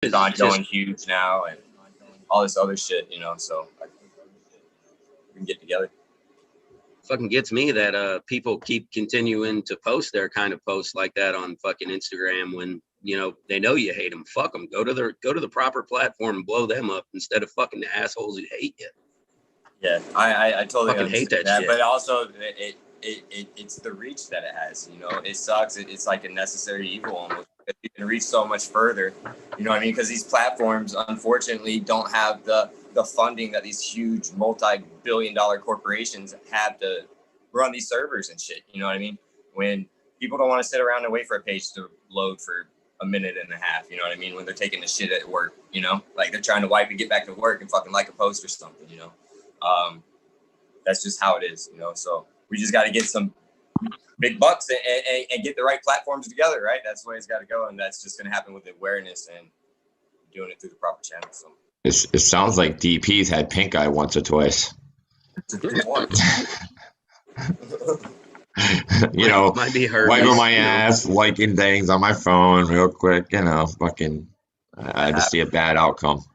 going huge now and all this other shit, so we can get together. Fucking gets me that people keep continuing to post their kind of posts like that on fucking Instagram when they know you hate them. Fuck them. Go to the proper platform and blow them up instead of fucking the assholes who hate you. Yeah, I totally fucking hate that shit. But also it's the reach that it has. It sucks. It's like a necessary evil almost. You can reach so much further. You know what I mean? Because these platforms, unfortunately, don't have the funding that these huge multi-billion-dollar corporations have to run these servers and shit. You know what I mean? When people don't want to sit around and wait for a page to load for a minute and a half, you know what I mean? When they're taking the shit at work, like they're trying to wipe and get back to work and fucking like a post or something, that's just how it is, so we just got to get some big bucks and get the right platforms together, right? That's the way it's got to go, and that's just going to happen with awareness and doing it through the proper channels. So it sounds like DP's had pink eye once or twice. Might be hurt. Wiping my ass, liking things on my phone real quick, fucking I just see a bad outcome.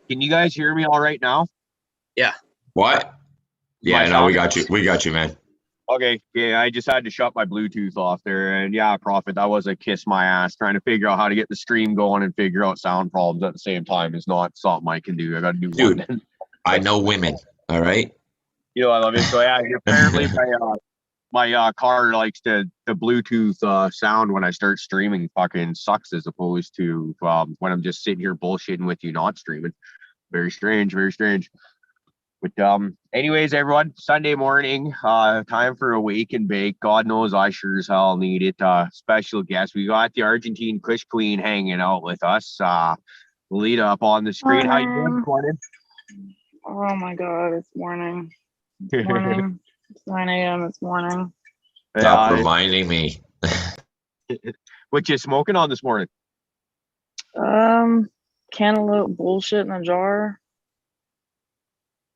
Can you guys hear me all right now? Yeah. What? Yeah, no, we got you. We got you, man. Okay. Yeah, I just had to shut my Bluetooth off there. And yeah, Prophet, that was a kiss my ass. Trying to figure out how to get the stream going and figure out sound problems at the same time is not something I can do. I got to do Dude, one. I know women. All right. I love it. So yeah, apparently my car likes the Bluetooth sound when I start streaming fucking sucks as opposed to when I'm just sitting here bullshitting with you not streaming. Very strange, very strange. But anyways, everyone, Sunday morning, time for a wake and bake. God knows I sure as hell need it. Special guest, we got the Argentine Kush Queen hanging out with us. Lead up on the screen. How you doing, Gordon? Oh my God, it's morning. It's morning. It's 9 a.m. It's morning. Stop reminding me. What you smoking on this morning? Cantaloupe bullshit in a jar.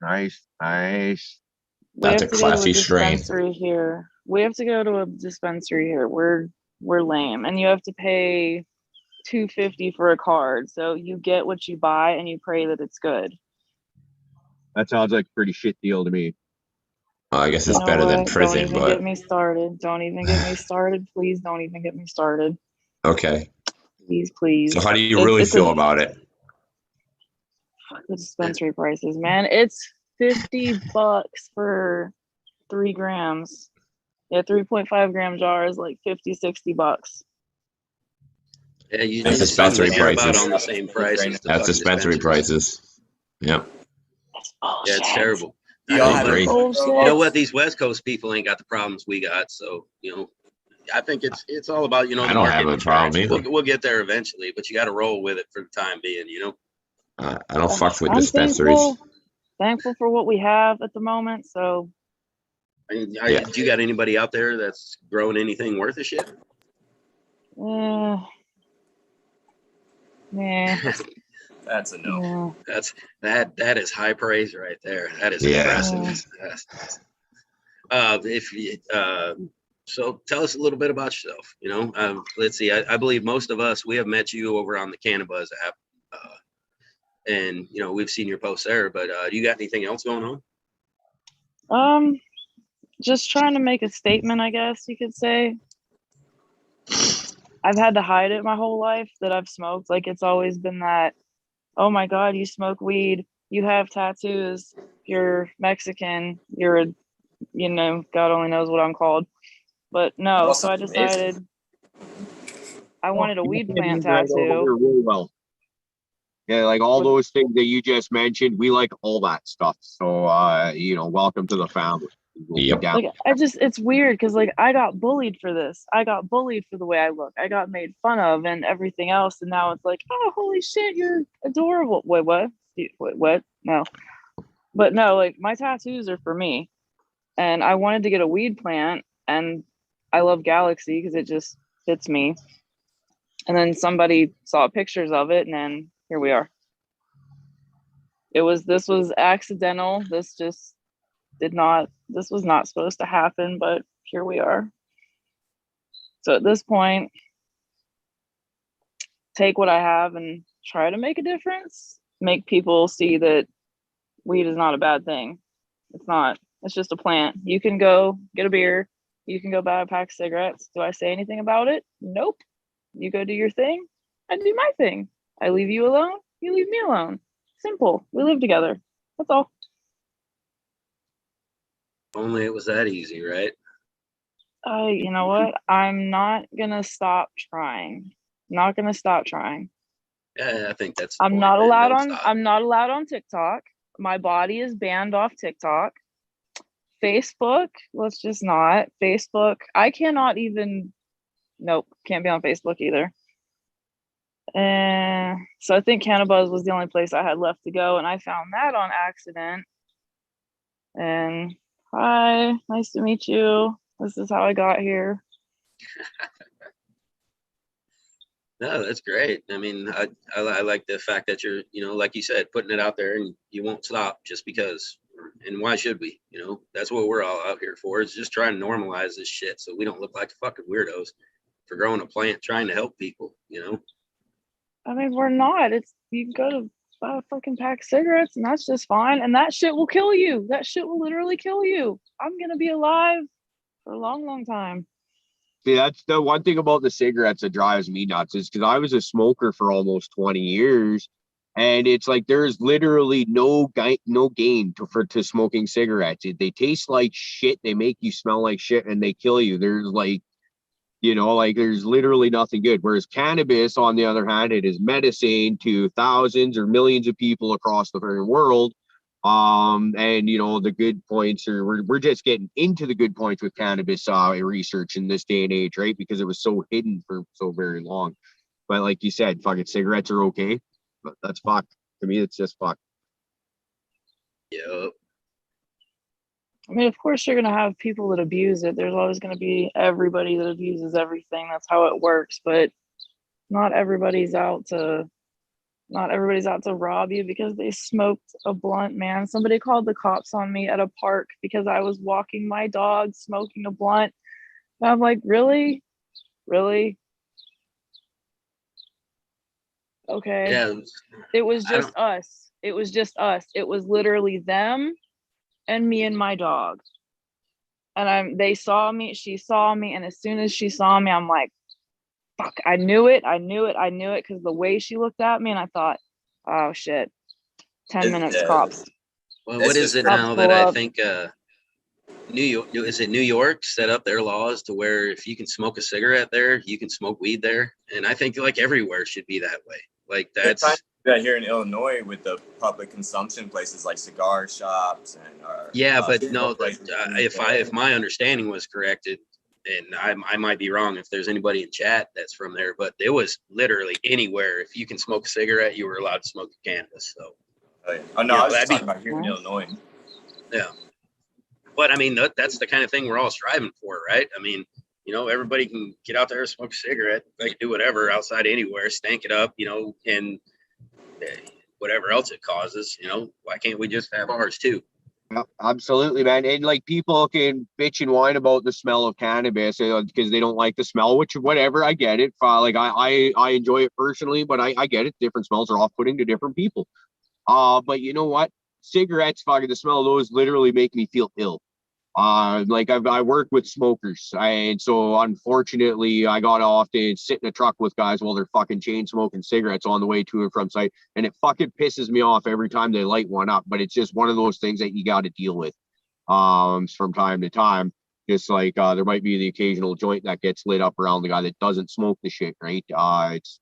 Nice. That's a classy strain. Here. We have to go to a dispensary here. We're lame, and you have to pay $2.50 for a card. So you get what you buy, and you pray that it's good. That sounds like a pretty shit deal to me. I guess it's better than prison, Don't even get me started. Don't even get me started. Please don't even get me started. Okay. Please. So how do you really feel about it? Fuck the dispensary prices, man. It's $50 for 3 grams. Yeah, 3.5 gram jar is like $50-$60. Yeah, you That's just dispensary prices. About on the same price. That's dispensary prices. Yep. Yeah, it's terrible. I agree. You know what? These West Coast people ain't got the problems we got. So, I think it's all about, I don't have a problem either. We'll get there eventually, but you got to roll with it for the time being, I don't fuck with dispensaries. Thankful for what we have at the moment. So, do you got anybody out there that's growing anything worth a shit? Nah. That's a no. That is high praise right there. That is impressive. So tell us a little bit about yourself. Let's see. I believe most of us, we have met you over on the Cannabis app, and we've seen your posts there. But do you got anything else going on? Just trying to make a statement, I guess you could say. I've had to hide it my whole life that I've smoked. Like, it's always been that, oh my God, you smoke weed, you have tattoos, you're Mexican, you're God only knows what I'm called. But no, so I decided I wanted a weed plant tattoo. Really well. Yeah, like all those things that you just mentioned, we like all that stuff. So, welcome to the family. Yep. Like, it's weird because like I got bullied for this. I got bullied for the way I look. I got made fun of and everything else. And now it's like, oh, holy shit, you're adorable. Wait, what? What? No. But no, like my tattoos are for me. And I wanted to get a weed plant, and I love Galaxy because it just fits me. And then somebody saw pictures of it, and then here we are. This was accidental. This was not supposed to happen, but here we are. So at this point, take what I have and try to make a difference, make people see that weed is not a bad thing. It's not. It's just a plant. You can go get a beer. You can go buy a pack of cigarettes. Do I say anything about it? Nope. You go do your thing. I do my thing. I leave you alone. You leave me alone. Simple. We live together. That's all. Only it was that easy, right? You know what? I'm not gonna stop trying. Not gonna stop trying. Yeah, I think that's the I'm point, not man. allowed Don't on. stop. I'm not allowed on TikTok. My body is banned off TikTok. Facebook. Let's just not. Facebook. I cannot even. Nope. Can't be on Facebook either. And so I think Cannabis was the only place I had left to go, and I found that on accident. And hi, nice to meet you. This is how I got here. No, that's great. I mean, I like the fact that you're, you know, like you said, putting it out there and you won't stop just because. And why should we? You know, that's what we're all out here for, is just trying to normalize this shit so we don't look like fucking weirdos for growing a plant trying to help people, you know? I mean, we're not. It's you can go to buy a fucking pack of cigarettes and that's just fine. And that shit will kill you. That shit will literally kill you. I'm gonna be alive for a long, long time. See, that's the one thing about the cigarettes that drives me nuts is because I was a smoker for almost 20 years. And it's like there's literally no gain to smoking cigarettes. They taste like shit. They make you smell like shit and they kill you. There's like, you know, like there's literally nothing good. Whereas cannabis, on the other hand, it is medicine to thousands or millions of people across the world. And you know, the good points are we're just getting into the good points with cannabis research in this day and age, right? Because it was so hidden for so very long. But like you said, fucking cigarettes are okay, but that's fuck. To me, it's just fuck. Yep. I mean, of course, you're gonna have people that abuse it. There's always gonna be everybody that abuses everything. That's how it works. But not everybody's out to rob you because they smoked a blunt, man. Somebody called the cops on me at a park because I was walking my dog smoking a blunt. And I'm like, really? Really? Okay. Yeah. It was I just us. It was just us. It was literally them and me and my dog. And they saw me, she saw me, and as soon as she saw me, I'm like, fuck, I knew it, because the way she looked at me, and I thought, oh shit, 10 minutes, cops. Well, what is it now that I think New York set up their laws to where if you can smoke a cigarette there, you can smoke weed there, and I think like everywhere should be that way. Like that's that here in Illinois with the public consumption places like cigar shops and yeah, but no, if my understanding was corrected, and I might be wrong if there's anybody in chat that's from there, but it was literally anywhere. If you can smoke a cigarette, you were allowed to smoke cannabis. So, oh no, I was just talking about here in Illinois. Yeah, but I mean that's the kind of thing we're all striving for, right? I mean, you know, everybody can get out there and smoke a cigarette. They can do whatever outside anywhere, stank it up, you know, and whatever else it causes. You know, why can't we just have ours too? Absolutely, man. And like people can bitch and whine about the smell of cannabis because they don't like the smell, which whatever, I get it. Like I enjoy it personally, but I get it. Different smells are off-putting to different people. But you know what? Cigarettes, fucking the smell of those literally make me feel ill. Like I work with smokers, and so unfortunately I got to often sit in a truck with guys while they're fucking chain smoking cigarettes on the way to and from site, and it fucking pisses me off every time they light one up. But it's just one of those things that you got to deal with from time to time. Just like there might be the occasional joint that gets lit up around the guy that doesn't smoke the shit, right? It's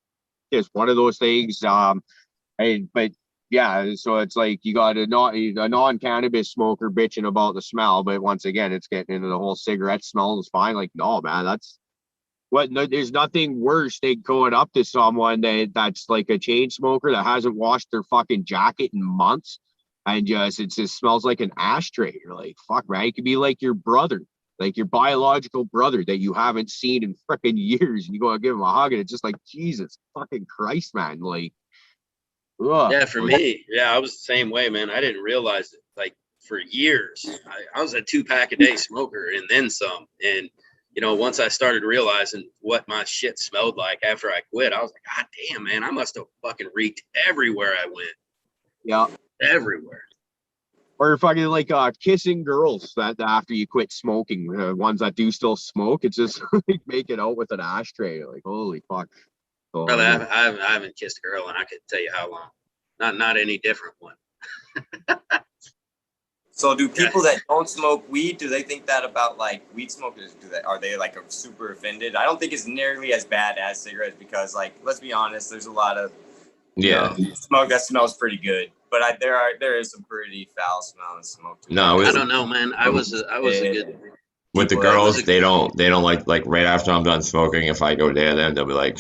just one of those things. But yeah, so it's like you got a non-cannabis smoker bitching about the smell, but once again, it's getting into the whole cigarette smell is fine. Like, no, man, that's what. No, there's nothing worse than going up to someone that's like a chain smoker that hasn't washed their fucking jacket in months, and it just smells like an ashtray. You're like, fuck, man, it could be like your brother, like your biological brother that you haven't seen in freaking years, and you go and give him a hug, and it's just like, Jesus fucking Christ, man, like. Ugh. Yeah, for me, yeah, I was the same way, man. I didn't realize it. Like for years, I was a 2-pack a day smoker and then some. And you know, once I started realizing what my shit smelled like after I quit, I was like, God damn, man, I must have fucking reeked everywhere I went. Yeah. Everywhere. Or fucking like kissing girls that after you quit smoking, ones that do still smoke, it's just like making out with an ashtray. Like, holy fuck. So, Brother, I haven't kissed a girl, and I couldn't tell you how long. Not any different one. So do people that don't smoke weed, do they think that about like weed smokers? Are they like super offended? I don't think it's nearly as bad as cigarettes because, like, let's be honest, there's a lot of smoke that smells pretty good, but there is some pretty foul smelling smoke. No, I don't know, man. I was a good. With the girls, they don't like right after I'm done smoking. If I go there, then they'll be like,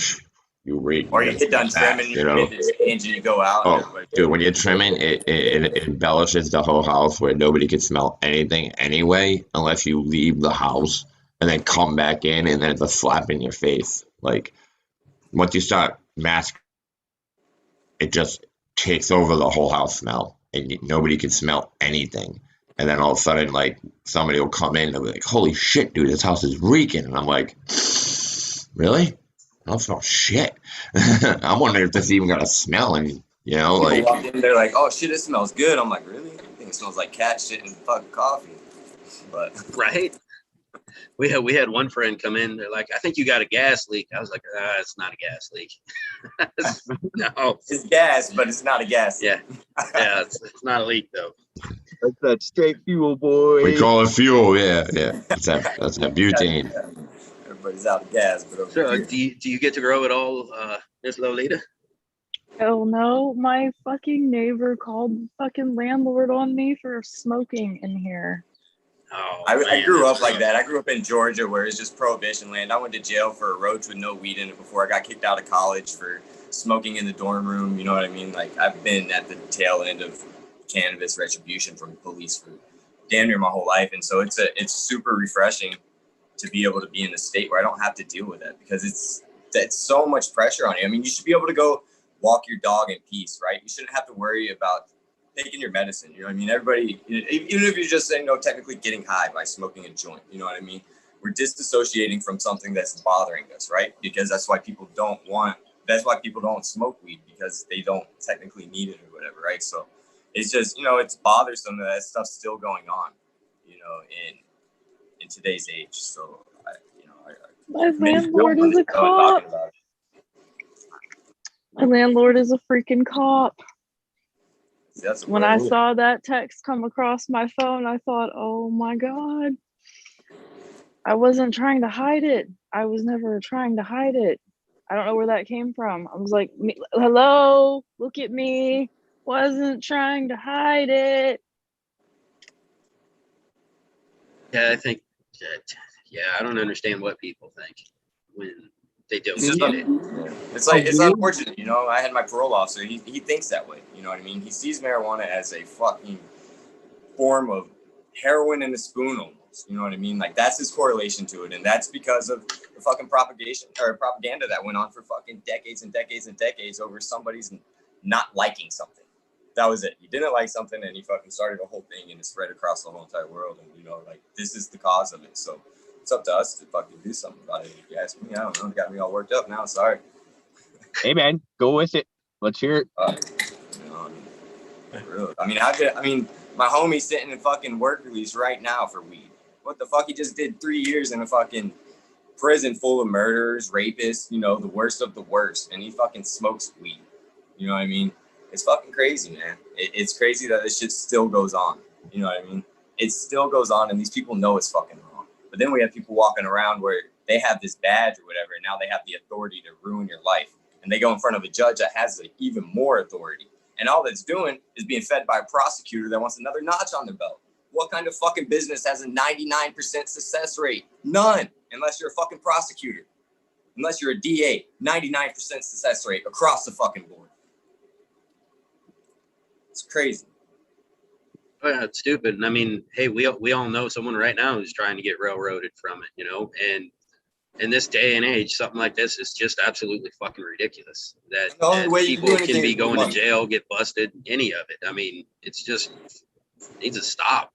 "You reek." Or you get done trimming, you know, and you go out. Oh, dude, when you're trimming, it embellishes the whole house where nobody can smell anything anyway, unless you leave the house and then come back in, and then it's a slap in your face. Like once you start masking, it just takes over the whole house smell, and nobody can smell anything. And then all of a sudden, like somebody will come in and be like, "Holy shit, dude, this house is reeking," and I'm like, "Really? I don't smell shit." I'm wondering if this even got a smell, and you know, people like walk in, they're like, "Oh shit, it smells good." I'm like, "Really? I think it smells like cat shit and fucking coffee." But right. We had one friend come in. They're like, "I think you got a gas leak." I was like, "It's not a gas leak." No, it's gas, but it's not a gas. Yeah, yeah, it's not a leak though. That's that straight fuel, boy. we call it fuel. Yeah. That's that butane. Everybody's out of gas, but over So, here. do you get to grow it all, Miss Lolita? Hell no, my fucking neighbor called the fucking landlord on me for smoking in here. Oh, I grew up like that. I grew up in Georgia where it's just prohibition land. I went to jail for a roach with no weed in it before I got kicked out of college for smoking in the dorm room. You know what I mean? Like, I've been at the tail end of cannabis retribution from police for damn near my whole life. And so it's super refreshing to be able to be in a state where I don't have to deal with that, because it's so much pressure on you. I mean, you should be able to go walk your dog in peace, right? You shouldn't have to worry about taking your medicine. You know what I mean? Everybody, even if you're just saying, technically getting high by smoking a joint, you know what I mean? We're disassociating from something that's bothering us, right? Because that's why people don't smoke weed, because they don't technically need it or whatever, right? So it's just, it's bothersome that stuff's still going on, in today's age. So, My landlord is a cop. My landlord is a freaking cop. When I saw that text come across my phone, I thought, oh my God. I wasn't trying to hide it. I was never trying to hide it. I don't know where that came from. I was like, hello, look at me. Wasn't trying to hide it. Yeah, I think that, I don't understand what people think when they don't get it. It's like, it's unfortunate, I had my parole officer, he thinks that way, you know what I mean? He sees marijuana as a fucking form of heroin in a spoon almost, you know what I mean? Like, that's his correlation to it, and that's because of the fucking propaganda that went on for fucking decades and decades and decades over somebody's not liking something. That was it. He didn't like something, and he fucking started a whole thing, and it spread across the whole entire world, and, like, this is the cause of it, so it's up to us to fucking do something about it. If you ask me, I don't know. It got me all worked up now. Sorry. Hey, man, go with it. Let's hear it. Really. I mean, my homie's sitting in fucking work release right now for weed. What the fuck? He just did 3 years in a fucking prison full of murderers, rapists, the worst of the worst, and he fucking smokes weed. You know what I mean? It's fucking crazy, man. It's crazy that this shit still goes on. You know what I mean? It still goes on, and these people know it's fucking wrong. But then we have people walking around where they have this badge or whatever, and now they have the authority to ruin your life. And they go in front of a judge that has even more authority. And all that's doing is being fed by a prosecutor that wants another notch on their belt. What kind of fucking business has a 99% success rate? None, unless you're a fucking prosecutor. Unless you're a DA, 99% success rate across the fucking board. It's crazy. Oh, yeah, it's stupid. And I mean, hey, we all know someone right now who's trying to get railroaded from it, and in this day and age, something like this is just absolutely fucking ridiculous. That people can be going to jail, get busted, any of it. I mean, it's just, it needs to stop.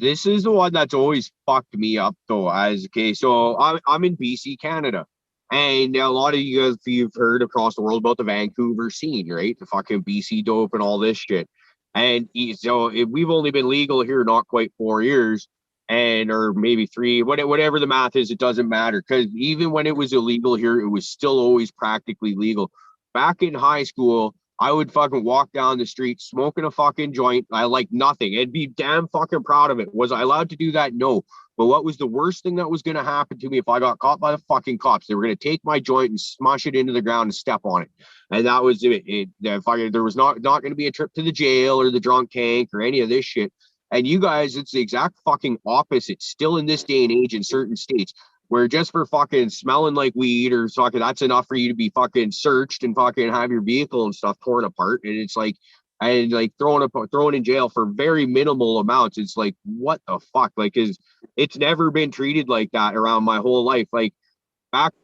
This is the one that's always fucked me up though. As okay, so I'm in BC, Canada, and a lot of you guys, you've heard across the world about the Vancouver scene, right? The fucking BC dope and all this shit. And we've only been legal here not quite 4 years, and or maybe three, whatever the math is, it doesn't matter. Because even when it was illegal here, it was still always practically legal. Back in high school, I would fucking walk down the street smoking a fucking joint. I like nothing. I'd be damn fucking proud of it. Was I allowed to do that? No. But what was the worst thing that was going to happen to me if I got caught by the fucking cops? They were going to take my joint and smush it into the ground and step on it. And that was it. There was not going to be a trip to the jail or the drunk tank or any of this shit. And you guys, it's the exact fucking opposite. Still in this day and age in certain states, where just for fucking smelling like weed or fucking, that's enough for you to be fucking searched and fucking have your vehicle and stuff torn apart. And it's like, and like thrown in jail for very minimal amounts. It's like, what the fuck? Like, it's never been treated like that around my whole life. Like back,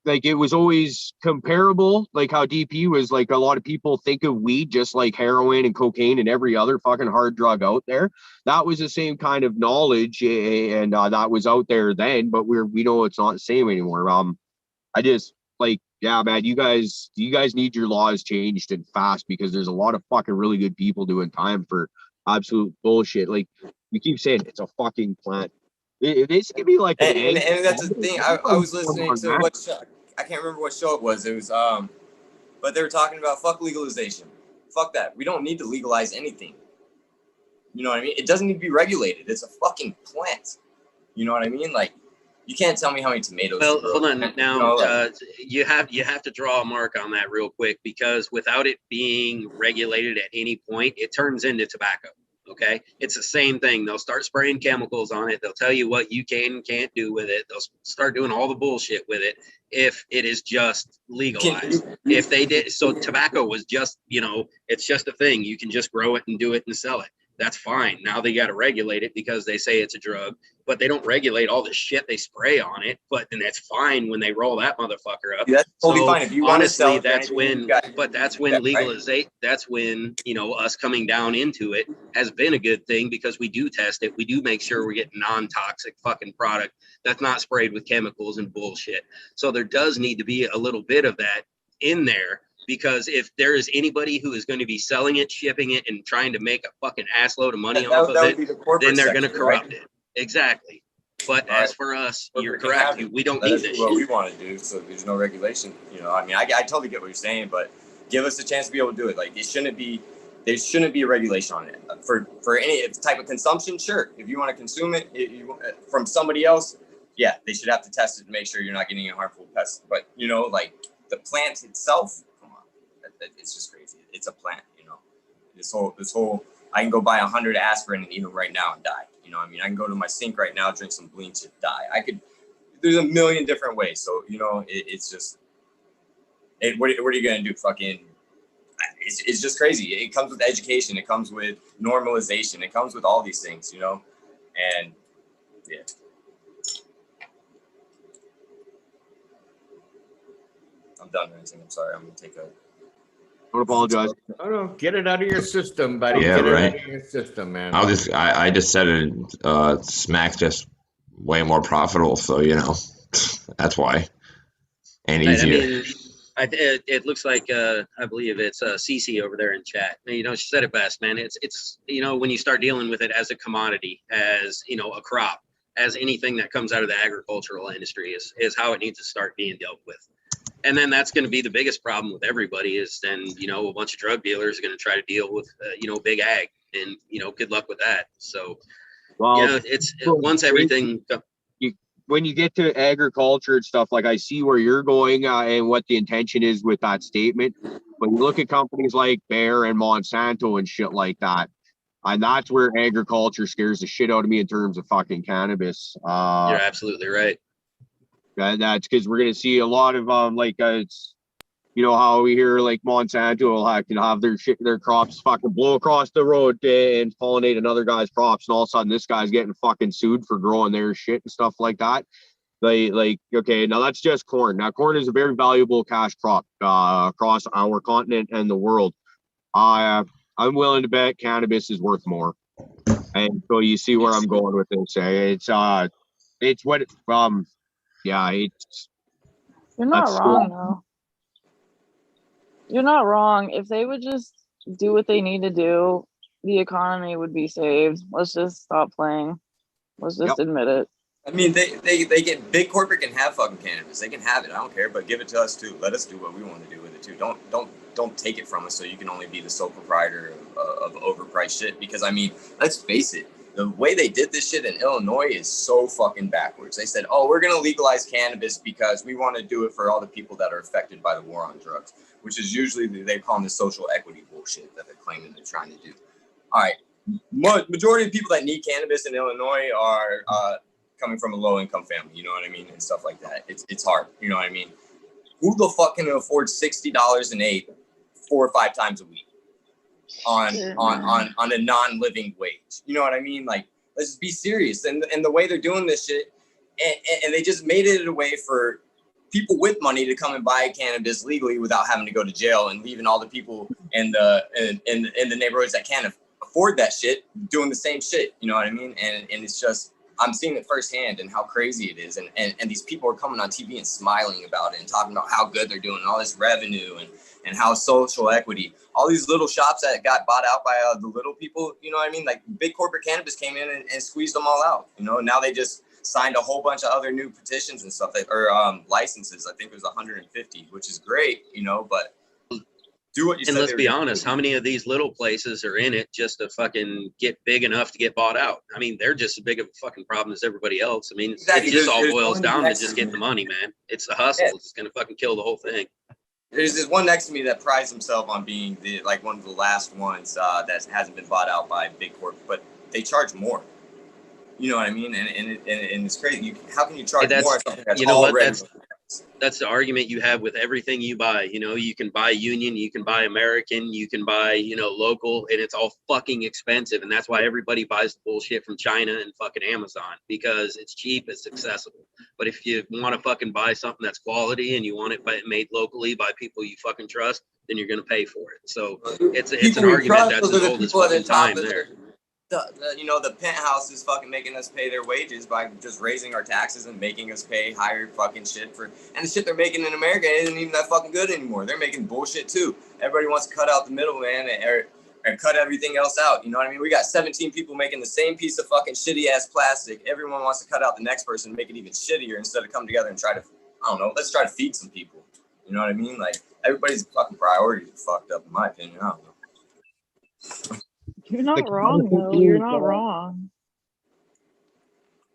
like it was always comparable, like how DP was. Like a lot of people think of weed just like heroin and cocaine and every other fucking hard drug out there. That was the same kind of knowledge, and that was out there then, but we know it's not the same anymore. I just like, yeah, man, you guys need your laws changed and fast, because there's a lot of fucking really good people doing time for absolute bullshit. Like we keep saying, it's a fucking plant. This could be like and that's the thing. I was listening to what show, I can't remember what show it was. It was but they were talking about fuck legalization. Fuck that. We don't need to legalize anything. You know what I mean? It doesn't need to be regulated. It's a fucking plant. You know what I mean? Like, you can't tell me how many tomatoes. Well, hold on. Now, you have to draw a mark on that real quick, because without it being regulated at any point, it turns into tobacco. Okay, it's the same thing. They'll start spraying chemicals on it. They'll tell you what you can and can't do with it. They'll start doing all the bullshit with it if it is just legalized. If they did, so tobacco was just, it's just a thing. You can just grow it and do it and sell it. That's fine. Now they got to regulate it because they say it's a drug, but they don't regulate all the shit they spray on it. But then that's fine when they roll that motherfucker up. Yeah, that's totally fine. If you honestly, want to that's when, but that's when legalization, that's when, us coming down into it has been a good thing, because we do test it. We do make sure we're getting non-toxic fucking product that's not sprayed with chemicals and bullshit. So there does need to be a little bit of that in there. Because if there is anybody who is going to be selling it, shipping it, and trying to make a fucking assload of money off of it, then they're going to corrupt it. Exactly. But as for us, you're correct. We don't need this. What we want to do, so there's no regulation. I mean, I totally get what you're saying, but give us a chance to be able to do it. Like, there shouldn't be a regulation on it for any type of consumption. Sure, if you want to consume it from somebody else, yeah, they should have to test it to make sure you're not getting a harmful pest. But like the plant itself. It's just crazy. It's a plant, This whole. I can go buy 100 aspirin and eat them right now and die. I mean, I can go to my sink right now, drink some bleach and die. There's a million different ways. So it's just. What are you gonna do? Fucking. It's just crazy. It comes with education. It comes with normalization. It comes with all these things, and yeah. I'm done ranting. I'm sorry. I'm gonna take a. Don't apologize. Oh no, get it out of your system, buddy. Yeah, get it right. out of your system, man. I just said it. Smack's just way more profitable, so that's why. And easier. I mean, it looks like I believe it's Cece over there in chat. She said it best, man. It's when you start dealing with it as a commodity, as a crop, as anything that comes out of the agricultural industry is how it needs to start being dealt with. And then that's going to be the biggest problem with everybody is then, a bunch of drug dealers are going to try to deal with, big ag, and, good luck with that. So, once everything. When you get to agriculture and stuff, like I see where you're going and what the intention is with that statement. When you look at companies like Bayer and Monsanto and shit like that, and that's where agriculture scares the shit out of me in terms of fucking cannabis. You're absolutely right. That's because we're going to see a lot of it's how we hear like Monsanto will have their crops fucking blow across the road and pollinate another guy's crops, and all of a sudden this guy's getting fucking sued for growing their shit and stuff like that. Okay, now that's just corn. Now corn is a very valuable cash crop across our continent and the world. I'm willing to bet cannabis is worth more. And so you see where I'm going with this. It's what yeah, it's You're not that's wrong though. You're not wrong. If they would just do what they need to do, the economy would be saved. Let's just stop playing. Let's just admit it. I mean, they get big corporate can have fucking cannabis. They can have it. I don't care, but give it to us too. Let us do what we want to do with it too. Don't take it from us so you can only be the sole proprietor of overpriced shit. Because I mean, let's face it, the way they did this shit in Illinois is so fucking backwards. They said, oh, we're gonna legalize cannabis because we want to do it for all the people that are affected by the war on drugs, which is usually they call them the social equity bullshit that they're claiming they're trying to do. All right, majority of people that need cannabis in Illinois are coming from a low income family, you know what I mean, and stuff like that. It's hard, you know what I mean. Who the fuck can afford $60 an eighth 4 or 5 times a week on a non-living wage? You know what I mean? Like, let's be serious. And the way they're doing this shit, and they just made it a way for people with money to come and buy cannabis legally without having to go to jail, and leaving all the people in the neighborhoods that can't afford that shit doing the same shit. You know what I mean? And it's just, I'm seeing it firsthand and how crazy it is. And these people are coming on TV and smiling about it and talking about how good they're doing and all this revenue and how social equity, all these little shops that got bought out by the little people, you know what I mean? Like, big corporate cannabis came in and squeezed them all out. You know, now they just signed a whole bunch of other new petitions and stuff or licenses. I think it was 150, which is great, you know, but do what you said. And let's be honest, how many of these little places are in it just to fucking get big enough to get bought out? I mean, they're just as big of a fucking problem as everybody else. I mean, exactly. It just all boils down to just getting the money, man. It's the hustle. Yeah. It's going to fucking kill the whole thing. There's this one next to me that prides himself on being one of the last ones that hasn't been bought out by big corp, but they charge more. You know what I mean? And it's crazy. How can you charge more on something that's, you know, already? That's the argument you have with everything you buy. You know, you can buy Union, you can buy American, you can buy, you know, local, and it's all fucking expensive. And that's why everybody buys the bullshit from China and fucking Amazon, because it's cheap, it's accessible. But if you want to fucking buy something that's quality and you want it made locally by people you fucking trust, then you're going to pay for it. So it's an argument that's as old as fucking time there. The penthouse is fucking making us pay their wages by just raising our taxes and making us pay higher fucking shit and the shit they're making in America isn't even that fucking good anymore. They're making bullshit too. Everybody wants to cut out the middleman and cut everything else out. You know what I mean? We got 17 people making the same piece of fucking shitty ass plastic. Everyone wants to cut out the next person and make it even shittier instead of come together and try to, I don't know, let's try to feed some people. You know what I mean? Like, everybody's fucking priorities are fucked up in my opinion. I don't know. You're not wrong, though. You're not wrong.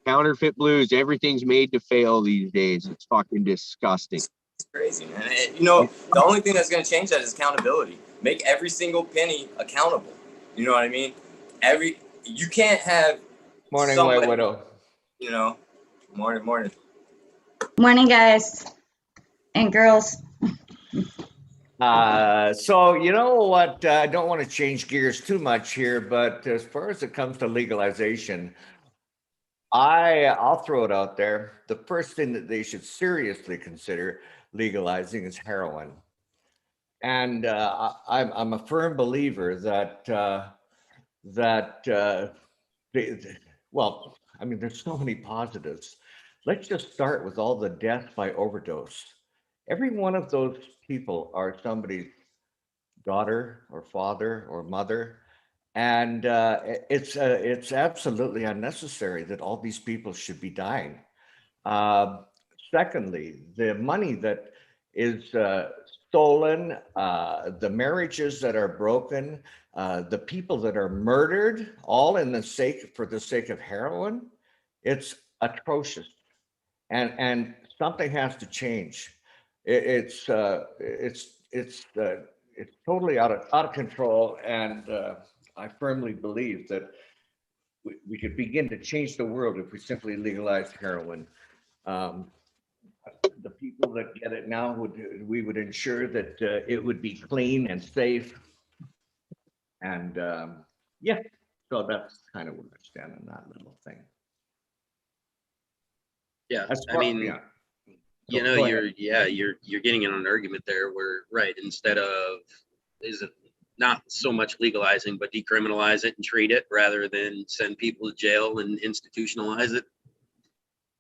Counterfeit blues, everything's made to fail these days. It's fucking disgusting. It's crazy, man. The only thing that's going to change that is accountability. Make every single penny accountable. You know what I mean? You can't have Morning, White Widow. You know, morning. Morning, guys and girls. So you know what? I don't want to change gears too much here, but as far as it comes to legalization, I'll throw it out there. The first thing that they should seriously consider legalizing is heroin, and I'm a firm believer that I mean, there's so many positives. Let's just start with all the deaths by overdose. Every one of those people are somebody's daughter or father or mother. And it's absolutely unnecessary that all these people should be dying. Secondly, the money that is stolen, the marriages that are broken, the people that are murdered, all for the sake of heroin, it's atrocious. And something has to change. It's totally out of control, and I firmly believe that we could begin to change the world if we simply legalize heroin. The people that get it now we would ensure that it would be clean and safe, and so that's kind of where I stand on that little thing. Yeah, I mean. You know, you're getting in an argument there where, right, instead of, is it not so much legalizing, but decriminalize it and treat it rather than send people to jail and institutionalize it.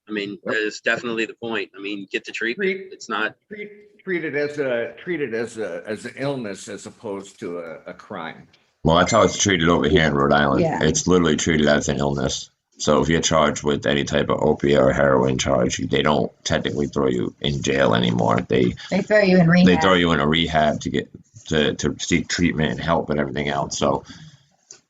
I mean, that is definitely the point. I mean, get the treatment. It's not treat it as an illness as opposed to a crime. Well, that's how it's treated over here in Rhode Island. Yeah. It's literally treated as an illness. So if you're charged with any type of opiate or heroin charge, they don't technically throw you in jail anymore. They throw you in rehab. They throw you in a rehab to get to seek treatment and help and everything else. So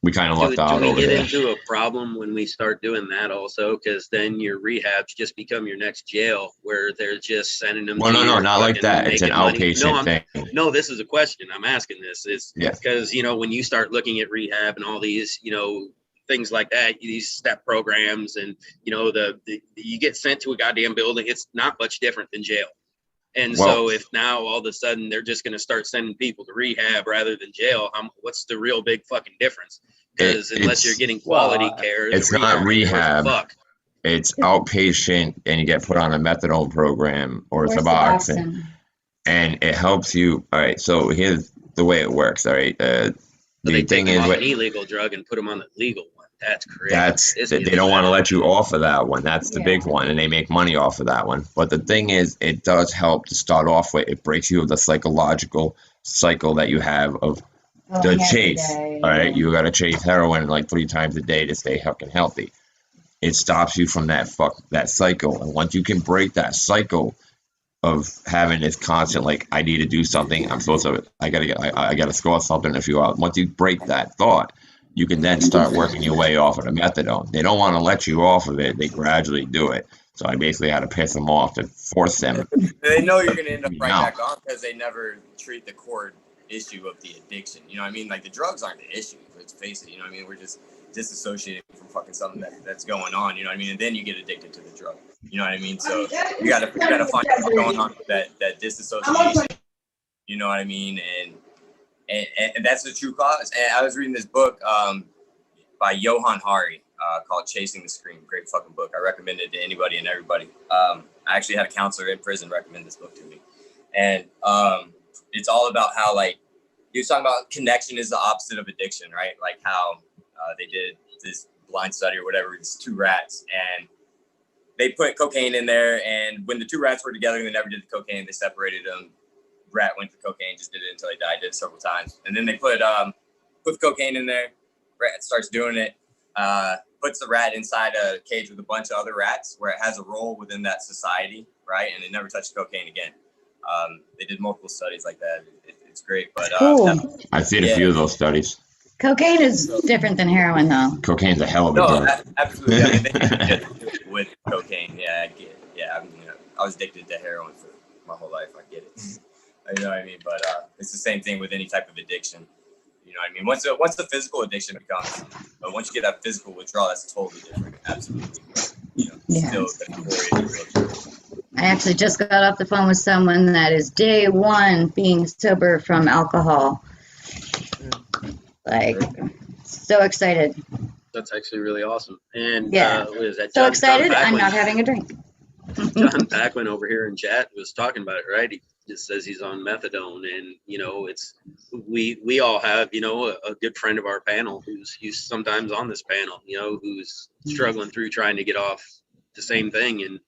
we kind of lucked out do we over get there. into a problem when we start doing that also? Because then your rehabs just become your next jail, where they're just sending them. Well, to no, your not like fucking that. It's an making money. outpatient thing. No, this is a question. I'm asking this is Yeah. because, you know, when you start looking at rehab and all these, you know, things like that, these step programs, and, you know, the you get sent to a goddamn building. It's not much different than jail. And so if now all of a sudden they're just going to start sending people to rehab rather than jail, what's the real big fucking difference? Because unless you're getting quality care, it's not rehab. Fuck. It's outpatient, and you get put on a methadone program or Suboxone, and it helps you. All right, so here's the way it works. All right, the thing is, an illegal drug and put them on the legal one. That's crazy. They don't want to let you off of that one. That's the big one, and they make money off of that one. But the thing is, it does help to start off with. It breaks you of the psychological cycle that you have of the chase. All right, you got to chase heroin like 3 times a day to stay fucking healthy. It stops you from that cycle, and once you can break that cycle of having this constant, like, I need to do something, I'm supposed to, I gotta score something in a few hours. Once you break that thought, you can then start working your way off of the methadone. They don't want to let you off of it. They gradually do it. So I basically had to piss them off to force them. They know you're going to end up right back on because they never treat the core issue of the addiction. You know what I mean? Like, the drugs aren't the issue. Let's face it. You know what I mean? We're just disassociated from fucking something that's going on. You know what I mean? And then you get addicted to the drug. You know what I mean? So you gotta find what's going on with that disassociation. You know what I mean? And that's the true cause. And I was reading this book by Johan Hari called Chasing the Scream. Great fucking book. I recommend it to anybody and everybody. I actually had a counselor in prison recommend this book to me. And it's all about how, like, he was talking about connection is the opposite of addiction, right? Like how they did this blind study or whatever, these 2 rats, and they put cocaine in there. And when the 2 rats were together, they never did the cocaine. They separated them. Rat went for cocaine, just did it until he died, did it several times. And then they put the cocaine in there. Rat starts doing it, puts the rat inside a cage with a bunch of other rats where it has a role within that society, right? And it never touched cocaine again. They did multiple studies like that. It's great. But cool. I've seen a few of those studies. Cocaine is different than heroin, though. Cocaine's a hell of a drug. Absolutely. I mean, they did it with cocaine. Yeah, I get it. Yeah, I was addicted to heroin for my whole life. I get it. You know what I mean? But it's the same thing with any type of addiction. You know what I mean? Once the physical addiction becomes, but once you get that physical withdrawal, that's totally different. Absolutely. You know, still the core. I actually just got off the phone with someone that is day 1 being sober from alcohol. Like, so excited. That's actually really awesome. And what is that? So excited, I'm not having a drink. John Paquin over here in chat was talking about it, right? He just says he's on methadone, and, you know, it's we all have, you know, a good friend of our panel who's sometimes on this panel, you know, who's struggling through trying to get off the same thing, and,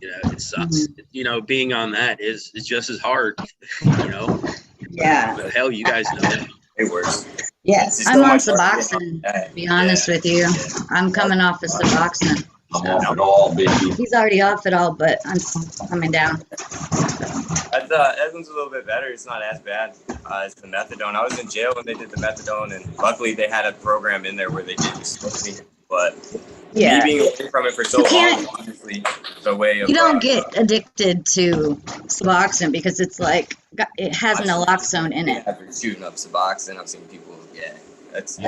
you know, it sucks. You know, being on that is just as hard, you know. Yeah. But hell, you guys know it works. Yes, I'm on Suboxone, to be honest with you. I'm coming off of Suboxone. I'm off it all, baby. He's already off it all, but I'm coming down. That one's a little bit better. It's not as bad as the methadone. I was in jail when they did the methadone, and luckily they had a program in there where they did just me. But me being away from it for so long, honestly, the way of... You don't get addicted to Suboxone because it's like, it has naloxone in it. I've been shooting up Suboxone. I've seen people,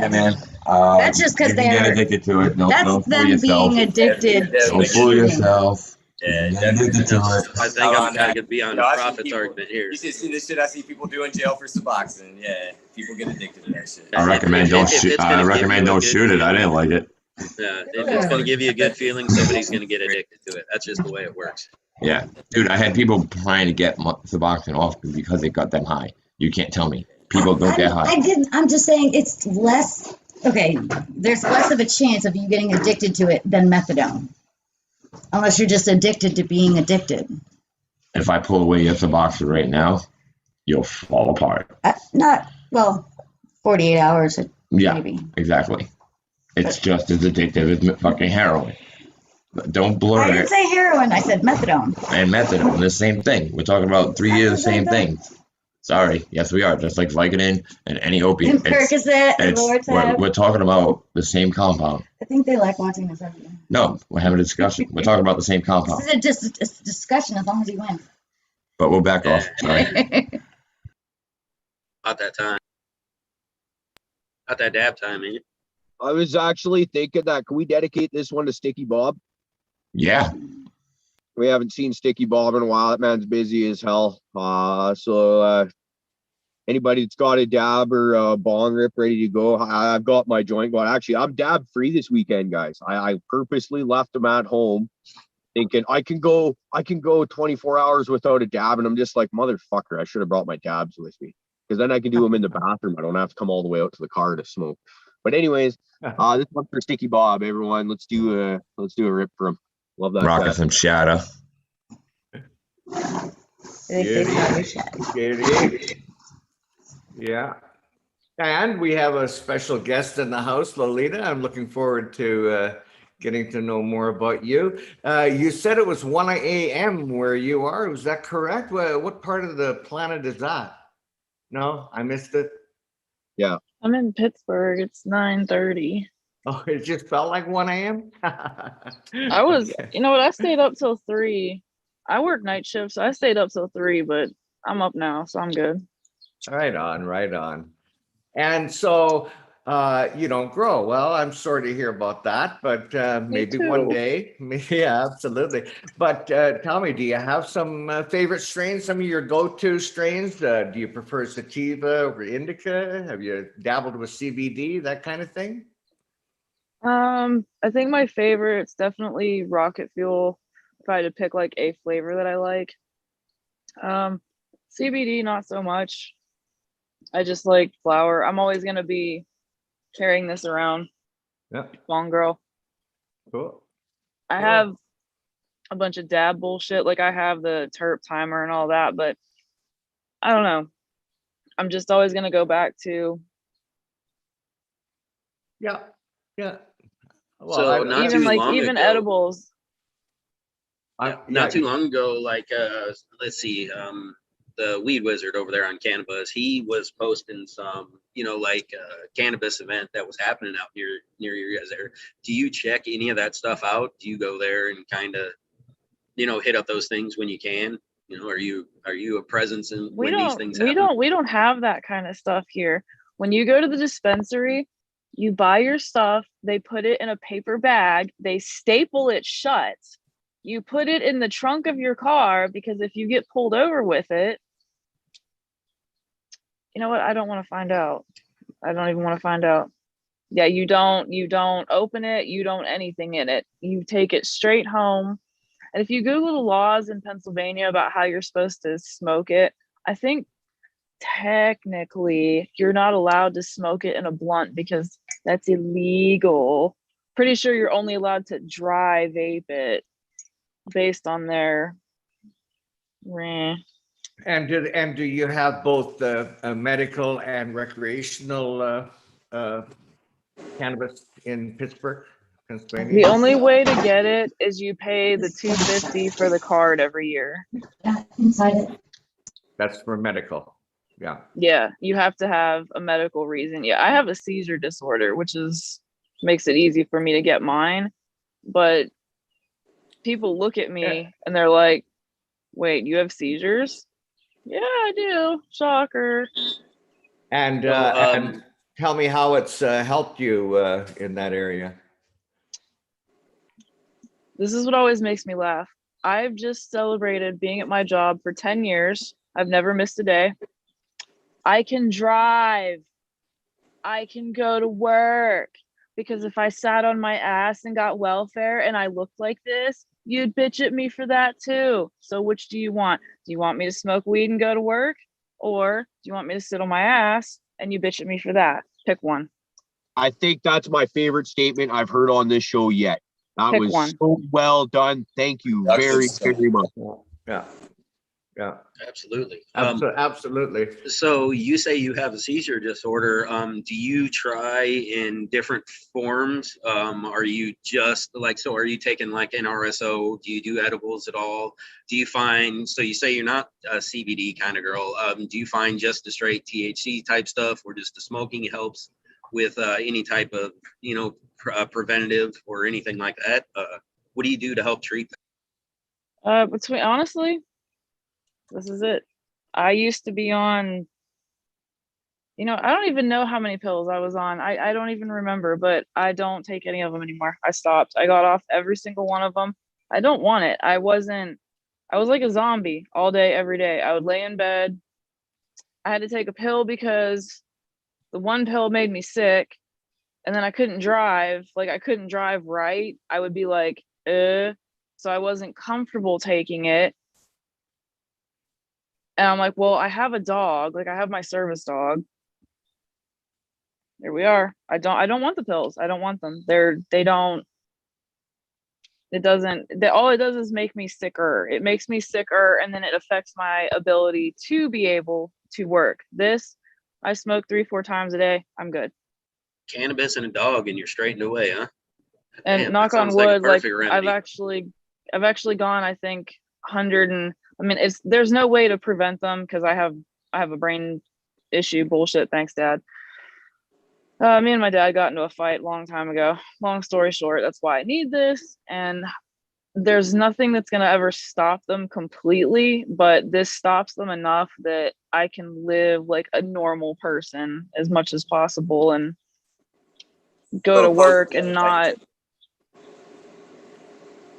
man. That's just because they're get addicted to it. That's them being addicted to Don't fool yourself. Yeah, addicted to it. I think I'm going to be on the profits argument here. You see this shit I see people do in jail for Suboxone. Yeah, people get addicted to that shit. I recommend don't shoot. I recommend don't shoot it. I didn't like it. Yeah, if it's going to give you a good feeling, somebody's going to get addicted to it. That's just the way it works. Yeah, dude, I had people trying to get Suboxone off because it got them high. You can't tell me. people don't get high. I didn't. I'm just saying it's less. Okay, there's less of a chance of you getting addicted to it than methadone, unless you're just addicted to being addicted. If I pull away your Suboxone right now, you'll fall apart. Not well, 48 hours. Yeah, maybe. exactly. It's just as addictive as fucking heroin. But don't blur I it. didn't say heroin. I said methadone. And methadone, the same thing. We're talking about 3 years, the same thing. Sorry, yes, we are. Just like Vicodin and any opiate. And Percocet and Lortab. We're talking about the same compound. I think they like watching this every day. No, we're having a discussion. We're talking about the same compound. This is just a discussion as long as you win. But we'll back off. Sorry. About that time. About that dab time, man. I was actually thinking that, can we dedicate this one to Sticky Bob? Yeah. We haven't seen Sticky Bob in a while. That man's busy as hell. So anybody that's got a dab or a bong rip ready to go, I've got my joint going. Actually, I'm dab free this weekend, guys. I purposely left them at home thinking I can go 24 hours without a dab. And I'm just like, motherfucker, I should have brought my dabs with me, because then I can do them in the bathroom. I don't have to come all the way out to the car to smoke. But anyways, this one's for Sticky Bob, everyone. Let's do a rip for him. Love that. Rocking some shadow. Yeah. And we have a special guest in the house, Lolita. I'm looking forward to getting to know more about you. You said it was 1 a.m. where you are. Was that correct? What part of the planet is that? No, I missed it. Yeah. I'm in Pittsburgh. It's 9:30. Oh, it just felt like 1 a.m. I was, you know what? I stayed up till 3. I work night shifts, so I stayed up till 3, but I'm up now, so I'm good. Right on, right on. And so you don't grow. Well, I'm sorry to hear about that, but maybe one day. Yeah, absolutely. But tell me, do you have some favorite strains, some of your go-to strains? Do you prefer sativa or indica? Have you dabbled with CBD, that kind of thing? I think my favorite's definitely Rocket Fuel. If I had to pick like a flavor that I like. CBD, not so much. I just like flower. I'm always gonna be carrying this around. Yeah. Bong girl. Cool. I have a bunch of dab bullshit. Like I have the terp timer and all that, but I don't know. I'm just always gonna go back to. Yeah. Yeah. Well, So not even too like long even ago, edibles. not too long ago, like let's see, the weed wizard over there on cannabis, he was posting some, like cannabis event that was happening out near you guys there. Do you check any of that stuff out? Do you go there and kind of, hit up those things when you can? Are you a presence in when these things happen? We don't have that kind of stuff here. When you go to the dispensary, you buy your stuff, they put it in a paper bag, they staple it shut. You put it in the trunk of your car, because if you get pulled over with it, you know what? I don't want to find out. I don't even want to find out. Yeah, you don't open it, you don't anything in it. You take it straight home. And if you Google the laws in Pennsylvania about how you're supposed to smoke it, I think technically you're not allowed to smoke it in a blunt because that's illegal. Pretty sure you're only allowed to dry vape it based on their And do you have both the medical and recreational cannabis in Pittsburgh, Pennsylvania? The only way to get it is you pay the $250 for the card every year. Yeah, inside it. That's for medical. Yeah. Yeah, you have to have a medical reason. Yeah, I have a seizure disorder, which makes it easy for me to get mine. But people look at me and they're like, "Wait, you have seizures?" Yeah, I do. Shocker. And tell me how it's helped you in that area. This is what always makes me laugh. I've just celebrated being at my job for 10 years. I've never missed a day. I can drive. I can go to work. Because if I sat on my ass and got welfare and I looked like this, you'd bitch at me for that too. So which do you want? Do you want me to smoke weed and go to work? or do you want me to sit on my ass and you bitch at me for that? Pick one. I think that's my favorite statement I've heard on this show yet. That Pick was one. so well done. Thank you That's very, good stuff. very much. Yeah. Yeah. Absolutely. Absolutely. So you say you have a seizure disorder. Do you try in different forms? Are you just like, so are you taking like an RSO? Do you do edibles at all? Do you find, so you say you're not a CBD kind of girl. Do you find just the straight THC type stuff, or just the smoking helps with any type of, preventative or anything like that? What do you do to help treat that? Honestly, this is it. I used to be on, I don't even know how many pills I was on. I don't even remember, but I don't take any of them anymore. I stopped. I got off every single one of them. I don't want it. I was like a zombie all day, every day. I would lay in bed. I had to take a pill because the one pill made me sick, and then I couldn't drive. Like, I couldn't drive right. I would be like, so I wasn't comfortable taking it. And I'm like, well, I have a dog. Like, I have my service dog. Here we are. I don't want the pills. I don't want them. All it does is make me sicker. It makes me sicker, and then it affects my ability to be able to work. This, I smoke 3-4 times a day. I'm good. Cannabis and a dog, and you're straightened away, huh? And Damn, knock that on sounds like a wood, like perfect I've remedy. actually gone, I think, 100 and there's no way to prevent them because I have a brain issue. Bullshit. Thanks, Dad. Me and my dad got into a fight a long time ago. Long story short, that's why I need this. And there's nothing that's going to ever stop them completely, but this stops them enough that I can live like a normal person as much as possible and go to work and not.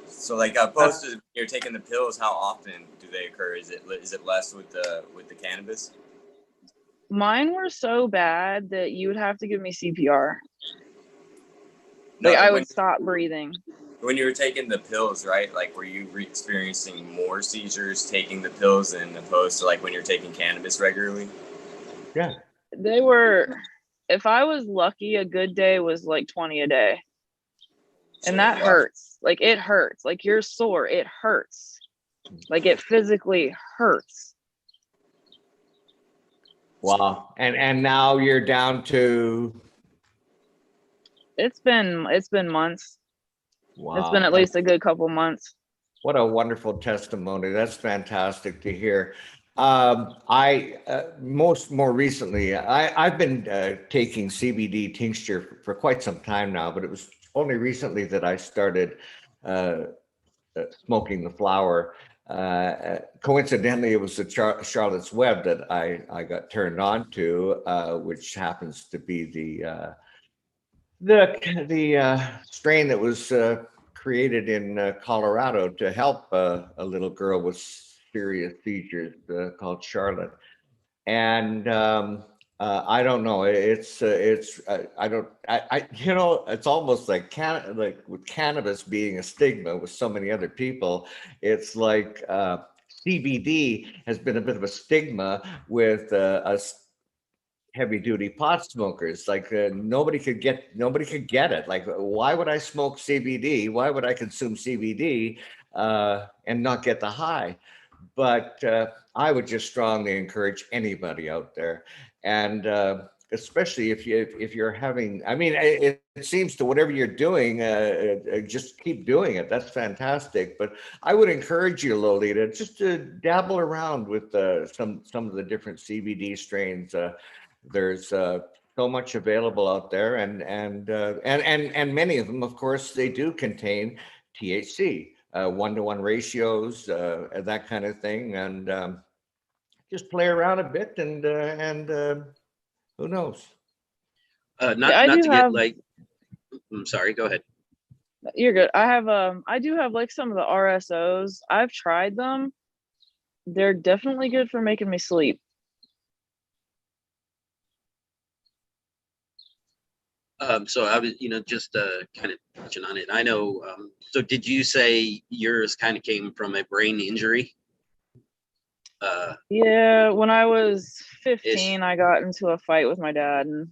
So, like, opposed to you're taking the pills, how often do they occur? Is it less with the cannabis? Mine were so bad that you would have to give me CPR. No, like, I would stop breathing. When you were taking the pills, right? Like, were you experiencing more seizures taking the pills than opposed to like when you're taking cannabis regularly? Yeah. They were, if I was lucky, a good day was like 20 a day. And that hurts. Like, it hurts. Like, you're sore. It hurts. Like, it physically hurts. Wow. And now you're down to. It's been months. Wow. It's been at least a good couple months. What a wonderful testimony. That's fantastic to hear. More recently, I've been taking CBD tincture for quite some time now, but it was only recently that I started smoking the flower. Coincidentally, it was the Charlotte's Web that I got turned on to, which happens to be the strain that was created in Colorado to help a little girl with serious seizures called Charlotte. And I don't know. It's almost like like with cannabis being a stigma with so many other people. It's like CBD has been a bit of a stigma with us heavy duty pot smokers. Like nobody could get it. Like, why would I smoke CBD? Why would I consume CBD and not get the high? But I would just strongly encourage anybody out there, and especially if you're having. I mean, it seems to whatever you're doing, just keep doing it. That's fantastic. But I would encourage you, Lolita, just to dabble around with some of the different CBD strains. There's so much available out there, and many of them, of course, they do contain THC, 1-to-1 ratios, that kind of thing, and just play around a bit, and who knows? I'm sorry. Go ahead. You're good. I do have like some of the RSOs. I've tried them. They're definitely good for making me sleep. So I was, just kind of touching on it. I know. So did you say yours kind of came from a brain injury? Yeah, when I was Ish. 15, I got into a fight with my dad, and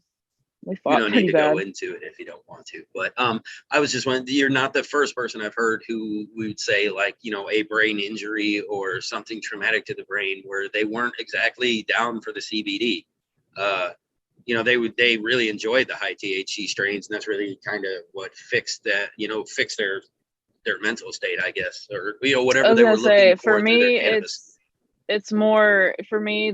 we We fought don't need pretty to bad. go into it if you don't want to. But I was just wondering, you're not the first person I've heard who would say, like, you know, a brain injury or something traumatic to the brain where they weren't exactly down for the CBD. You know, they really enjoyed the high THC strains, and that's really kind of what fixed that, you know, fixed their mental state, I guess, or, you know, I whatever was they were gonna say, looking for for through their me, cannabis. it's more for me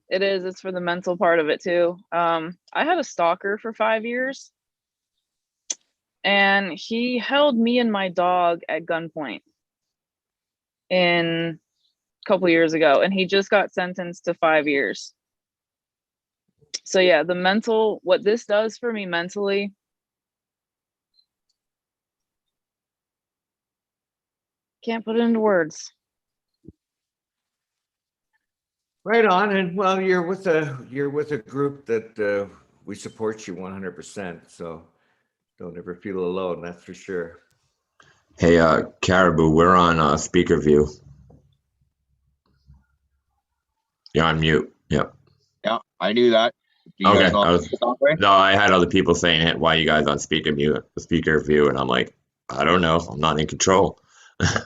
it's for the mental part of it too. I had a stalker for 5 years, and he held me and my dog at gunpoint in a couple years ago, and he just got sentenced to 5 years. So yeah, the mental, what this does for me mentally, can't put it into words. Right on. And well, you're with a group that we support you 100%. So don't ever feel alone. That's for sure. Hey, Caribou, we're on speaker view. You're on mute. Yep. Yeah, I knew that. Do you Okay. guys not feel that way? No, I had other people saying it. Why you guys on speaker view? And I'm like, I don't know. I'm not in control. I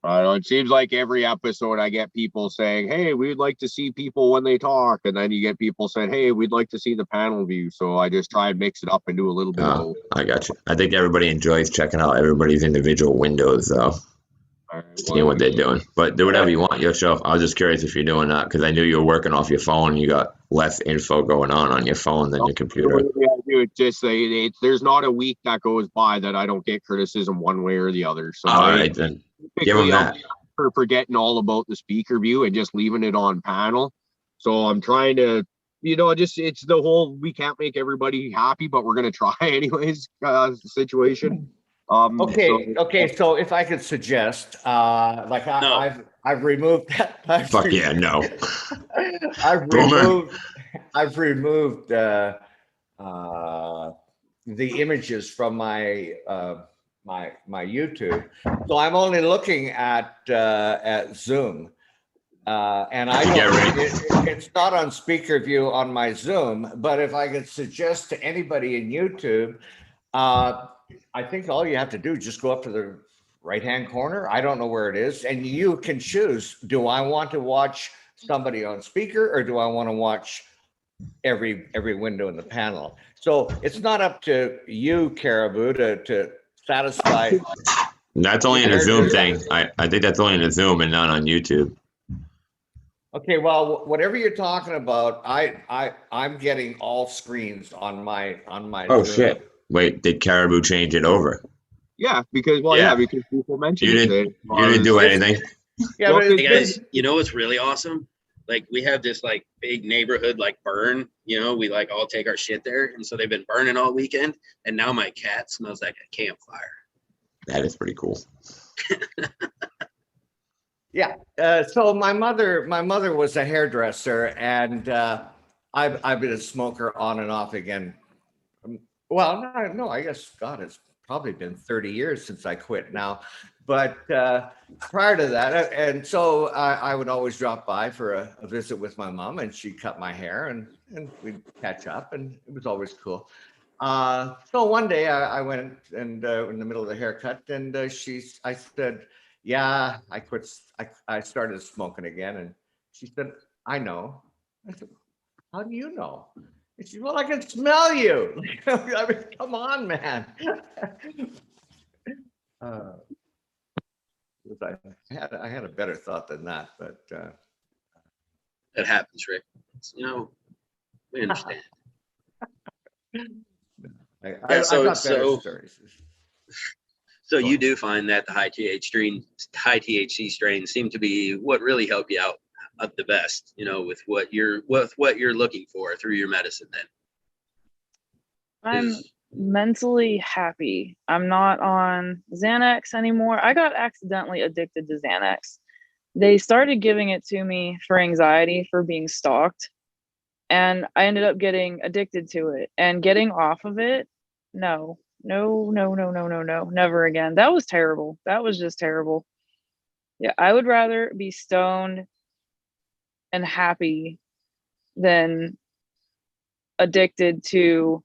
don't know. It seems like every episode I get people saying, "Hey, we'd like to see people when they talk," and then you get people saying, "Hey, we'd like to see the panel view." So I just try and mix it up and do a little bit of both. I got you. I think everybody enjoys checking out everybody's individual windows, though, All right, seeing what they're doing. But do whatever you want, your show. I was just curious if you're doing that because I knew you were working off your phone. You got less info going on your phone than your computer. Whatever I do, it's just there's not a week that goes by that I don't get criticism one way or the other. So All right, then give them that. for forgetting all about the speaker view and just leaving it on panel. So I'm trying to, it's the whole we can't make everybody happy, but we're gonna try anyways situation. Okay. So if I could suggest, like No. I've removed that. Fuck yeah, no. I've removed the images from my my YouTube, so I'm only looking at Zoom, and I don't. It's not on speaker view on my Zoom. But if I could suggest to anybody in YouTube, I think all you have to do is just go up to the right-hand corner. I don't know where it is, and you can choose. Do I want to watch somebody on speaker, or do I want to watch every window in the panel? So it's not up to you, Caribou, to satisfy. That's only in a Zoom thing. I think that's only in a Zoom and not on YouTube. Okay, well, whatever you're talking about, I'm getting all screens on my Oh Zoom. shit! Wait, did Caribou change it over? Yeah, because because people mentioned You didn't do anything. Yeah, but Hey guys, you know what's really awesome? Like we have this like big neighborhood like burn, we like all take our shit there, and so they've been burning all weekend, and now my cat smells like a campfire. That is pretty cool. Yeah. So my mother was a hairdresser, and I've been a smoker on and off again. Well, no, I guess God, it's probably been 30 years since I quit now. But prior to that, and so I would always drop by for a visit with my mom, and she'd cut my hair, and we'd catch up, and it was always cool. So one day I went and in the middle of the haircut, and I said, yeah, I quit. I started smoking again, and she said, I know. I said, how do you know? And she said, well, I can smell you. I mean, come on, man. I had a better thought than that, but That happens, Rick. We understand. I've got better stories. So you do find that the high THC strains seem to be what really help you out the best, with what you're looking for through your medicine. Then I'm mentally happy. I'm not on Xanax anymore. I got accidentally addicted to Xanax. They started giving it to me for anxiety, for being stalked, and I ended up getting addicted to it and getting off of it. No, never again. That was terrible. That was just terrible. Yeah, I would rather be stoned and happy than addicted to.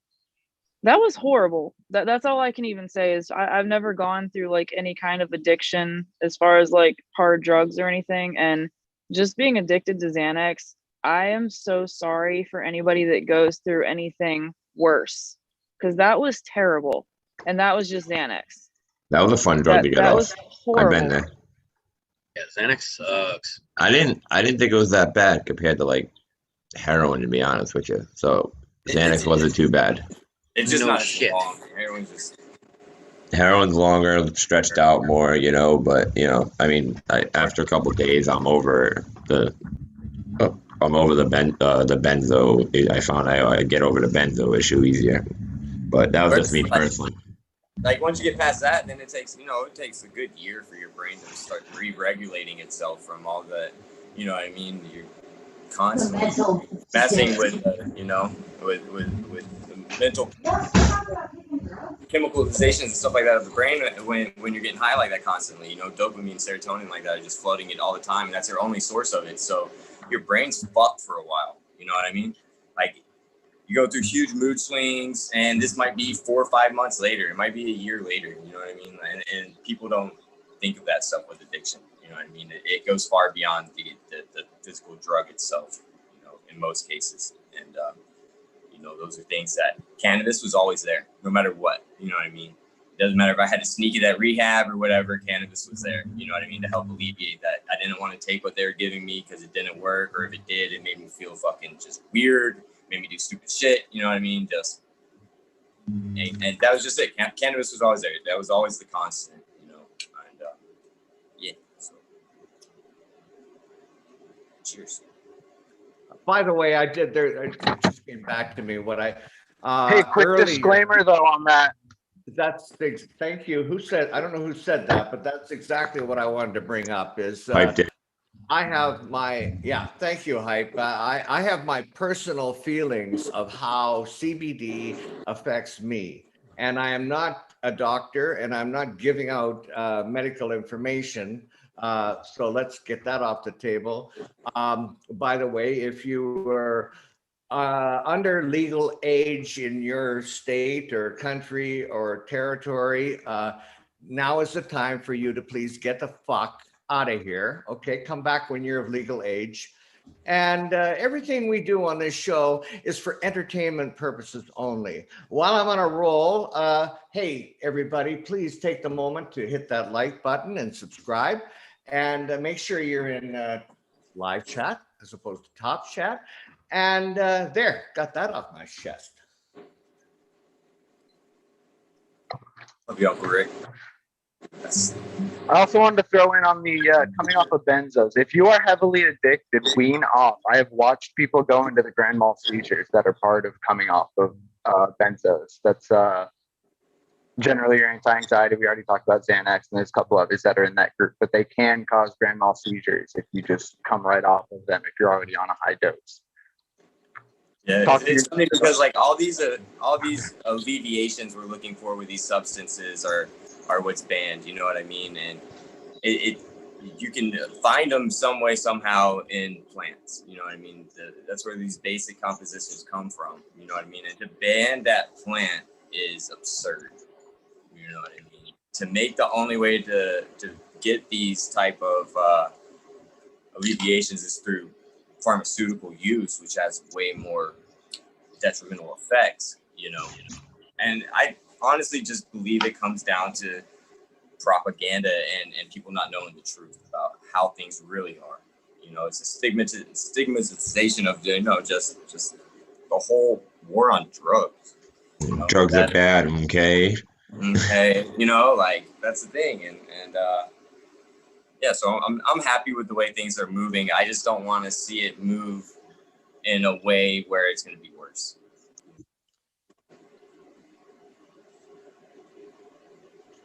That was horrible. That's all I can even say is I've never gone through like any kind of addiction as far as like hard drugs or anything. And just being addicted to Xanax, I am so sorry for anybody that goes through anything worse, because that was terrible. And that was just Xanax. That was a fun drug to get That off. was I've been horrible. there. Yeah, Xanax sucks. I didn't think it was that bad compared to like heroin, to be honest with you. So Xanax wasn't too bad. It's just No not shit. as long. Heroin's just Heroin's longer, stretched out more, you know. But you know, I mean, after a couple of days, I'm over the benzo. I found I get over the benzo issue easier. But that was just me personally. like once you get past that, then it takes a good year for your brain to start re-regulating itself from all the, you know what I mean. You're constantly messing with with the mental chemicalizations and stuff like that of the brain when you're getting high like that constantly. You know, dopamine, serotonin like that are just flooding it all the time, and that's your only source of it. So your brain's fucked for a while. You know what I mean? Like you go through huge mood swings, and this might be 4 or 5 months later. It might be a year later. You know what I mean? And people don't think of that stuff with addiction. You know what I mean? It goes far beyond the physical drug itself. You know, in most cases, and those are things that cannabis was always there, no matter what. You know what I mean? It doesn't matter if I had to sneak it at rehab or whatever, cannabis was there. You know what I mean? To help alleviate that. I didn't want to take what they were giving me because it didn't work, or if it did, it made me feel fucking just weird, made me do stupid shit. You know what I mean? And that was just it. Cannabis was always there. That was always the constant, and yeah. So, cheers. By the way, I did there. It just came back to me what I. Hey, quick disclaimer though on that. Thank you. Who said? I don't know who said that, but that's exactly what I wanted to bring up. Is Hype it. I have my Thank you, Hype. I have my personal feelings of how CBD affects me, and I am not a doctor, and I'm not giving out medical information. So let's get that off the table. By the way, if you were under legal age in your state or country or territory, now is the time for you to please get the fuck out of here. Okay, come back when you're of legal age. And everything we do on this show is for entertainment purposes only. While I'm on a roll, hey, everybody, please take the moment to hit that like button and subscribe. And make sure you're in live chat as opposed to top chat. And there, got that off my chest. Love you, Uncle Rick. I also wanted to throw in on the coming off of benzos. If you are heavily addicted, wean off. I have watched people go into the grand mal seizures that are part of coming off of benzos. That's generally your anti-anxiety. We already talked about Xanax, and there's a couple others that are in that group, but they can cause grand mal seizures if you just come right off of them if you're already on a high dose. Yeah, it's funny because like all these alleviations we're looking for with these substances are what's banned. You know what I mean? And you can find them some way somehow in plants. You know what I mean? That's where these basic compositions come from. You know what I mean? And to ban that plant is absurd. You know what I mean? To make the only way to get these type of alleviations is through pharmaceutical use, which has way more detrimental effects, you know. And I honestly just believe it comes down to propaganda and people not knowing the truth about how things really are. You know, it's a stigmatization of, you know, just the whole war on drugs. You know, drugs are bad, okay? Okay, you know, like that's the thing, and yeah, so I'm happy with the way things are moving. I just don't want to see it move in a way where it's going to be worse.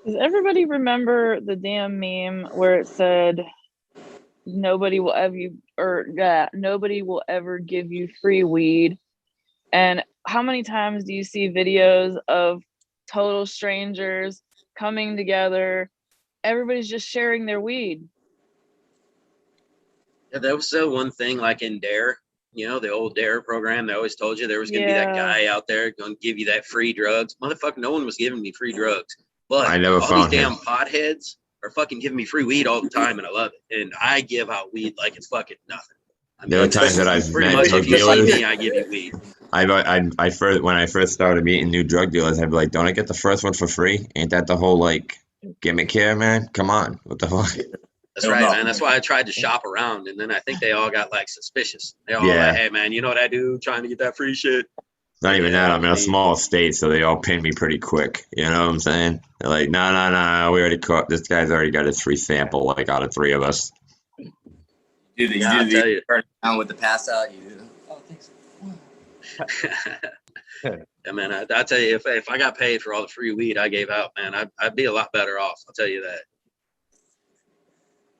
Does everybody remember the damn meme where it said nobody will ever give you free weed? And how many times do you see videos of total strangers coming together? Everybody's just sharing their weed. Yeah, that was the one thing, like in Dare, the old Dare program. They always told you there was going to be that guy out there going to give you that free drugs. Motherfucker, no one was giving me free drugs. But I never all these found him. damn potheads are fucking giving me free weed all the time, and I love it. And I give out weed like it's fucking nothing. I mean, There are times that I've pretty met much drug if you see dealers. me, I give you weed. I first when I first started meeting new drug dealers, I'd be like, "Don't I get the first one for free? Ain't that the whole like gimmick here, man? Come on, what the fuck?" That's right, man. That's why I tried to shop around, and then I think they all got like suspicious. They all Yeah. like, "Hey, man, you know what I do? Trying to get that free shit." Not even Yeah, that. I'm in a they- small state, so they all pin me pretty quick. You know what I'm saying? They're like, no, we already caught. This guy's already got his free sample, like out of 3 of us. You do I'll tell you. turn around with the pass out. You do. Oh, thanks. Yeah, man, I tell you, if I got paid for all the free weed I gave out, man, I'd be a lot better off. I'll tell you that.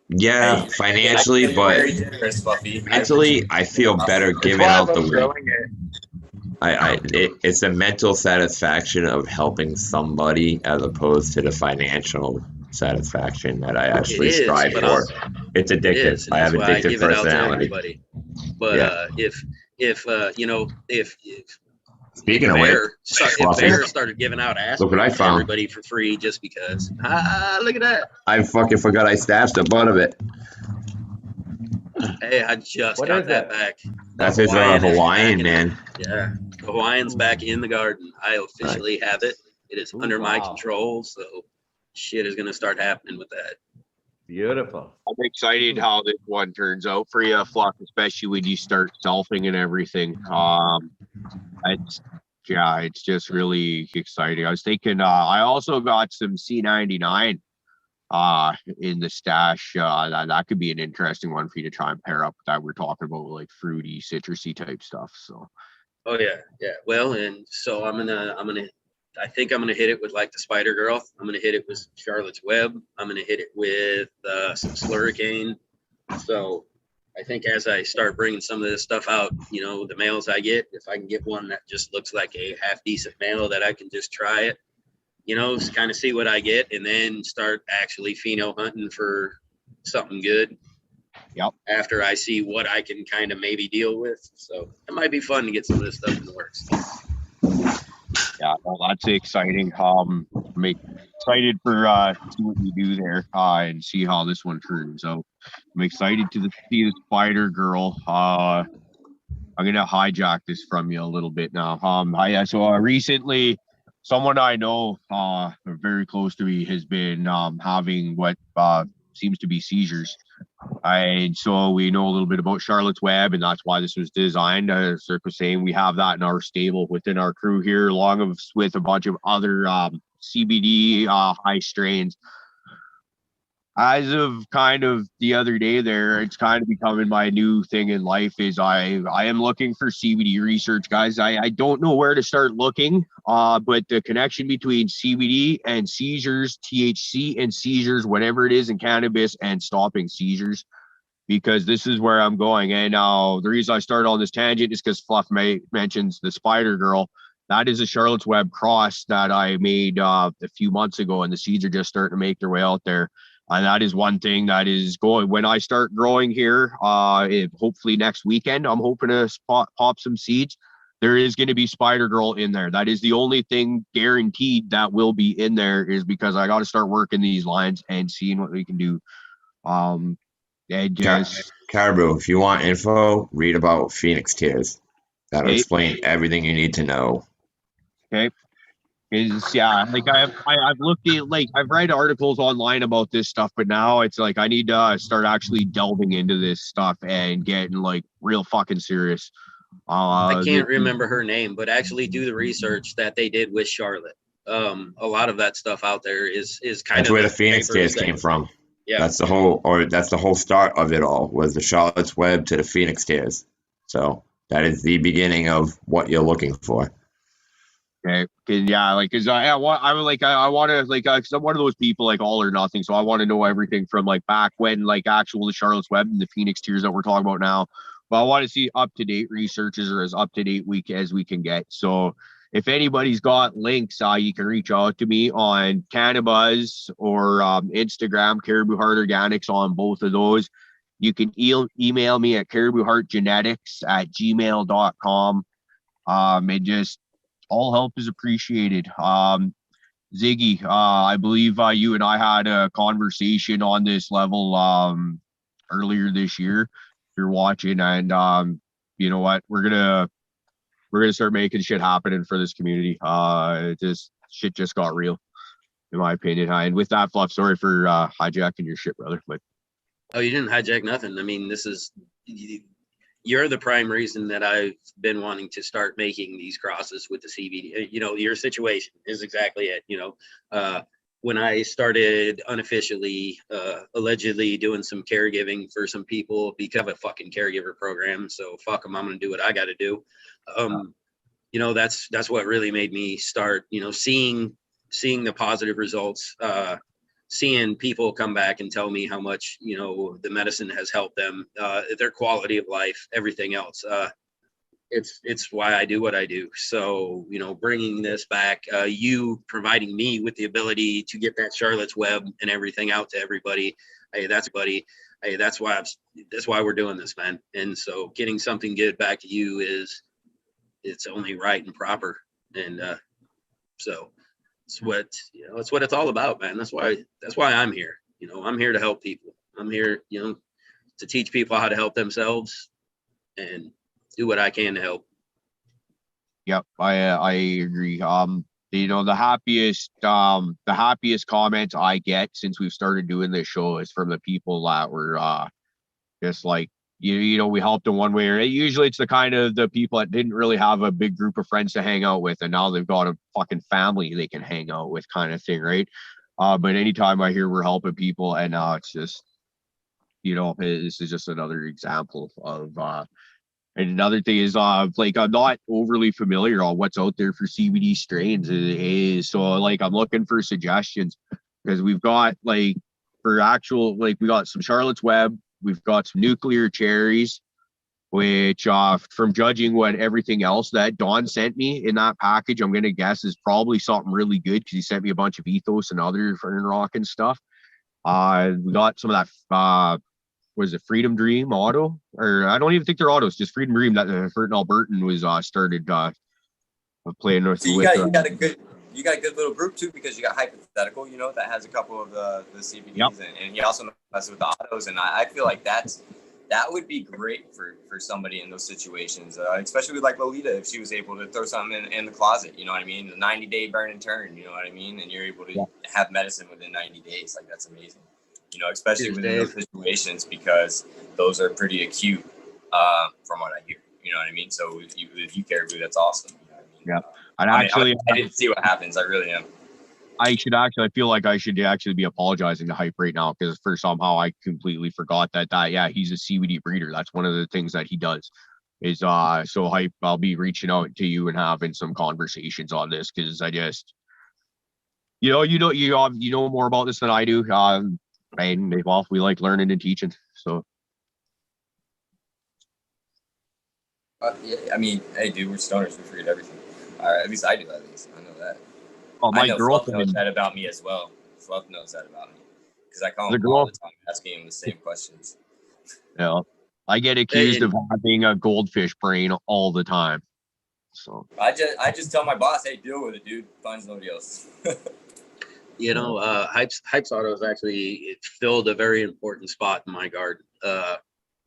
Yeah, financially, You're but very generous, Buffy. mentally, I feel better That's giving why I out the love weed. growing it. It's a mental satisfaction of helping somebody as opposed to the financial satisfaction that I actually It is, strive but for. It's It addictive. is, and I have that's why I addictive give it out to personality. everybody. But Yeah. if Speaking of which, if Bear started giving out Look what I aspirin to found. everybody for free just because, look at that. I fucking forgot I stashed a butt of it. Hey, I just What got is that that? back. That's The his Hawaiian is Hawaiian, back man. Yeah, the Hawaiian's back in the garden. I officially have it. It is Ooh, under my wow. control, so shit is gonna start happening with that. Beautiful. I'm excited how this one turns out for you, Flock, especially when you start selfing and everything. It's just really exciting. I was thinking, I also got some C99 in the stash. That could be an interesting one for you to try and pair up with that. We're talking about like fruity, citrusy type stuff. So Oh yeah. Well, and so I think I'm gonna hit it with like the Spider Girl. I'm gonna hit it with Charlotte's Web. I'm gonna hit it with some Slurricane. So I think as I start bringing some of this stuff out, the males I get, if I can get one that just looks like a half decent male that I can just try it, kind of see what I get, and then start actually pheno hunting for something good. Yep. After I see what I can kind of maybe deal with. So it might be fun to get some of this stuff in the works. yeah, well, that's exciting. I'm excited for see what you do there and see how this one turns out. I'm excited to see the Spider Girl. I'm gonna hijack this from you a little bit now. Recently, someone I know very close to me has been having what seems to be seizures. And so we know a little bit about Charlotte's Web, and that's why this was designed. As Cirque was saying, we have that in our stable within our crew here, along with a bunch of other CBD high strains. As of kind of the other day there, it's kind of becoming my new thing in life is I am looking for CBD research, guys. I don't know where to start looking, but the connection between CBD and seizures, THC and seizures, whatever it is in cannabis, and stopping seizures, because this is where I'm going. And the reason I started on this tangent is because Fluff mentions the Spider Girl. That is a Charlotte's Web cross that I made a few months ago, and the seeds are just starting to make their way out there. And that is one thing that is going when I start growing here. Hopefully next weekend, I'm hoping to pop some seeds. There is going to be Spider Girl in there. That is the only thing guaranteed that will be in there, is because I got to start working these lines and seeing what we can do. Caribou, if you want info, read about Phoenix Tears. That'll Okay. explain everything you need to know. Okay. Like I've looked at, like, I've read articles online about this stuff, but now it's like I need to start actually delving into this stuff and getting like real fucking serious. I can't remember her name, but actually do the research that they did with Charlotte. A lot of that stuff out there is kind That's of where the Phoenix Tears came from. Yeah. That's the whole start of it all, was the Charlotte's Web to the Phoenix Tears. So that is the beginning of what you're looking for. Okay. Yeah, like, cause I want to, like, cause I'm one of those people like all or nothing. So I want to know everything from like back when, like, actual the Charlotte's Web and the Phoenix Tears that we're talking about now. But I want to see up to date researches, or as up to date as we can get. So if anybody's got links, you can reach out to me on Cannabis or Instagram, Caribou Heart Organics, on both of those. You can email me at caribouheartgenetics@gmail.com. And just all help is appreciated. Ziggy, I believe you and I had a conversation on this level earlier this year. If you're watching, and you know what, we're gonna start making shit happening for this community. Just shit just got real, in my opinion. And with that, Fluff, sorry for hijacking your shit, brother. But Oh, you didn't hijack nothing. I mean, you're the prime reason that I've been wanting to start making these crosses with the CBD. You know, your situation is exactly it. You know, when I started unofficially, allegedly doing some caregiving for some people because of a fucking caregiver program. So fuck them, I'm gonna do what I got to do. You know, that's what really made me start. You know, seeing the positive results. Seeing people come back and tell me how much, you know, the medicine has helped them, their quality of life, everything else. It's why I do what I do. So, you know, bringing this back, you providing me with the ability to get that Charlotte's Web and everything out to everybody. Hey, that's why we're doing this, man. And so getting something good back to you it's only right and proper. And so it's what it's all about, man. That's why I'm here. You know, I'm here to help people. I'm here, you know, to teach people how to help themselves and do what I can to help. Yep, I agree. You know, the happiest comments I get since we've started doing this show is from the people that were just like, you know, we helped in one way, or usually it's the people that didn't really have a big group of friends to hang out with, and now they've got a fucking family they can hang out with, kind of thing, right? But anytime I hear we're helping people, and it's just, you know, this is just another example of and another thing is like, I'm not overly familiar on what's out there for CBD strains, so like I'm looking for suggestions, because we've got like, for actual, like, we got some Charlotte's Web. We've got some nuclear cherries, which from judging what everything else that Don sent me in that package, I'm going to guess is probably something really good, because he sent me a bunch of ethos and other Fern Rock and stuff. We got some of that, was it Freedom Dream auto? Or I don't even think they're autos, just Freedom Dream that Furton Albertan was started playing with. So you got a good little group too, because you got Hypothetical, you know, that has a couple of the CBDs. Yep. and he also messes with the autos, and I feel like that would be great for somebody in those situations, especially with like Lolita, if she was able to throw something in the closet, you know what I mean, the 90-day burn and turn, you know what I mean, and you're able to have medicine within 90 days. Like, that's amazing, you know, especially within those situations, because those are pretty acute, from what I hear, you know what I mean. So if you Caribou, that's awesome, you know what I mean? Yeah. I didn't see what happens. I really am. I feel like I should actually be apologizing to Hype right now, because for somehow I completely forgot that he's a CBD breeder. That's one of the things that he does is so Hype, I'll be reaching out to you and having some conversations on this, because I just, you know more about this than I do. And well, we like learning and teaching. So yeah, I mean, hey dude, we're stoners, we forget everything. At least I do, I know that. Oh, my girlfriend knows that about me as well. Fluff knows that about me, because I call him all the time, asking him the same questions. Yeah, I get accused of having a goldfish brain all the time. So I just tell my boss, hey, deal with it, dude. Find somebody else. You know, Hype's Autos actually filled a very important spot in my garden.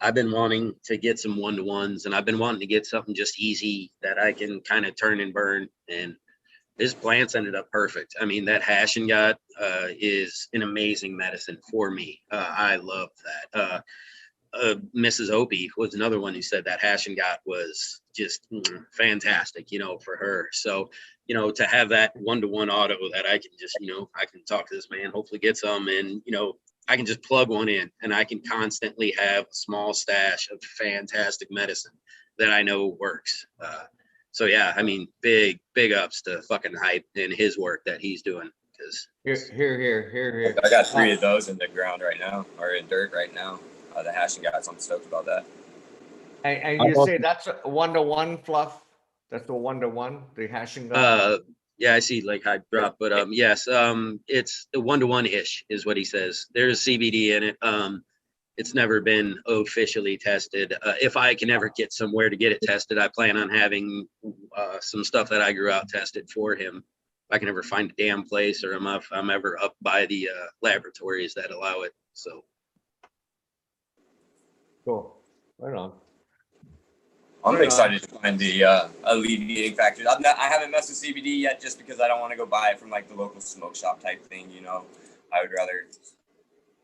I've been wanting to get some 1-to-1s, and I've been wanting to get something just easy that I can kind of turn and burn, and his plants ended up perfect. I mean, that hash and got is an amazing medicine for me. I love that. Mrs. Opie was another one who said that hash and got was just fantastic, you know, for her. So, you know, to have that 1-to-1 auto that I can just, you know, I can talk to this man, hopefully get some, and, you know, I can just plug one in, and I can constantly have a small stash of fantastic medicine that I know works. So yeah, I mean, big ups to fucking Hype and his work that he's doing. Because here. I got 3 of those in the ground right now, or in dirt right now. The hash and guys, I'm stoked about that. And you say that's a 1-to-1, Fluff? That's a 1-to-1, the hash and gun? Yeah, I see like Hype drop, but yes, it's a 1-to-1 ish is what he says. There's CBD in it. it's never been officially tested. If I can ever get somewhere to get it tested, I plan on having some stuff that I grew out tested for him. If I can ever find a damn place, or I'm ever up by the laboratories that allow it. So Cool. Right on. I'm Right on. excited to find the alleviating factors. I haven't messed with CBD yet, just because I don't want to go buy it from like the local smoke shop type thing. You know, I would rather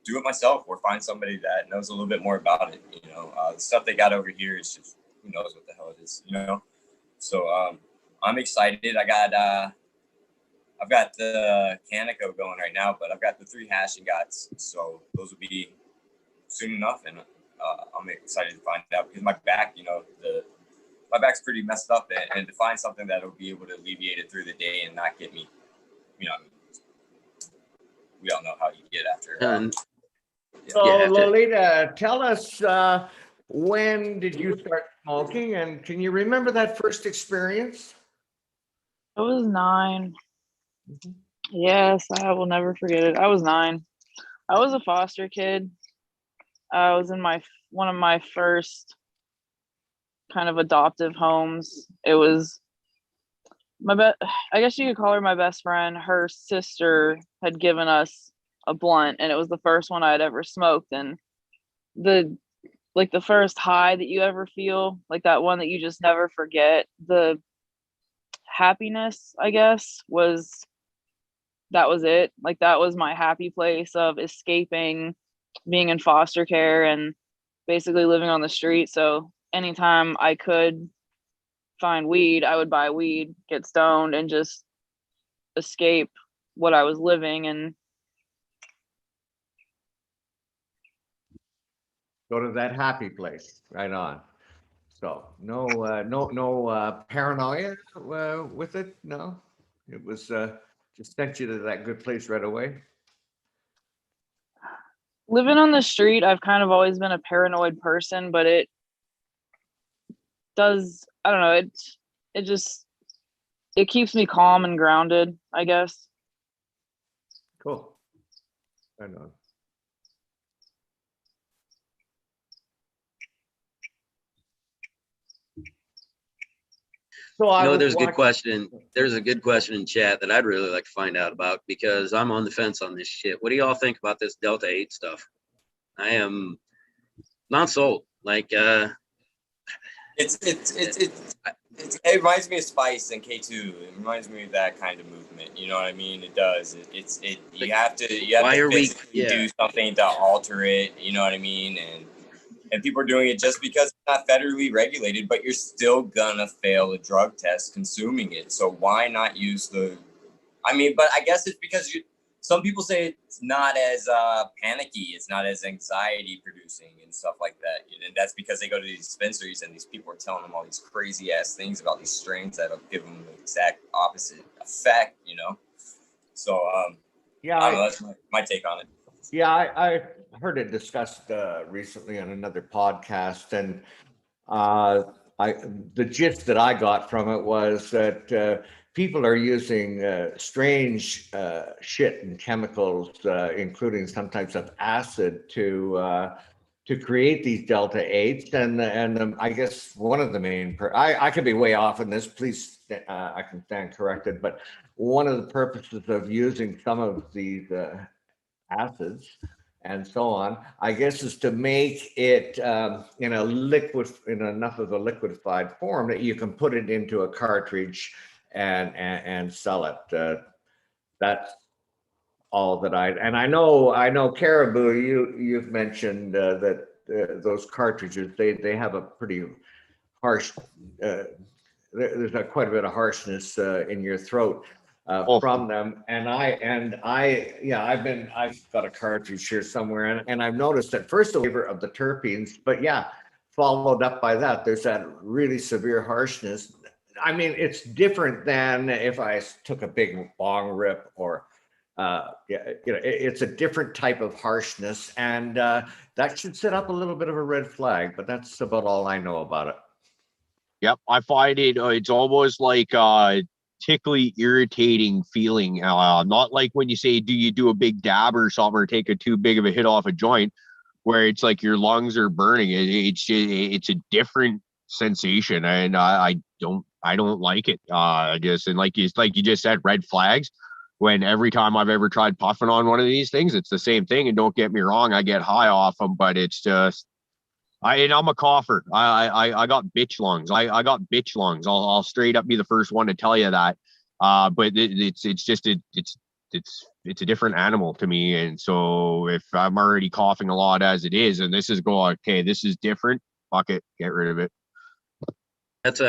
do it myself or find somebody that knows a little bit more about it. You know, the stuff they got over here is just, who knows what the hell it is. You know, so I'm excited. I've got the Canico going right now, but I've got the 3 hashing gots, so those will be soon enough, and I'm excited to find out, because my back, you know, my back's pretty messed up, and to find something that'll be able to alleviate it through the day and not get me, you know, we all know how you get after. So Yeah. Lolita, tell us, when did you start smoking, and can you remember that first experience? I was 9. Yes, I will never forget it. I was 9. I was a foster kid. I was in one of my first kind of adoptive homes. It was I guess you could call her my best friend. Her sister had given us a blunt, and it was the first one I'd ever smoked. And the first high that you ever feel, like that one that you just never forget, the happiness, I guess, that was it. Like, that was my happy place of escaping being in foster care and basically living on the street. So anytime I could find weed, I would buy weed, get stoned, and just escape what I was living. And Go to that happy place. Right on. So no paranoia with it. No, it was just sent you to that good place right away. living on the street, I've kind of always been a paranoid person, but it does, I don't know, it keeps me calm and grounded, I guess. Cool. Right on. So there's a good question. There's a good question in chat that I'd really like to find out about, because I'm on the fence on this shit. What do y'all think about this Delta 8 stuff? I am not sold. Like, it reminds me of Spice and K2. It reminds me of that kind of movement. You know what I mean? It does. You have to physically do something to alter it. You know what I mean? And people are doing it just because it's not federally regulated, but you're still gonna fail a drug test consuming it. So why not use but I guess it's because some people say it's not as panicky, it's not as anxiety producing and stuff like that. And that's because they go to these dispensaries and these people are telling them all these crazy ass things about these strains that'll give them the exact opposite effect, you know? So, yeah, I don't know, that's my take on it. Yeah, I heard it discussed recently on another podcast, and the gist that I got from it was that people are using strange shit and chemicals, including some types of acid, to create these Delta 8s, and I guess one of the main I could be way off in this. Please, I can stand corrected, but one of the purposes of using some of these acids and so on, I guess, is to make it in enough of a liquefied form that you can put it into a cartridge and sell it. That's all that I know Caribou, you've mentioned that those cartridges, they have a pretty harsh there's quite a bit of harshness in your throat from them. And I've got a cartridge here somewhere, and I've noticed at first the flavor of the terpenes, but followed up by that, there's that really severe harshness. I mean, it's different than if I took a big bong rip, or it's a different type of harshness, and that should set up a little bit of a red flag, but that's about all I know about it. Yep, I find it's almost like tickly, irritating feeling. Not like when you say, do you do a big dab or something, or take a too big of a hit off a joint? where it's like your lungs are burning. It's a different sensation, and I don't like it. I guess, and like you just said, red flags. When every time I've ever tried puffing on one of these things, it's the same thing. And don't get me wrong, I get high off them, but it's just I'm a cougher. I got bitch lungs. I got bitch lungs. I'll straight up be the first one to tell you that. But it's a different animal to me. And so if I'm already coughing a lot as it is, and this is going, okay, this is different, fuck it, get rid of it. That's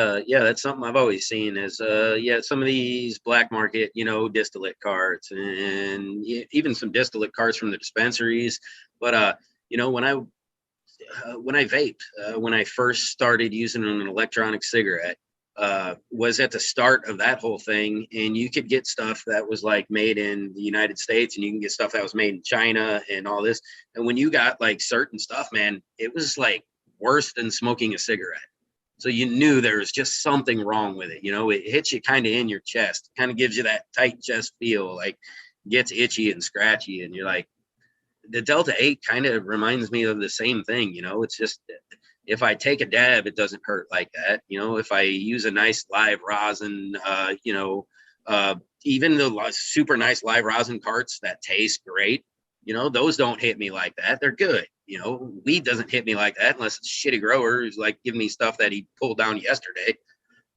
something I've always seen is some of these black market, distillate carts and even some distillate carts from the dispensaries. But when I vaped, when I first started using an electronic cigarette, was at the start of that whole thing. And you could get stuff that was like made in the United States, and you can get stuff that was made in China and all this. And when you got like certain stuff, man, it was like worse than smoking a cigarette. So you knew there was just something wrong with it. It hits you kind of in your chest, kind of gives you that tight chest feel, like gets itchy and scratchy. And you're like, the Delta 8 kind of reminds me of the same thing. It's just, if I take a dab, it doesn't hurt like that. If I use a nice live rosin, even the super nice live rosin carts that taste great, those don't hit me like that. They're good. Weed doesn't hit me like that unless it's a shitty grower who's like giving me stuff that he pulled down yesterday.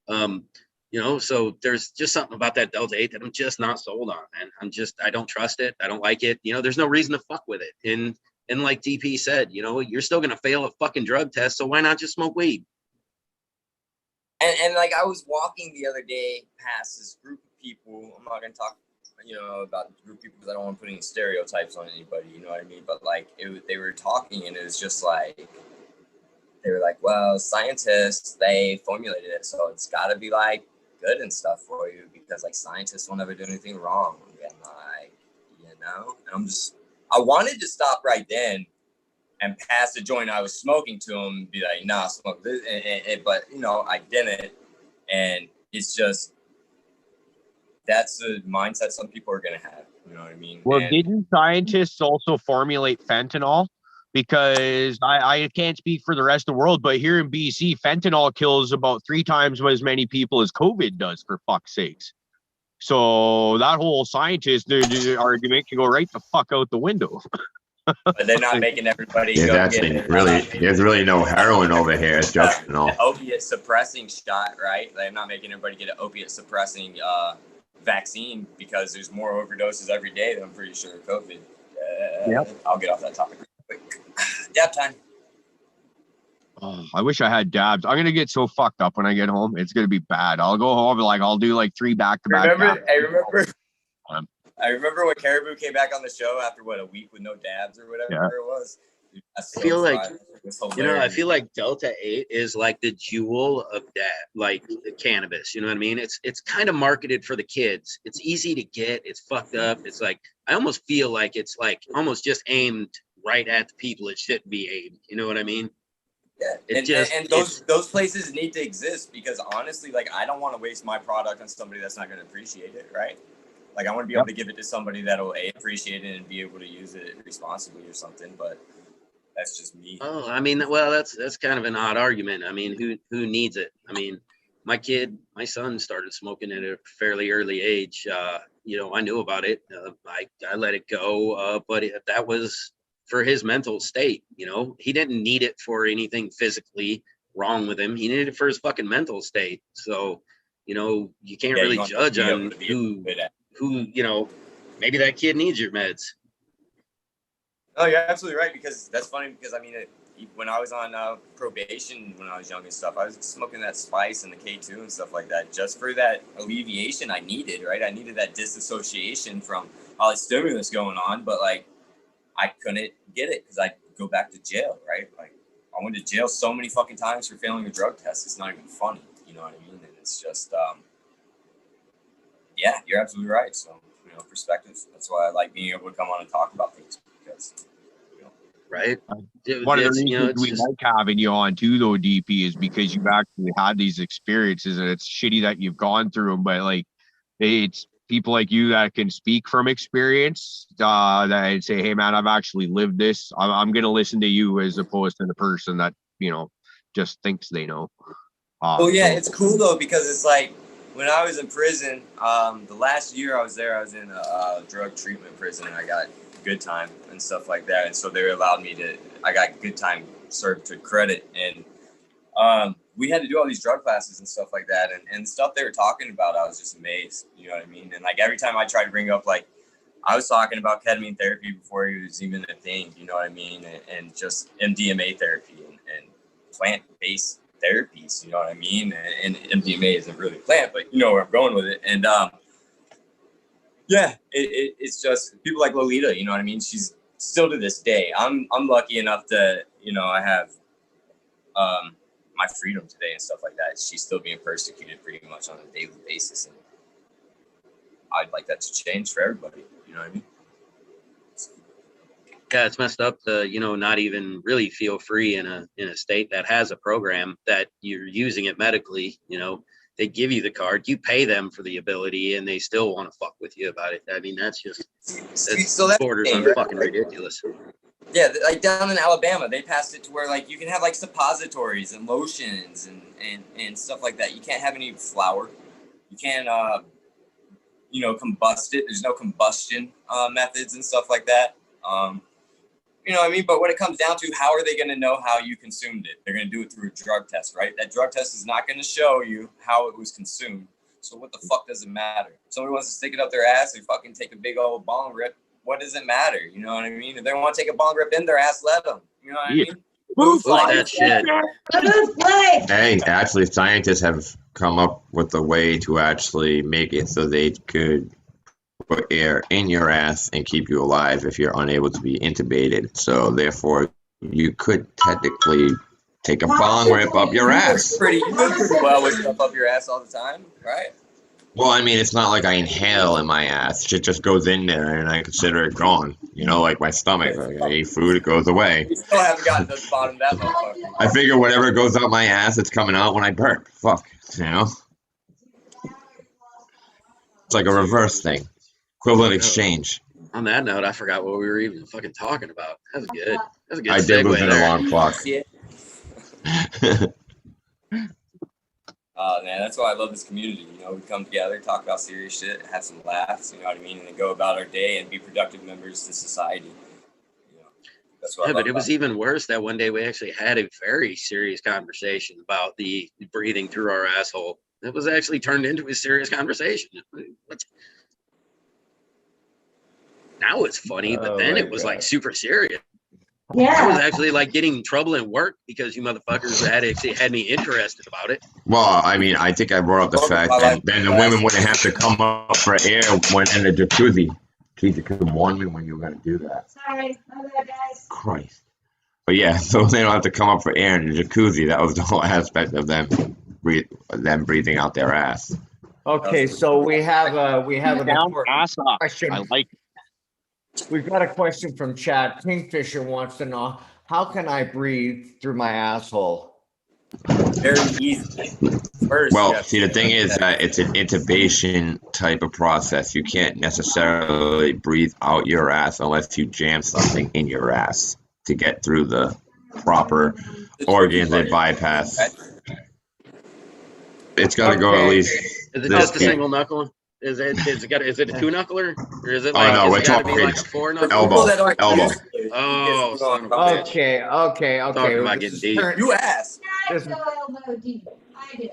So there's just something about that Delta 8 that I'm just not sold on, man. I don't trust it. I don't like it. There's no reason to fuck with it. And like DP said, you're still going to fail a fucking drug test. So why not just smoke weed? And like I was walking the other day past this group of people. I'm not going to talk, about the group of people because I don't want to put any stereotypes on anybody, you know what I mean? But like they were talking and it was just like, they were like, well, scientists, they formulated it. So it's got to be like good and stuff for you because like scientists won't ever do anything wrong. And like, and I wanted to stop right then and pass the joint I was smoking to him and be like, nah, smoke this. But, I didn't. And it's just, that's the mindset some people are going to have. You know what I mean? Well, didn't scientists also formulate fentanyl? Because I can't speak for the rest of the world, but here in BC, fentanyl kills about 3 times as many people as COVID does, for fuck's sakes. So that whole scientist argument can go right the fuck out the window. But they're not making everybody Yeah, go that's get there's really no heroin over here. It's just an opiate suppressing shot, right? They're not making everybody get an opiate suppressing vaccine because there's more overdoses every day than I'm pretty sure COVID. I'll get off that topic real quick. Dab time. Oh, I wish I had dabs. I'm gonna get so fucked up when I get home. It's gonna be bad. I'll go home and I'll do like 3 back-to-back. I remember when Caribou came back on the show after a week with no dabs or whatever it was. I feel like Delta 8 is like the jewel of like cannabis. You know what I mean? It's kind of marketed for the kids. It's easy to get. It's fucked up. It's like I almost feel like it's like almost just aimed right at the people it shouldn't be aimed. You know what I mean? Yeah, and those places need to exist because honestly, like I don't want to waste my product on somebody that's not going to appreciate it, right? Like I want to be able to give it to somebody that'll appreciate it and be able to use it responsibly or something. But that's just me. Oh, I mean, well, that's kind of an odd argument. I mean, who needs it? I mean, my son started smoking at a fairly early age. I knew about it. I let it go, but that was for his mental state. He didn't need it for anything physically wrong with him. He needed it for his fucking mental state. So, you can't really judge on who, maybe that kid needs your meds. Oh, you're absolutely right because that's funny because I mean, when I was on probation when I was young and stuff, I was smoking that spice and the K2 and stuff like that just for that alleviation I needed, right? I needed that disassociation from all the stimulus going on, but like I couldn't get it because I'd go back to jail, right? Like I went to jail so many fucking times for failing a drug test. It's not even funny, you know what I mean? And it's just, yeah, you're absolutely right. So, perspectives. That's why I like being able to come on and talk about things because, right. One of the reasons we like having you on too, though, DP, is because you've actually had these experiences, and it's shitty that you've gone through them. But like, it's people like you that can speak from experience, that say, hey man, I've actually lived this. I'm gonna listen to you as opposed to the person that, just thinks they know. Well, yeah, it's cool though, because it's like when I was in prison, the last year I was there, I was in a drug treatment prison, and I got good time and stuff like that. And so they allowed me I got good time served to credit. And we had to do all these drug classes and stuff like that. And the stuff they were talking about, I was just amazed. You know what I mean? And like every time I tried to bring up, like, I was talking about ketamine therapy before it was even a thing, you know what I mean? And just MDMA therapy and plant-based therapies, you know what I mean? And MDMA isn't really plant, but you know where I'm going with it. And yeah, it's just people like Lolita, you know what I mean? She's still to this day. I'm lucky enough to, I have my freedom today and stuff like that. She's still being persecuted pretty much on a daily basis. And I'd like that to change for everybody, you know what I mean? Yeah, it's messed up to, not even really feel free in a state that has a program that you're using it medically. They give you the card, you pay them for the ability, and they still want to fuck with you about it. I mean, that's borders on fucking ridiculous. Yeah, like down in Alabama, they passed it to where like you can have like suppositories and lotions and stuff like that. You can't have any flour. You can't combust it. There's no combustion methods and stuff like that. You know what I mean? But when it comes down to how are they going to know how you consumed it? They're going to do it through a drug test, right? That drug test is not going to show you how it was consumed. So what the fuck does it matter? If somebody wants to stick it up their ass or fucking take a big old bong rip, what does it matter? You know what I mean? If they want to take a bong rip in their ass, let them. You know what I mean? Move like that shit. Hey, actually, scientists have come up with a way to actually make it so they could put air in your ass and keep you alive if you're unable to be intubated. So therefore, you could technically take a bong rip up your ass. You do pretty well with stuff up your ass all the time, right? Well, I mean, it's not like I inhale in my ass. Shit just goes in there and I consider it gone. Like my stomach. Like I eat food, it goes away. You still haven't gotten to the bottom of that motherfucker. I figure whatever goes up my ass, it's coming out when I burp. Fuck, It's like a reverse thing. Equivalent exchange. On that note, I forgot what we were even fucking talking about. That was good. That was a good I did lose an there. alarm clock. Man, that's why I love this community. We come together, talk about serious shit, have some laughs, you know what I mean, and then go about our day and be productive members to society. That's what I love but it was even worse that one day we actually had a very serious conversation about the breathing through our asshole. It was actually turned into a serious conversation. Now it's funny, but then it was like super serious. Yeah. I was actually like getting in trouble at work because you motherfuckers had me interested about it. Well, I mean, I think I brought up the fact that then the women wouldn't have to come up for air when in the jacuzzi. Please, you could warn me when you were going to do that. Sorry, my bad, guys. Christ. But yeah, so they don't have to come up for air in the jacuzzi. That was the whole aspect of them breathing out their ass. Okay, so we have an Down, important ass up. question. I like it. We've got a question from Chad. Kingfisher wants to know, how can I breathe through my asshole? very easy. First, Well, see, the thing is that it's an intubation type of process. You can't necessarily breathe out your ass unless you jam something in your ass to get through the proper organs and bypass. It's got to go at least. Is it just a single knuckle? Is it a two knuckler? Or is it like, no, we're is it gotta be talking like a four knuckle? elbow. Oh, son of a bitch. Okay. Talking about getting deep. You asked. I go elbow deep. I do.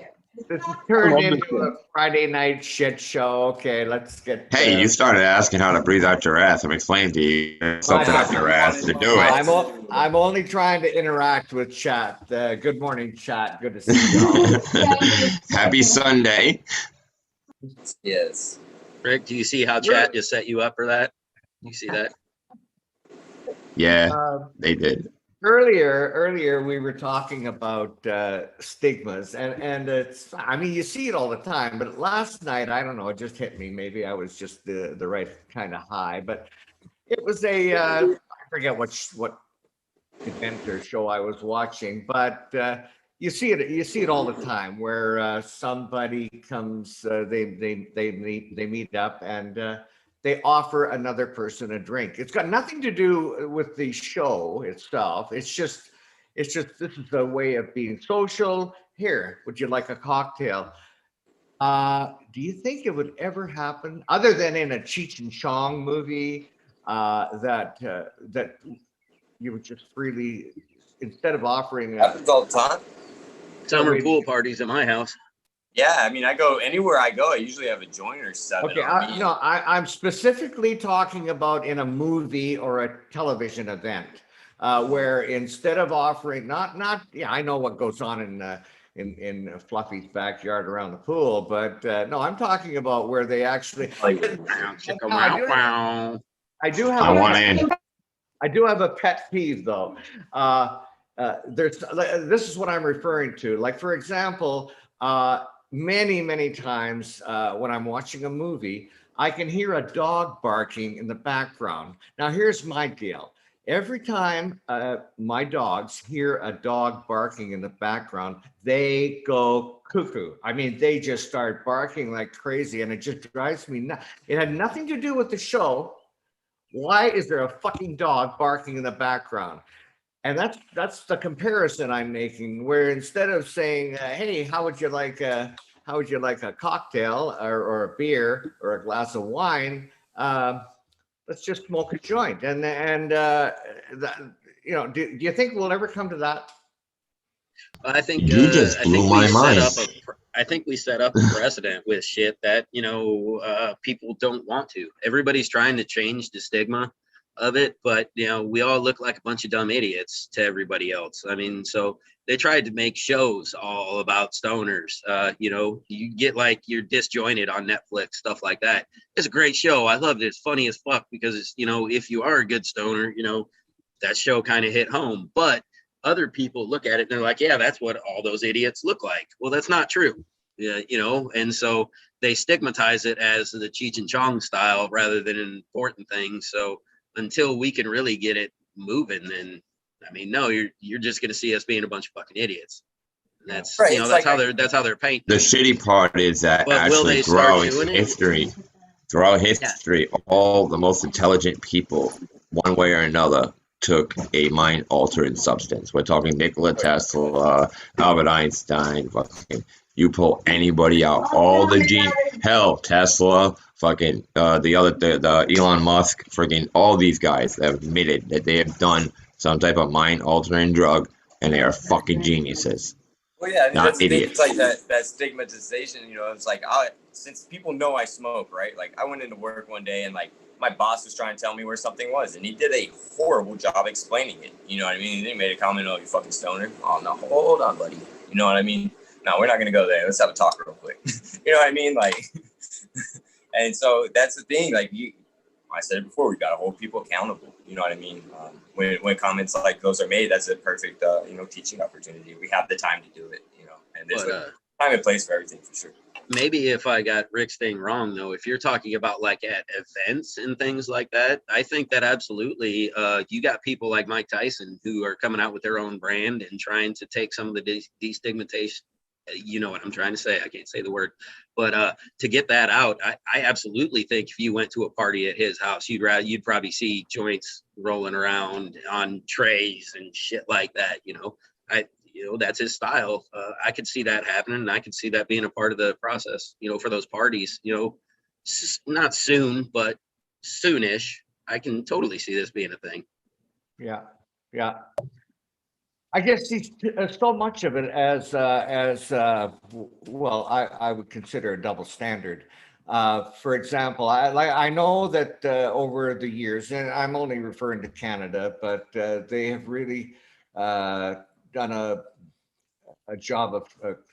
This is turned into a Friday night shit show. Okay, let's get. Hey, you started asking how to breathe out your ass. I'm explaining to you something up your ass to do it. I'm only trying to interact with chat. Good morning, chat. Good to see you all. Happy Sunday. Yes. Rick, do you see how chat just set you up for that? You see that? Yeah, they did. Earlier we were talking about stigmas, and it's, I mean, you see it all the time, but last night, I don't know, it just hit me. Maybe I was just the right kind of high, but it was I forget what event or show I was watching, but you see it all the time where somebody comes, they meet up and they offer another person a drink. It's got nothing to do with the show itself. It's just this is a way of being social. Here, would you like a cocktail? Do you think it would ever happen, other than in a Cheech and Chong movie, that you would just freely, instead of offering Happens all the time. Summer maybe- pool parties at my house. Yeah, I mean, I go anywhere I go. I usually have a joint or seven. Okay, on me. no, I'm specifically talking about in a movie or a television event, where instead of offering, yeah, I know what goes on in Fluffy's backyard around the pool, but no, I'm talking about where they actually. I do have. I want in. I do have a pet peeve though. This is what I'm referring to. Like, for example, many times when I'm watching a movie, I can hear a dog barking in the background. Now, here's my deal. Every time my dogs hear a dog barking in the background, they go cuckoo. I mean, they just start barking like crazy, and it just drives me nuts. It had nothing to do with the show. Why is there a fucking dog barking in the background? And that's the comparison I'm making, where instead of saying, hey, how would you like a cocktail or a beer or a glass of wine? Let's just smoke a joint. And do you think we'll ever come to that? I think You just blew my mind. I think we set up a precedent with shit that people don't want to. Everybody's trying to change the stigma of it, but we all look like a bunch of dumb idiots to everybody else. I mean, so they tried to make shows all about stoners. You get like you're disjointed on Netflix, stuff like that. It's a great show. I loved it. It's funny as fuck because it's, if you are a good stoner, that show kind of hit home. But other people look at it and they're like, yeah, that's what all those idiots look like. Well, that's not true. Yeah, and so they stigmatize it as the Cheech and Chong style rather than an important thing. So until we can really get it moving, then I mean, no, you're just gonna see us being a bunch of fucking idiots. And that's Right, that's how they're painting. The shitty part is that But will actually they start throughout doing it? history, all the most intelligent people, one way or another, took a mind altering substance. We're talking Nikola Tesla, Albert Einstein, fucking, you pull anybody out, all the hell, Tesla, fucking the Elon Musk, freaking all these guys have admitted that they have done some type of mind altering drug, and they are fucking geniuses. Well, yeah, I mean, Not that's the thing. idiots. It's like that stigmatization. It's like since people know I smoke, right? Like I went into work one day and like my boss was trying to tell me where something was, and he did a horrible job explaining it. You know what I mean? And then he made a comment, "Oh, you fucking stoner." Oh no, hold on, buddy. You know what I mean? No, we're not gonna go there. Let's have a talk real quick. You know what I mean? Like, and so that's the thing. Like I said it before, we gotta hold people accountable. You know what I mean? When comments like those are made, that's a perfect teaching opportunity. We have the time to do it. And there's a time and place for everything for sure. Maybe if I got Rick's thing wrong, though, if you're talking about like at events and things like that, I think that absolutely you got people like Mike Tyson who are coming out with their own brand and trying to take some of the destigmatization. You know what I'm trying to say? I can't say the word, but to get that out, I absolutely think if you went to a party at his house, you'd probably see joints rolling around on trays and shit like that. That's his style. I could see that happening, and I could see that being a part of the process. For those parties. Not soon, but soonish. I can totally see this being a thing. Yeah. I guess so much of it as well, I would consider a double standard. For example, I know that over the years, and I'm only referring to Canada, but they have really done a job of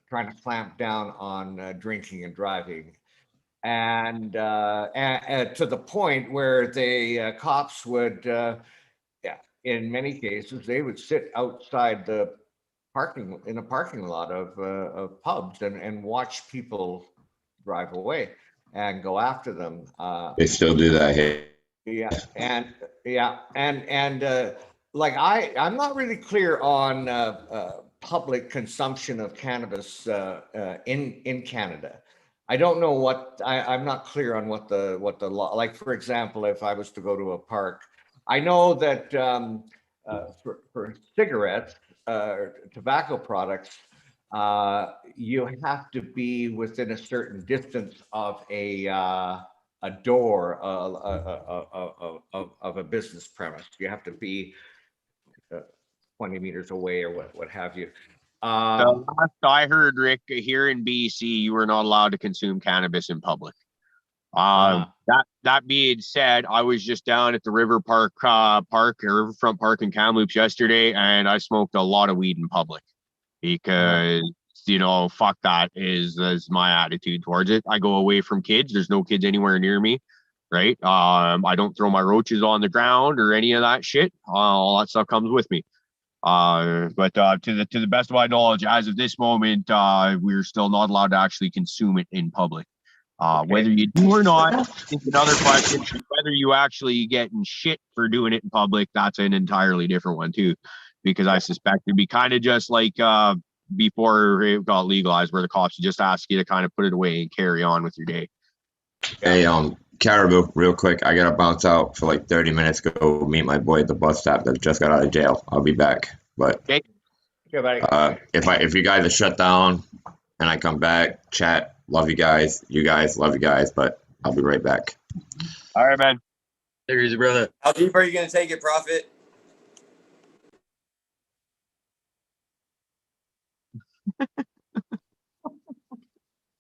trying to clamp down on drinking and driving, and to the point where the cops would. In many cases, they would sit outside in a parking lot of pubs and watch people drive away and go after them. They still do that here. Like I'm not really clear on public consumption of cannabis in Canada. I don't know what I'm not clear on what the law. Like for example, if I was to go to a park, I know that for cigarettes, tobacco products, you have to be within a certain distance of a door of a business premise. You have to be 20 meters away or what have you. The last I heard, Rick, here in BC, you were not allowed to consume cannabis in public. That being said, I was just down at the Riverfront Park in Kamloops yesterday, and I smoked a lot of weed in public because fuck that is my attitude towards it. I go away from kids. There's no kids anywhere near me, right? I don't throw my roaches on the ground or any of that shit. All that stuff comes with me. But to the best of my knowledge, as of this moment, we're still not allowed to actually consume it in public. Whether you do or not, it's another question. Whether you actually get in shit for doing it in public, that's an entirely different one too. Because I suspect it'd be kind of just like before it got legalized, where the cops just ask you to kind of put it away and carry on with your day. Hey, Caribou, real quick, I gotta bounce out for like 30 minutes. Go meet my boy at the bus stop that just got out of jail. I'll be back. But Okay, buddy. if you guys are shut down and I come back, chat. Love you guys. You guys love you guys. But I'll be right back. All right, man. There is, brother. How deep are you gonna take it, Prophet?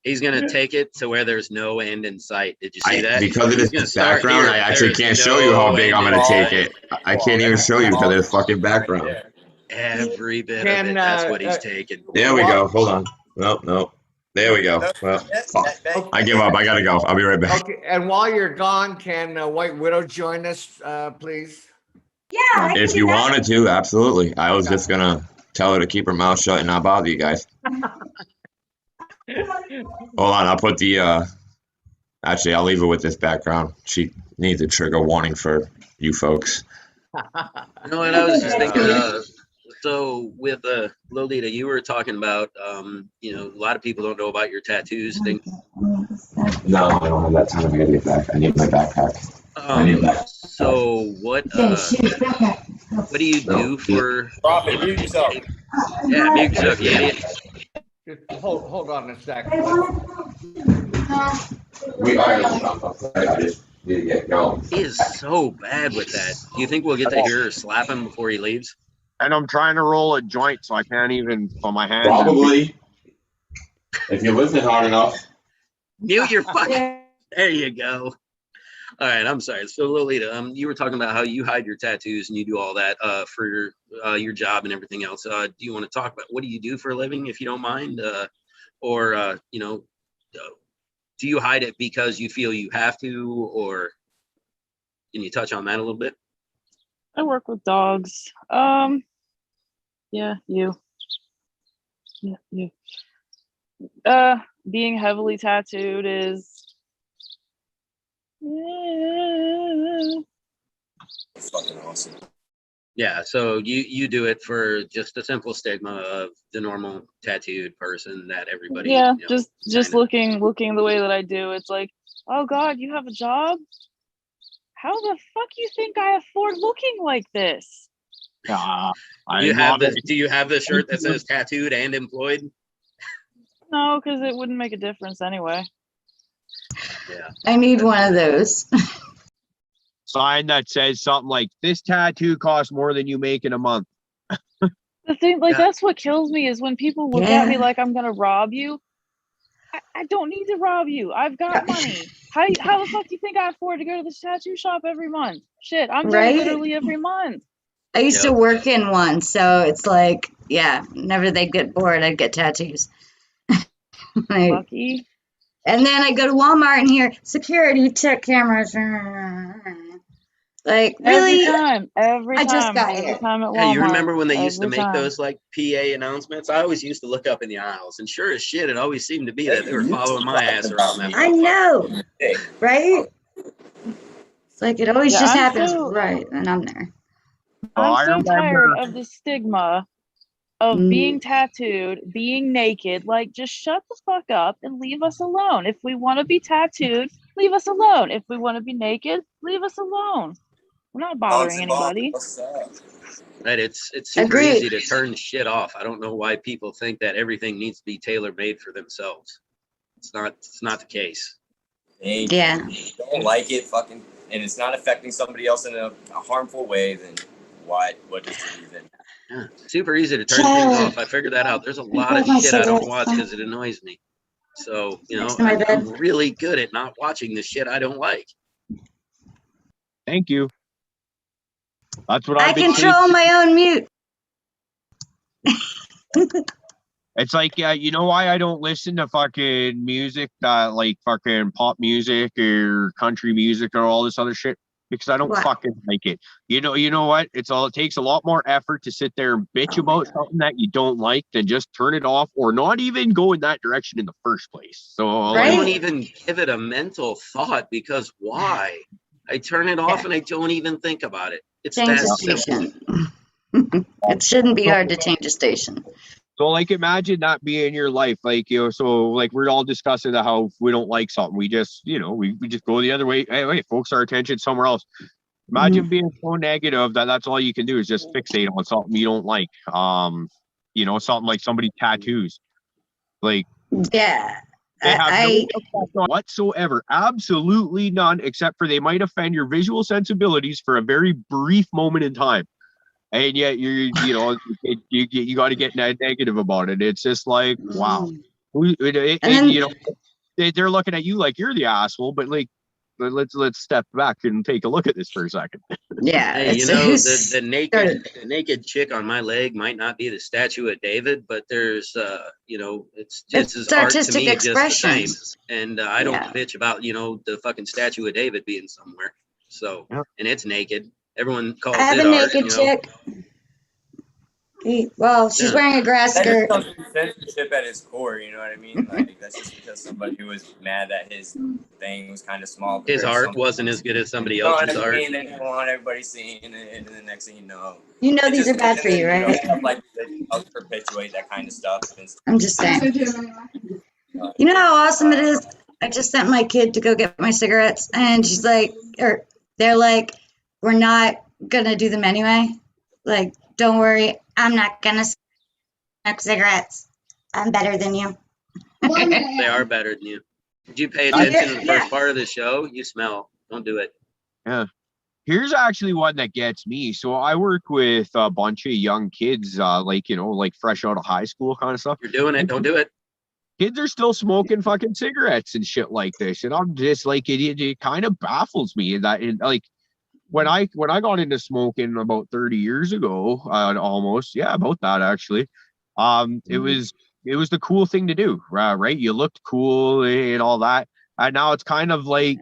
He's gonna take it to where there's no end in sight. Did you see that? Because of He's this gonna background, start I here. actually There's can't show you how no big I'm end gonna in take sight. it. I can't even show you because of this fucking background. Every bit of Can, it. That's what he's taking. There we go. Hold on. Nope. There we go. Well, fuck. I give up. I gotta go. I'll be right back. Okay, and while you're gone, can White Widow join us, please? Yeah. If you wanted to, absolutely. I was just gonna tell her to keep her mouth shut and not bother you guys. Hold on, I'll put the actually I'll leave her with this background. She needs a trigger warning for you folks. You know what I was just thinking? So with Lolita, you were talking about, a lot of people don't know about your tattoos. No, I don't have that time. I gotta get back. I need my backpack. So what do you do for? Prophet, mute yourself. Yeah, mute yourself, you idiot. Just hold on a sec. I just need to get going. He is so bad with that. Do you think we'll get to hear her slap him before he leaves? And I'm trying to roll a joint, so I can't even put my hands. Probably. If you listen hard enough. Mute your fucking. There you go. All right, I'm sorry. So Lolita, you were talking about how you hide your tattoos and you do all that for your job and everything else. Do you want to talk about what do you do for a living, if you don't mind, or do you hide it because you feel you have to, or can you touch on that a little bit? I work with dogs. Yeah, you. Being heavily tattooed is It's fucking awesome. Yeah, so you do it for just the simple stigma of the normal tattooed person that everybody. Just looking the way that I do. It's like, oh God, you have a job? How the fuck you think I afford looking like this? Do you have the shirt that says tattooed and employed? No, because it wouldn't make a difference anyway. Yeah. I need one of those. Sign that says something like, this tattoo costs more than you make in a month. The thing, that's what kills me is when people look at me like I'm gonna rob you. I don't need to rob you. I've got money. How the fuck do you think I afford to go to this tattoo shop every month? Shit, I'm there literally every month. I used to work in one, so it's like, whenever they get bored, I'd get tattoos. Lucky. And then I go to Walmart and hear security check cameras. Like, really? Every time. I just got here. Every time at Walmart. Hey, you remember when they used to make those like PA announcements? I always used to look up in the aisles, and sure as shit, it always seemed to be that they were following my ass around that. I know, right? It's like it always just happens right, and I'm there. I'm so tired of the stigma of being tattooed, being naked. Like, just shut the fuck up and leave us alone. If we want to be tattooed, leave us alone. If we want to be naked, leave us alone. We're not bothering anybody. Right, it's super Agreed. easy to turn shit off. I don't know why people think that everything needs to be tailor-made for themselves. It's not the case. Hey, Yeah. if you don't like it, fucking, and it's not affecting somebody else in a harmful way, then what is the reason? Yeah, super easy to turn things off. I figured that out. There's a lot of shit I don't watch because it annoys me. So, you know, I'm really good at not watching the shit I don't like. Thank you. That's what I I've been control my own mute. It's like, you know why I don't listen to fucking music, like fucking pop music or country music or all this other shit? Because I don't fucking like it. You know what? It takes a lot more effort to sit there and bitch about something that you don't like than just turn it off or not even go in that direction in the first place. So I don't even give it a mental thought because why? I turn it off and I don't even think about it. It's Change that the simple. station. It shouldn't be hard to change a station. So, like, imagine that being your life. Like, you know, so, like, we're all discussing how if we don't like something, we just, you know, we just go the other way. Hey, wait, focus our attention somewhere else. Imagine being so negative that that's all you can do is just fixate on something you don't like. You know, something like somebody tattoos. Like, yeah. They have no effect on whatsoever. Absolutely none, except for they might offend your visual sensibilities for a very brief moment in time. And yet you got to get negative about it. It's just like, wow. And you know, they're looking at you like you're the asshole, but like, let's step back and take a look at this for a second. Yeah. Hey, you know, the naked chick on my leg might not be the statue of David, but there's you know, it's art to me just the same. And I don't bitch about, you know, the fucking statue of David being somewhere. So and it's naked. Everyone calls it art. I have a naked chick. Well, she's wearing a grass skirt. That's just censorship at its core, you know what I mean? Like, that's just because somebody was mad that his thing was kind of small. His art wasn't as good as somebody else's art. They didn't want everybody seeing it, and the next thing you know, these are bad for you, right? You know, like, I'll perpetuate that kind of stuff. I'm just saying. You know how awesome it is? I just sent my kid to go get my cigarettes, and she's like, they're like, we're not gonna do them anyway. Like, don't worry, I'm not gonna smoke cigarettes. I'm better than you. They are better than you. Did you pay attention to the first part of the show? You smell. Don't do it. Yeah. Here's actually one that gets me. So I work with a bunch of young kids, like, you know, like fresh out of high school kind of stuff. You're doing it. Don't do it. Kids are still smoking fucking cigarettes and shit like this. And I'm just like, it kind of baffles me that, like, when I got into smoking about 30 years ago, almost, about that actually, it was the cool thing to do, right? You looked cool and all that, and now it's kind of like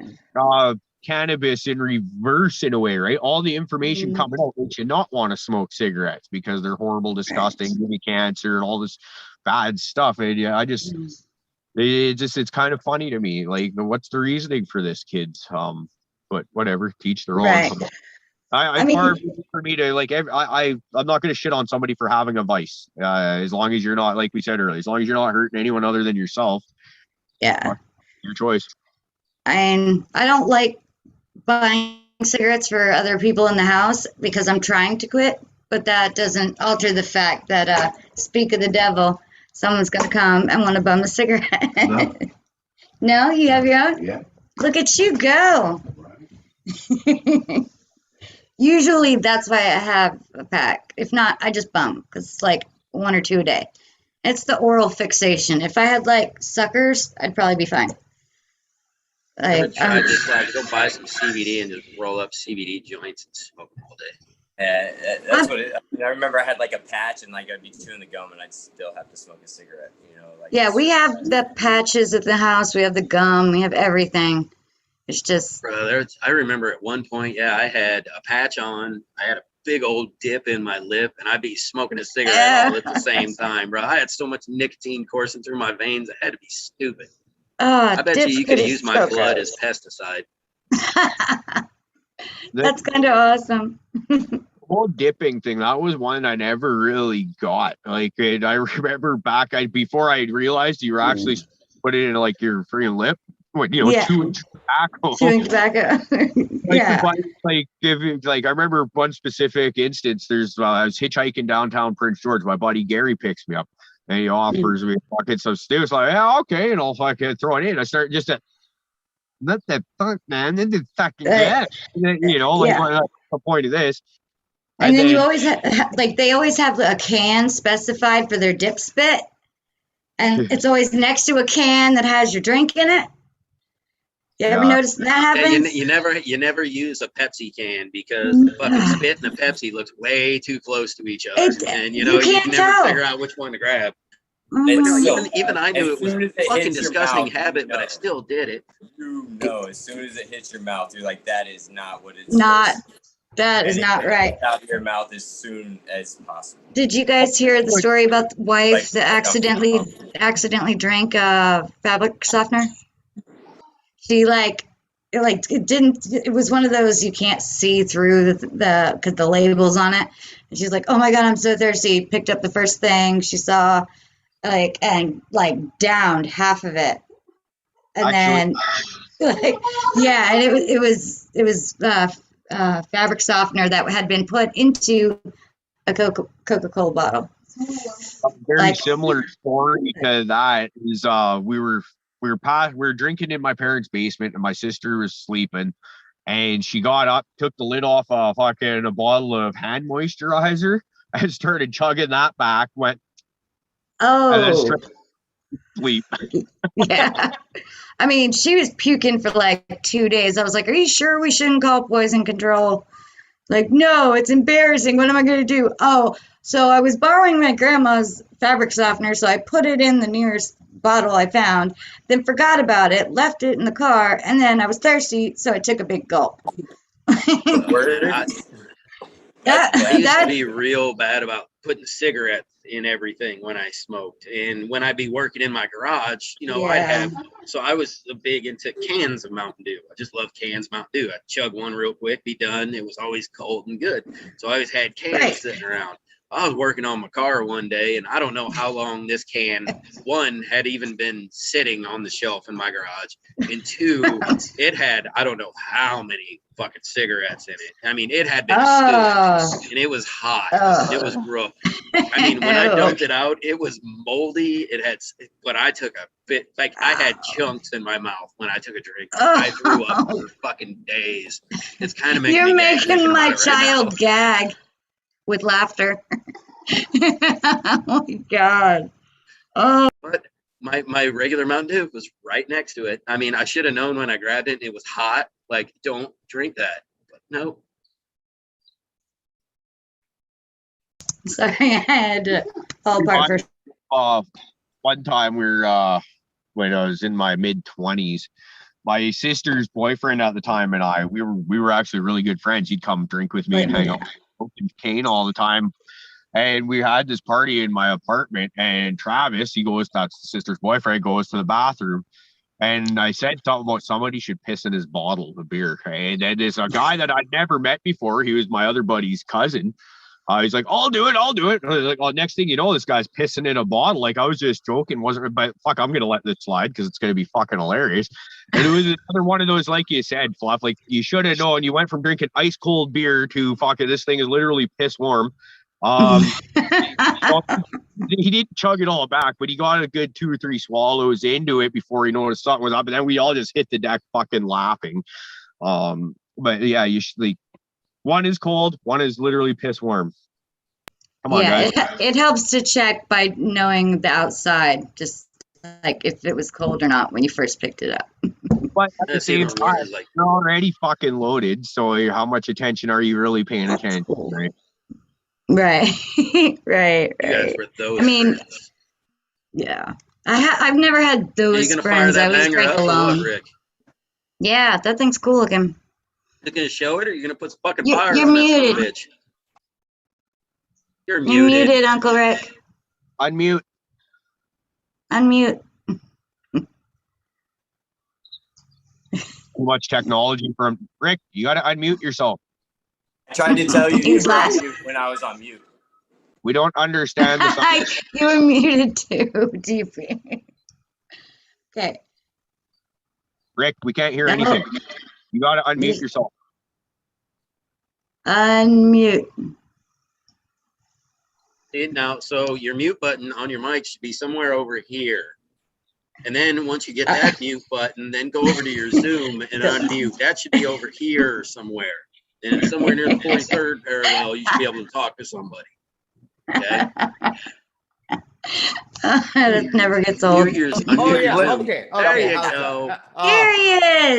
cannabis in reverse in a way, right? All the information coming out makes you not want to smoke cigarettes because they're horrible, disgusting, give you cancer and all this bad stuff. And it's kind of funny to me. Like, what's the reasoning for this, kids? But whatever, teach their own. Right. I mean, hard for me to like. I'm not going to shit on somebody for having a vice, as long as you're not, like we said earlier, as long as you're not hurting anyone other than yourself. Yeah, your choice. I don't like buying cigarettes for other people in the house because I'm trying to quit, but that doesn't alter the fact that speak of the devil, someone's going to come and want to bum a cigarette. No, no, you have your own. Yeah. Look at you go. Usually that's why I have a pack. If not, I just bum because it's like 1 or 2 a day. It's the oral fixation. If I had like suckers, I'd probably be fine. I just like go buy some CBD and just roll up CBD joints and smoke them all day. That's what I remember. I had like a patch and like I'd be chewing the gum and I'd still have to smoke a cigarette. You know, like we have the patches at the house. We have the gum. We have everything. It's just. Bro, I remember at one point, I had a patch on. I had a big old dip in my lip, and I'd be smoking a cigarette all at the same time, bro. I had so much nicotine coursing through my veins, it had to be stupid. I bet you could have used my blood as pesticide. That's kind of awesome. whole dipping thing, that was one I never really got. Like, and I remember before I realized you were actually put it in like your freaking lip. What, Yeah. chewing tobacco. Chewing tobacco. Yeah. Like I remember one specific instance. I was hitchhiking downtown Prince George. My buddy Gary picks me up and he offers me fucking some stew. Like, yeah, okay, and I'll fucking throw it in. I start just not that fuck, man. Then the fucking yeah. Like what's the point of this? And then you always like they always have a can specified for their dip spit, and it's always next to a can that has your drink in it. You ever notice that happens? Yeah, you never use a Pepsi can because the fucking spit and the Pepsi looks way too close to each other, and you can never figure out which one to grab. Even I knew it was a fucking disgusting habit, but I still did it. As soon as it hits your mouth, you're like, that is not what it's not. That is not right. Out of your mouth as soon as possible. Did you guys hear the story about the wife that accidentally drank fabric softener? She it was one of those you can't see through because the label's on it. And she's like, oh my God, I'm so thirsty. Picked up the first thing she saw, and downed half of it. And it was fabric softener that had been put into a Coca-Cola bottle. A very similar story to that is we were drinking in my parents' basement and my sister was sleeping and she got up, took the lid off a bottle of hand moisturizer and started chugging that back, went and then straight sleep. Yeah. I mean, she was puking for like 2 days. I was like, are you sure we shouldn't call poison control? Like, no, it's embarrassing. What am I going to do? Oh, so I was borrowing my grandma's fabric softener, so I put it in the nearest bottle I found, then forgot about it, left it in the car, and then I was thirsty, so I took a big gulp. I used to be real bad about putting cigarettes in everything when I smoked. And when I'd be working in my garage, I was big into cans of Mountain Dew. I just love cans of Mountain Dew. I'd chug one real quick, be done. It was always cold and good. So I always had cans sitting around. I was working on my car one day, and I don't know how long this can, one, had even been sitting on the shelf in my garage, and two, it had, I don't know how many fucking cigarettes in it. I mean, it had been stood, and it was hot. It was rough. I mean, when I dumped it out, it was moldy. But I took a bit, like I had chunks in my mouth when I took a drink. I threw up for fucking days. It's kind of making You're making my child gag with laughter. Oh my God. Oh. But my regular Mountain Dew was right next to it. I mean, I should have known when I grabbed it. It was hot. Like, don't drink that. But no. Sorry, I had to fall apart first. One time when I was in my mid-20s, my sister's boyfriend at the time and I, we were actually really good friends. He'd come drink with me and hang out with Kane all the time. And we had this party in my apartment, and Travis, that's the sister's boyfriend, goes to the bathroom. And I said something about somebody should piss in his bottle of beer. And then there's a guy that I'd never met before. He was my other buddy's cousin. He's like, I'll do it. And I was like, well, next thing you know, this guy's pissing in a bottle. Like, I was just joking, but fuck, I'm going to let this slide because it's going to be fucking hilarious. And it was another one of those, like you said, Fluff, like you should have known. You went from drinking ice cold beer to fucking, this thing is literally piss warm. He didn't chug it all back, but he got a good 2 or 3 swallows into it before he noticed something was up. And then we all just hit the deck fucking laughing. But yeah, you should, like, one is cold, one is literally piss warm. Come on, guys. It helps to check by knowing the outside, just like if it was cold or not when you first picked it up. But at the same time, like, you're already fucking loaded, so how much attention are you really paying attention, right? Right. Right. I mean, yeah. I've never had those friends. I always drink alone. Rick? Yeah, that thing's cool looking. You gonna show it, or you gonna put some fucking fire you're on muted. that bitch? You're You're muted. muted, Uncle Rick. Unmute. Too much technology from Rick. You got to unmute yourself. Tried to tell you He's were on laughing. mute when I was on mute. We don't understand the You were muted too, DP. Okay. Rick, we can't hear No. anything. You got to unmute yourself. Unmute. See, now, so your mute button on your mic should be somewhere over here. And then once you get that mute button, then go over to your Zoom and unmute. That should be over here somewhere. And somewhere near the 43rd parallel, you should be able to talk to somebody. Okay? That never gets old. Mute yours, Oh unmute yeah. your Zoom. Okay. There Okay. you how's go. that? Here he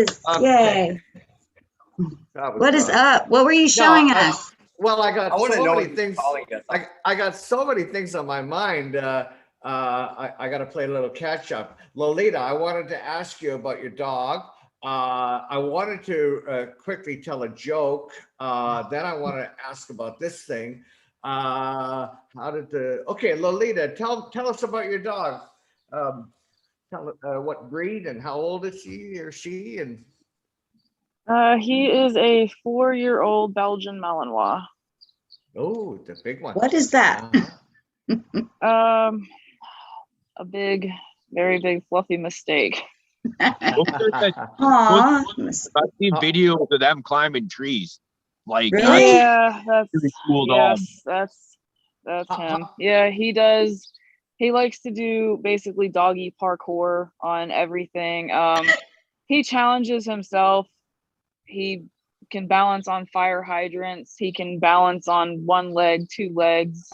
is. Okay. Yay. That was What is fun. up? What were you showing us? Well, I got I want to so know many what things. you're calling us. I got so many things on my mind. I got to play a little catch up. Lolita, I wanted to ask you about your dog. I wanted to quickly tell a joke. Then I want to ask about this thing. Okay, Lolita, tell us about your dog. Tell what breed and how old is he or she? And He is a 4-year-old Belgian Malinois. oh, the big one. What is that? A big, very big, fluffy mistake. Aw. I've seen videos of them climbing trees. Like, Really? Yeah, that's pretty cool dog. yes, that's him. Yeah, he does. He likes to do basically doggy parkour on everything. He challenges himself. He can balance on fire hydrants. He can balance on one leg, 2 legs.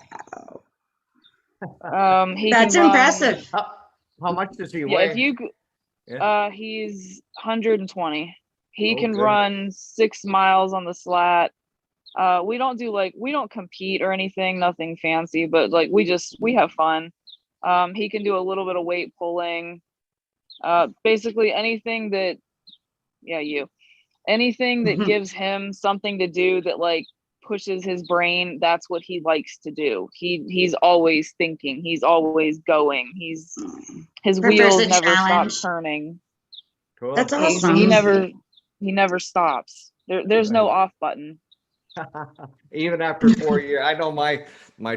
He That's can run, impressive. How much does he yeah, weigh? if you Yeah. he's 120. He Oh, can good. run 6 miles on the slat. We don't compete or anything, nothing fancy, but like we have fun. He can do a little bit of weight pulling. Basically anything that anything that gives him something to do that like pushes his brain, that's what he likes to do. He's always thinking, he's always going, his Prefers wheels a never challenge. stop turning. Cool. That's He awesome. never stops. There's no off button. Even after 4 years, I know my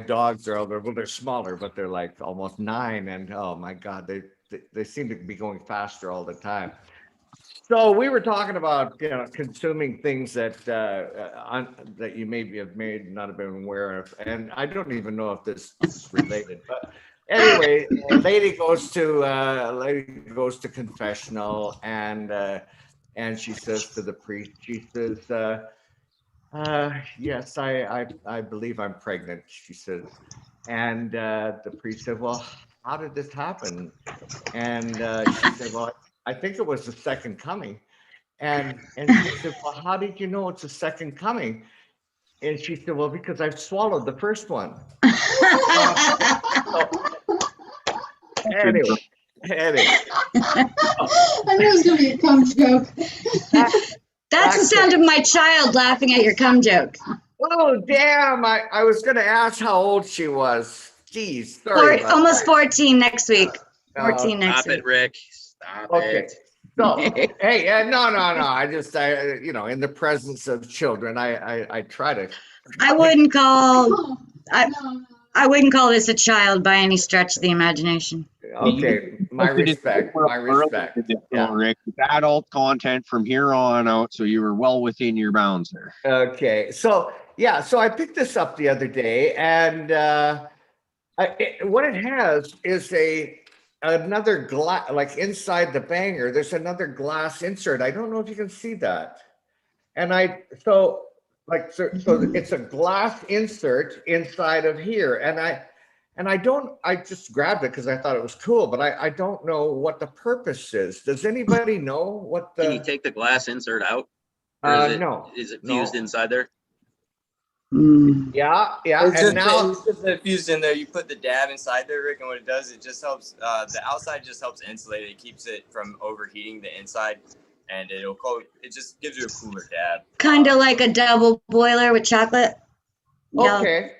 dogs are older. Well, they're smaller, but they're like almost 9, and oh my God, they seem to be going faster all the time. So we were talking about consuming things that that you maybe have not have been aware of, and I don't even know if this is related, but anyway, a lady goes to confessional, and she says to the priest, she says, yes, I believe I'm pregnant, she says. And the priest said, well, how did this happen? And she said, well, I think it was the second coming. And she said, well, how did you know it's the second coming? And she said, well, because I've swallowed the first one. Anyway. I knew it was going to be a cum joke. That's the sound of my child laughing at your cum joke. Oh, damn. I was going to ask how old she was. Jeez. Sorry. Almost 14 next week. 14 next Stop week. it, Rick. Stop Okay. it. So, hey, no. I just, in the presence of children, I try to. I wouldn't call this a child by any stretch of the imagination. Okay, my respect. Yeah. Rick, it's adult content from here on out, so you were well within your bounds there. Okay, so I picked this up the other day, and what it has is another glass, like inside the banger, there's another glass insert. I don't know if you can see that. And so it's a glass insert inside of here. And I just grabbed it because I thought it was cool, but I don't know what the purpose is. Does anybody know what Can you take the glass insert out? Or no. Is it fused inside there? Yeah. It's And now just fused in there. You put the dab inside there, Rick, and what it does, it just helps. The outside just helps insulate it. It keeps it from overheating the inside, and it just gives you a cooler dab. Kind of like a double boiler with chocolate. Okay,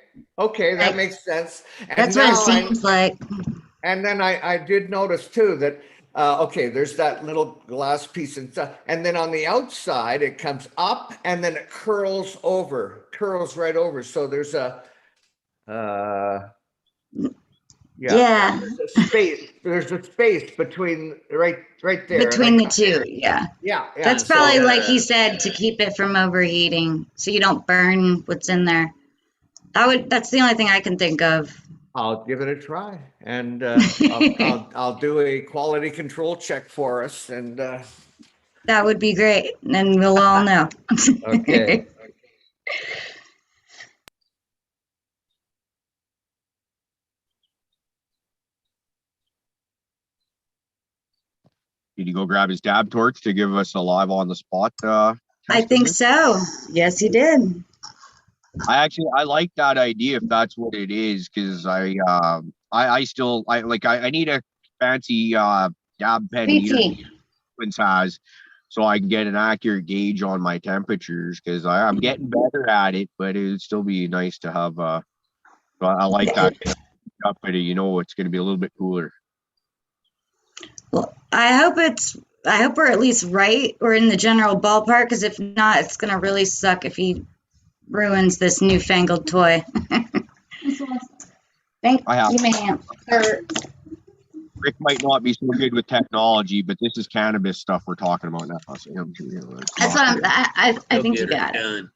that makes sense. And that's what it seems like. And then I did notice too that Okay, there's that little glass piece and stuff. And then on the outside, it comes up and then it curls right over. So there's a, Yeah, there's a space between right there. between the two. Yeah. Yeah. That's So, probably like he said to keep it from overheating so you don't burn what's in there. That's the only thing I can think of. I'll give it a try, and I'll do a quality control check for us, and That would be great. And then we'll all know. okay. Did he go grab his dab torch to give us a live on the spot? I think so. Yes, he did. I like that idea if that's what it is, because I need a fancy dab pen heater BT. Quince has, so I can get an accurate gauge on my temperatures, because I'm getting better at it, but it would still be nice to have I like that stuff, but it's going to be a little bit cooler. Well, I hope we're at least right. We're in the general ballpark, because if not, it's gonna really suck if he ruins this newfangled toy. Thank you, ma'am. Rick might not be so good with technology, but this is cannabis stuff we're talking about now. So, That's what I think you got it.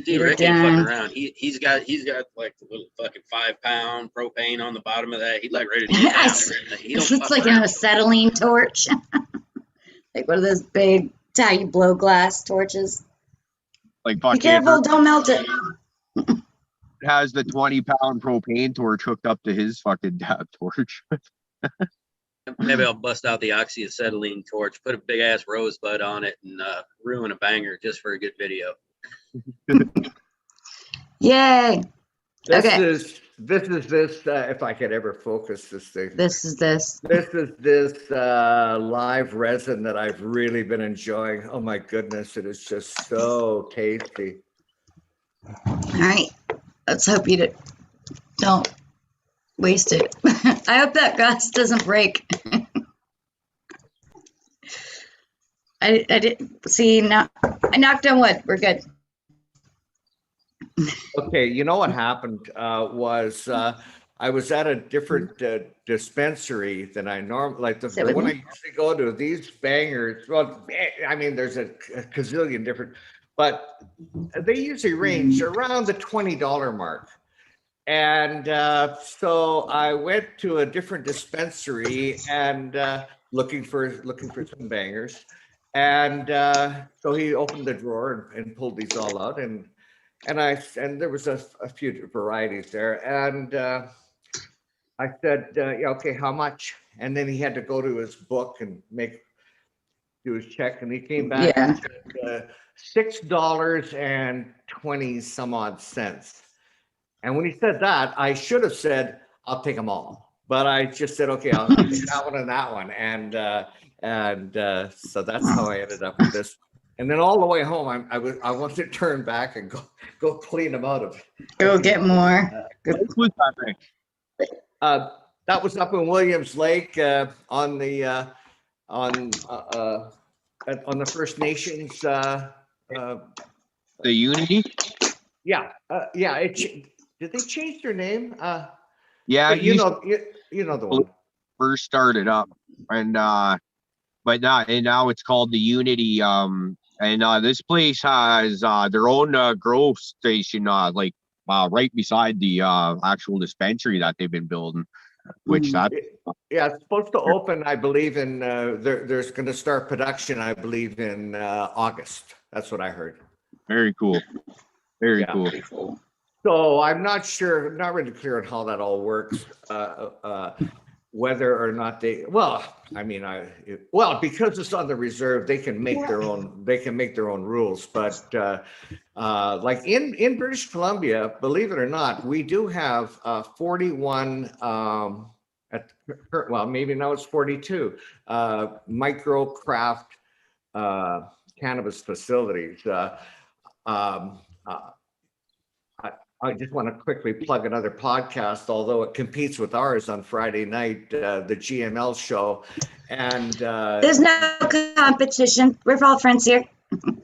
Dude, Rick ain't fucking around. He's got like the little fucking 5-pound propane on the bottom of that. He's like ready to get down. It's like an acetylene torch. Like one of those big, how you blow glass torches. Like, be careful, don't melt it. Has the 20-pound propane torch hooked up to his fucking dab torch. Maybe I'll bust out the oxyacetylene torch, put a big ass rosebud on it, and ruin a banger just for a good video. Yay! This Okay. is this. If I could ever focus this thing. This is this live resin that I've really been enjoying. Oh my goodness, it is just so tasty. All right, let's hope you don't waste it. I hope that glass doesn't break. I didn't see. No, I knocked on wood. We're good. Okay, you know what happened was I was at a different dispensary than I normally, like the one I usually go to. These bangers, well, I mean, there's a gazillion different, but they usually range around the $20 mark. And so I went to a different dispensary and looking for some bangers. And so he opened the drawer and pulled these all out, and there was a few varieties there, and I said, yeah, okay, how much? And then he had to go to his book and do his check, and he came back and said $6.20 some odd cents. And when he said that, I should have said, I'll take them all, but I just said, okay, I'll take that one and that one, and so that's how I ended up with this. And then all the way home, I wanted to turn back and go clean them out of. Go get more. That was up in Williams Lake on the First Nations. The Unity. Yeah, yeah. Did they change their name? Yeah, you know the one. First started up, and but now it's called the Unity. And this place has their own grow station, right beside the actual dispensary that they've been building. Which it's supposed to open, I believe, in there's going to start production, I believe, in August. That's what I heard. Very cool. Very cool. So I'm not sure, not really clear on how that all works. Whether or not because it's on the reserve, they can make their own. They can make their own rules. But like in British Columbia, believe it or not, we do have 41. Maybe now it's 42 micro craft I just want to quickly plug another podcast, although it competes with ours on Friday night, the GML show. And There's no competition. We're all friends here.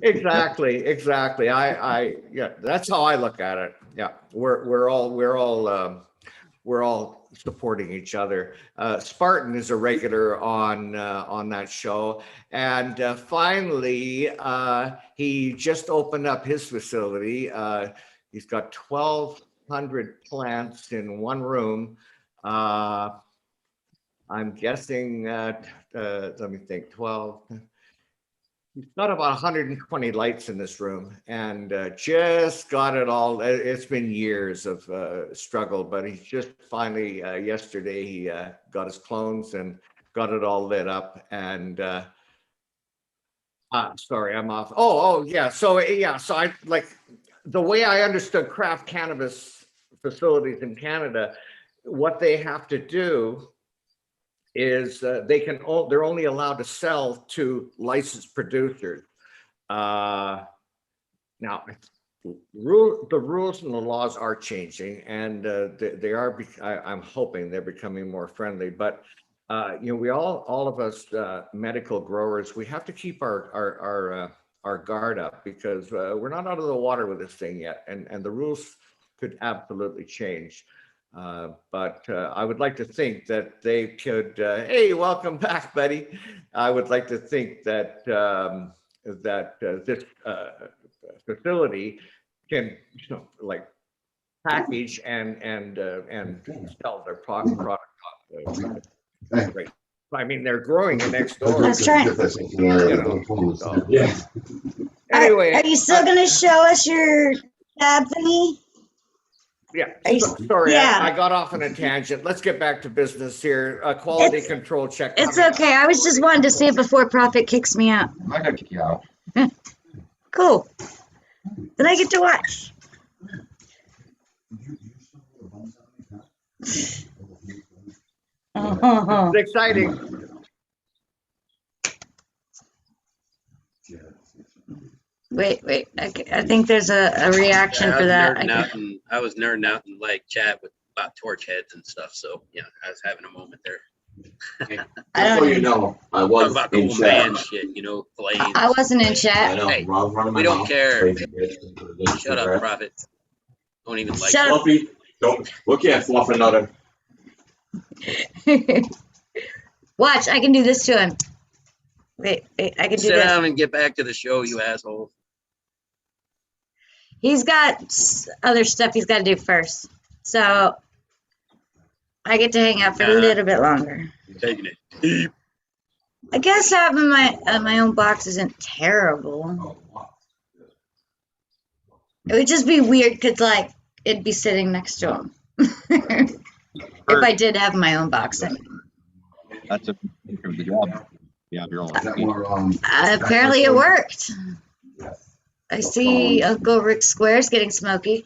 exactly. Yeah, that's how I look at it. Yeah, we're all supporting each other. Spartan is a regular on that show, and finally, he just opened up his facility. He's got 1,200 plants in one room. I'm guessing, let me think, 12. He's got about 120 lights in this room, and just got it all. It's been years of struggle, but he's just finally, yesterday, he got his clones and got it all lit up. And sorry, I'm off. Oh, yeah. So I like the way I understood craft cannabis facilities in Canada. What they have to do is they're only allowed to sell to licensed producers. Now, the rules and the laws are changing, and they are. I'm hoping they're becoming more friendly. But we all of us medical growers, we have to keep our guard up, because we're not out of the water with this thing yet, and the rules could absolutely change. But I would like to think that they could. Hey, welcome back, buddy. I would like to think that this facility can, like, package and sell their product. Great. I mean, they're growing it next door. Let's try. So. Yeah. Anyway, are you still going to show us your tab thingy? Yeah, Are you- sorry, yeah. I got off on a tangent. Let's get back to business here. Quality control check. It's coming up. okay. I was just wanting to see it before Prophet kicks me out. I'm not gonna kick you out. Cool. Then I get to watch. It's exciting. Wait. I think there's a reaction for that. I was nerding out in like chat about torch heads and stuff. So yeah, I was having a moment there. Just so you know, I Talk was about in cool chat. man shit, flames. I wasn't in I chat. know. Hey, Rob's running my we don't mouth. care. Crazy bitch. Shut up, Prophet. Don't even like Shut it. up. Fluffy, don't look at Fluff another. Watch, I can do this to him. Wait, I can do Sit this. down and get back to the show, you asshole. He's got other stuff he's got to do first. So I get to hang out for a little bit longer. Taking it deep. I guess having my own box isn't terrible. It would just be weird because, like, it'd be sitting next to him. If I did have my own box. I mean. That's a pick of the job. Yeah, you're all Apparently it worked. I see Uncle Rick Squares getting smoky.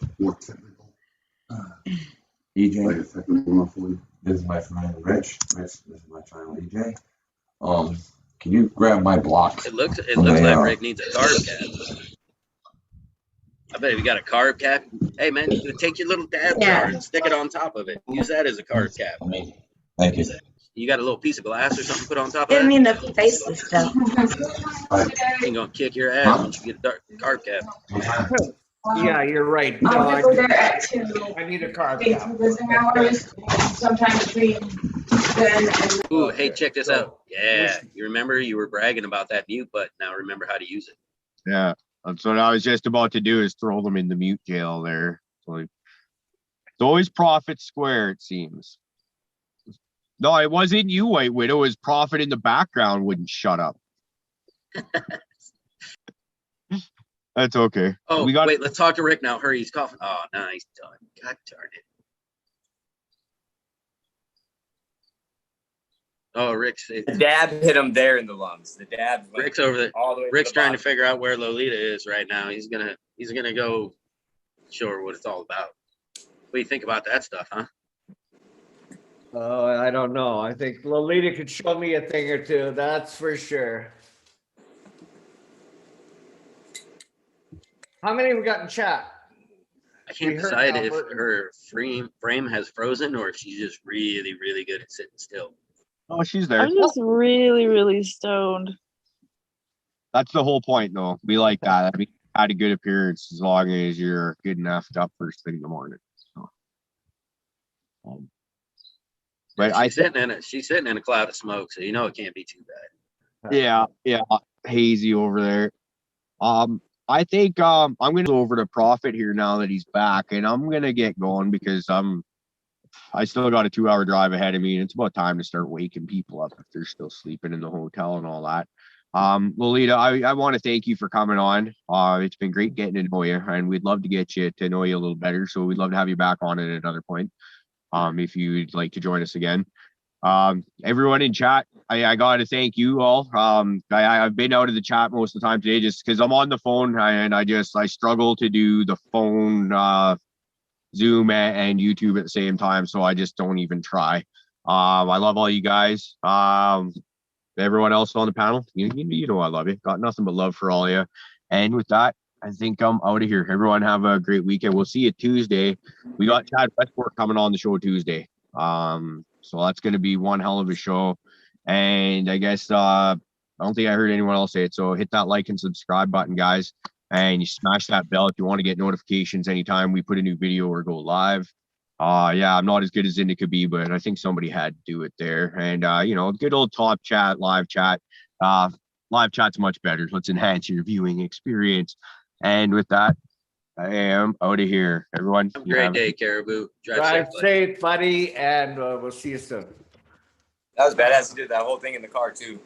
EJ, this is my friend Rich. This is my friend EJ. Can you grab my block? It looks like Rick needs a carb cap. I bet if you got a carb cap, hey man, you take your little dab jar and stick it on top of it. Use that as a carb cap. Amazing. Thank you. You got a little piece of glass or something put on top of Give me that? the faceless stuff. You're gonna kick your ass once you get a carb cap. Yeah, you're right. No, I'll go there at 2. I need a car. Visiting hours, sometime between then and. Ooh, hey, check this out. Yeah, you remember you were bragging about that mute button. Now remember how to use it. Yeah, that's what I was just about to do, is throw them in the mute jail there. Like, it's always Profit Square, it seems. No, it wasn't you, White Widow. It was Profit in the background wouldn't shut up. That's okay. Oh, wait, let's talk to Rick now. Hurry, he's coughing. Oh, no, he's done. God darn it. Oh, Rick's. The dab hit him there in the lungs. The dab. Rick's over there. All the way Rick's to the trying to bottom. figure out where Lolita is right now. He's gonna go show her what it's all about. What do you think about that stuff, huh? Oh, I don't know. I think Lolita could show me a thing or two. That's for sure. How many we got in chat? I can't decide if her frame has frozen or if she's just really, really good at sitting still. Oh, she's there. I'm just really, really stoned. That's the whole point, though. We like that. I mean, had a good appearance as long as you're good enough up first thing in the morning. So, but she's sitting in a cloud of smoke, so you know it can't be too bad. Yeah, hazy over there. I think I'm gonna go over to Prophet here now that he's back, and I'm gonna get going because I still got a 2-hour drive ahead of me, and it's about time to start waking people up if they're still sleeping in the hotel and all that. Lolita, I want to thank you for coming on. It's been great getting to know you, and we'd love to get you to know you a little better. So we'd love to have you back on at another point. If you'd like to join us again. Everyone in chat, I got to thank you all. I've been out of the chat most of the time today just because I'm on the phone and I struggle to do the phone, Zoom and YouTube at the same time. So I just don't even try. I love all you guys. Everyone else on the panel, you know I love you. Got nothing but love for all of you. And with that, I think I'm out of here. Everyone have a great weekend. We'll see you Tuesday. We got Chad Westport coming on the show Tuesday. So that's going to be one hell of a show. And I guess I don't think I heard anyone else say it. So hit that like and subscribe button, guys. And you smash that bell if you want to get notifications anytime we put a new video or go live. Yeah, I'm not as good as Indy could be, but I think somebody had to do it there. And good old top chat, live chat. Live chat's much better. Let's enhance your viewing experience. And with that, I am out of here. Everyone, have a great day, Caribou. Drive safe, buddy, and we'll see you soon. That was badass. He did that whole thing in the car too.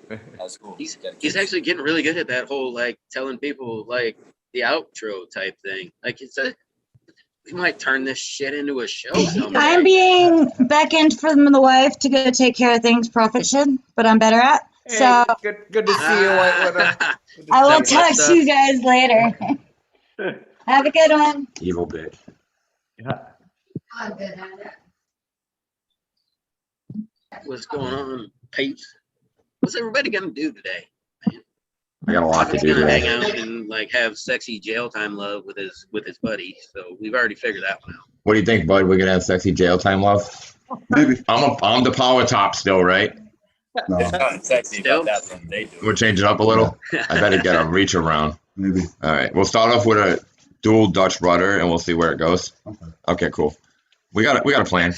That was cool. He's actually getting really good at that whole telling people the outro type thing. We might turn this shit into a show someday. I'm being beckoned from the wife to go take care of things Prophet should, but I'm better at. Hey, so good to see you. I will talk to you guys later. Have a good one. Evil bitch. Yeah. I'm good at it. What's going on, peeps? What's everybody gonna do today? I got a lot to do He's gonna today. hang out and have sexy jail time love with his buddy. So we've already figured that one out. What do you think, bud? We're gonna have sexy jail time love? Maybe. I'm the power top still, right? No. It's not sexy, but that's what they do. We'll change it up a little. I better get a reach around. Maybe. All right. We'll start off with a dual Dutch rudder and we'll see where it goes. Okay, cool. We got a plan.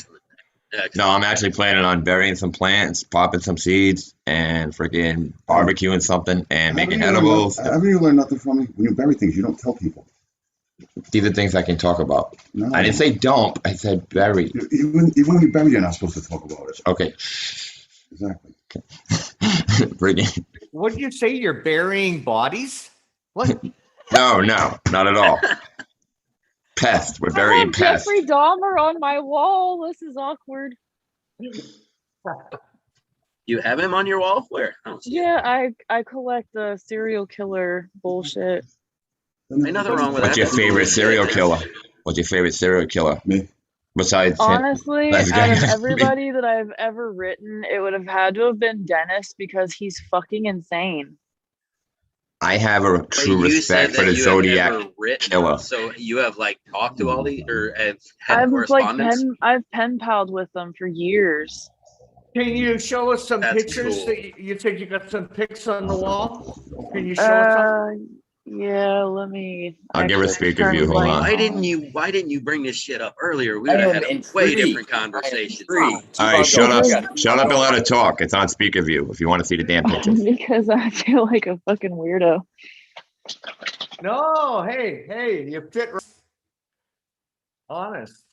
Excellent. No, I'm actually planning on burying some plants, popping some seeds, and freaking barbecuing something and making edibles. Haven't you learned nothing from me? When you bury things, you don't tell people. These are things I can talk about. No. I didn't say dump. I said bury. Even when you bury, you're not supposed to talk about it. Okay. Exactly. Freaking. What did you say? You're burying bodies? What? No, not at all. Pest. We're burying pests. Jeffrey Dahmer on my wall. This is awkward. You have him on your wall? Where? Yeah, I collect the serial killer bullshit. Ain't nothing wrong with What's that. your favorite serial killer? What's your favorite serial killer? Me. Besides Honestly, That's out of good. everybody that I've ever written, it would have had to have been Dennis because he's fucking insane. I have a true You respect said for that the you have Zodiac never written, killer. So you have talked to all these or have had I've correspondence? I've pen palled with them for years. Can you show us some That's pictures? cool. That you said you got some pics on the wall. Can you show us some? Yeah, let me. I'll give a actually speaker turn view, hold my- on. Why didn't you bring this shit up earlier? We I would have am had a way intrigued. different conversation. All right, shut up and let her talk. It's on speaker view if you want to see the damn pictures. Because I feel like a fucking weirdo. No, hey, you fit. Honest.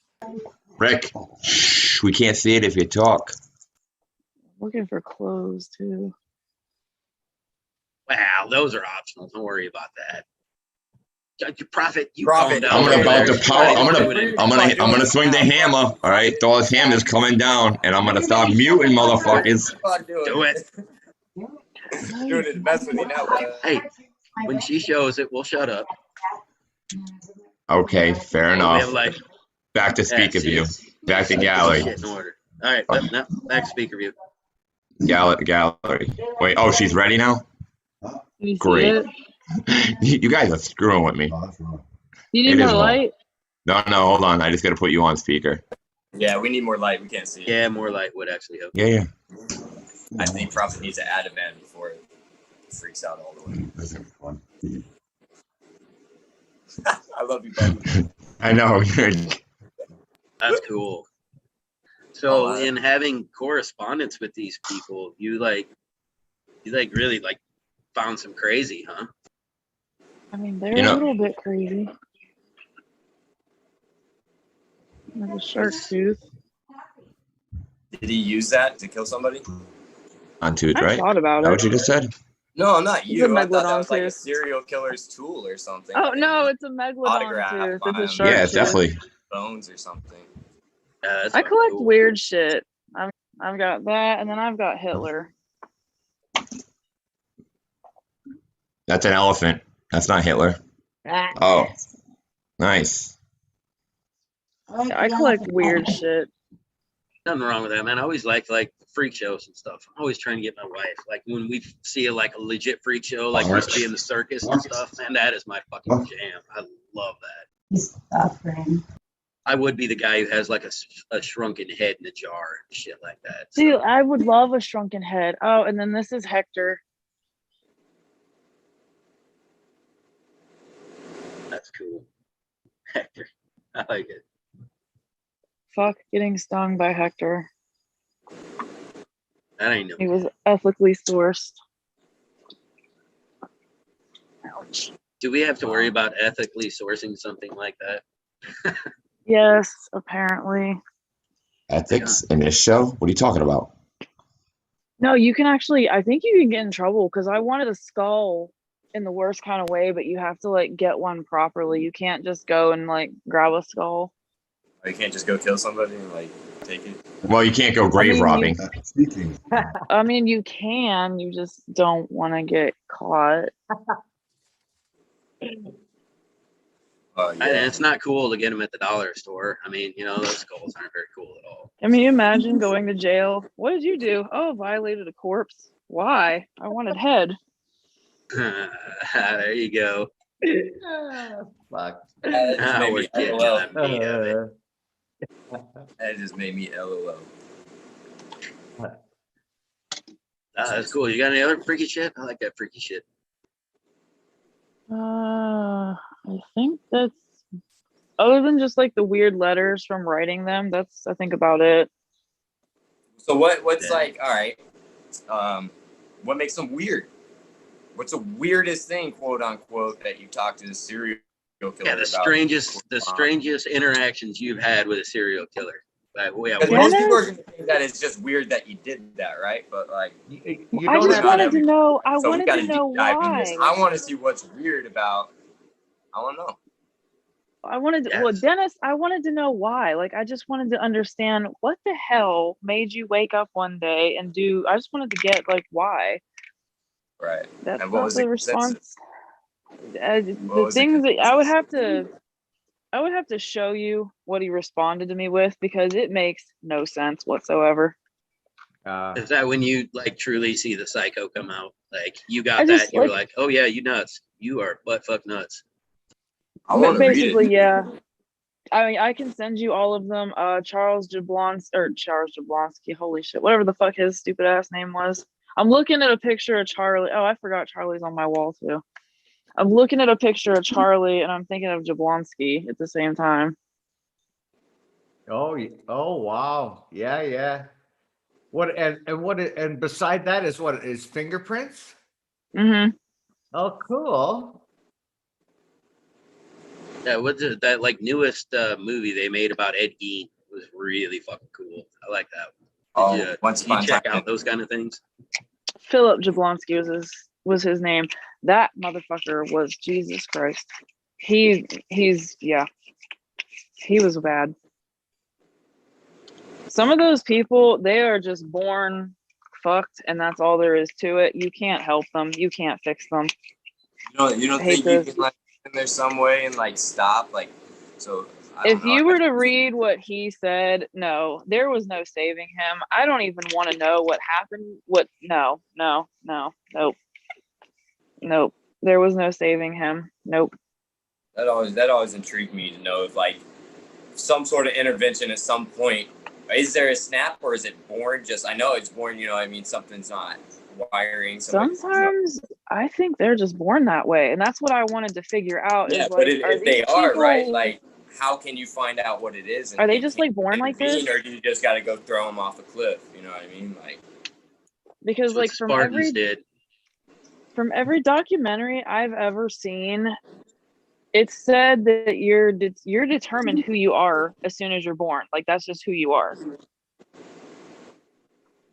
Rick, shh, we can't see it if you talk. Looking for clothes too. Wow, those are optional. Don't worry about that. Prophet, you Prophet, calm down. I'm over about there. to power. Everybody I'm gonna swing the hammer. All right, Thor's hammer's coming down, and I'm gonna stop muting motherfuckers. Do it. Doing it to mess with you now. Hey, when she shows it, we'll shut up. Okay, fair We enough. have Back to speaker view. Back to gallery. Shit in order. All right, no, back to speaker view. Gallery. Wait. Oh, she's ready now. You see Great. it? You guys are screwing with me. Oh, that's wrong. You need It is more low. light? No, hold on. I just got to put you on speaker. Yeah, we need more light. We can't see it. Yeah, more light would actually help. Yeah. I think probably needs to add a band before it freaks out all the way. That's gonna be fun. I love you, buddy. I know. That's cool. So in having correspondence with these people, you really like found some crazy, huh? I mean, they're a little bit crazy. There's a shark tooth. Did he use that to kill somebody? On tooth, I right? thought about Is that it. what you just said? No, not It's a you. I thought that was like a megalodon tooth. serial killer's tool or something. Oh no, it's a megalodon Autograph tooth. on It's a him. shark Yeah, it's tooth. definitely. Bones or something. That's I fucking collect cool. weird shit. I've got that, and then I've got Hitler. That's an elephant. That's not Hitler. Oh, nice. I collect weird shit. Nothing wrong with that, man. I always like freak shows and stuff. I'm always trying to get my wife. Like when we see like a legit freak show, like we see in the circus and stuff, man, that is my fucking jam. I love that. I would be the guy who has like a shrunken head in a jar and shit like that. So. See, I would love a shrunken head. Oh, and then this is Hector. That's cool. Hector. I like it. Fuck getting stung by Hector. That ain't no. He was ethically sourced. Ouch. Do we have to worry about ethically sourcing something like that? Yes, apparently. Ethics in this show? What are you talking about? No, you can actually, I think you can get in trouble because I wanted a skull in the worst kind of way, but you have to like get one properly. You can't just go and like grab a skull. Or you can't just go kill somebody and like take it. Well, you can't go grave robbing. I mean, you can, you just don't want to get caught. And it's not cool to get them at the dollar store. I mean, those skulls aren't very cool at all. I mean, imagine going to jail. What did you do? Oh, violated a corpse. Why? I wanted head. There you go. Fuck. That we're getting to the meat of it. That just made me LOL. That's cool. You got any other freaky shit? I like that freaky shit. I think that's other than just like the weird letters from writing them. That's I think about it. So what's like? All right. What makes them weird? What's the weirdest thing, quote unquote, that you talk to the serial killer about? Yeah, the strangest interactions you've had with a serial killer. Like, Because most people are going to think that it's just weird that you did that, right? But like, I just wanted to know. I wanted to know why. I want to see what's weird about. I want to know. I wanted to, well, Dennis, I wanted to know why. Like, I just wanted to understand what the hell made you wake up one day and do. I just wanted to get like why. Right. That's and what not was the response. The things that I would have to show you what he responded to me with because it makes no sense whatsoever. Is that when you like truly see the psycho come out? Like you got that, you were like, oh yeah, you nuts. You are butt fuck nuts. Basically, yeah. I mean, I can send you all of them. Charles Jablonski, holy shit, whatever the fuck his stupid ass name was. I'm looking at a picture of Charlie. Oh, I forgot Charlie's on my wall too. I'm looking at a picture of Charlie and I'm thinking of Jablonski at the same time. Oh wow. Yeah. And beside that is what is fingerprints? Mm-hmm. Oh, cool. Yeah, what's that like newest movie they made about Ed Gein? It was really fucking cool. I like that one. Did you check out those kind of things? Philip Jablonski was his name. That motherfucker was Jesus Christ. He was bad. Some of those people, they are just born fucked, and that's all there is to it. You can't help them. You can't fix them. You don't think you can like in there some way and like stop like so. If you were to read what he said, no, there was no saving him. I don't even want to know what happened. No. Nope. There was no saving him. Nope. that always intrigued me to know if like some sort of intervention at some point. Is there a snap or is it born? Just I know it's born. You know, what I mean, something's not wiring. Sometimes I think they're just born that way, and that's what I wanted to figure out. Yeah, is but like, if they are right, like, how can you find out what it is? And are they just like born like this, or do you just got to go throw them off a cliff? You know what I mean? Like, because like from every documentary I've ever seen, it's said that you're determined who you are as soon as you're born. Like that's just who you are.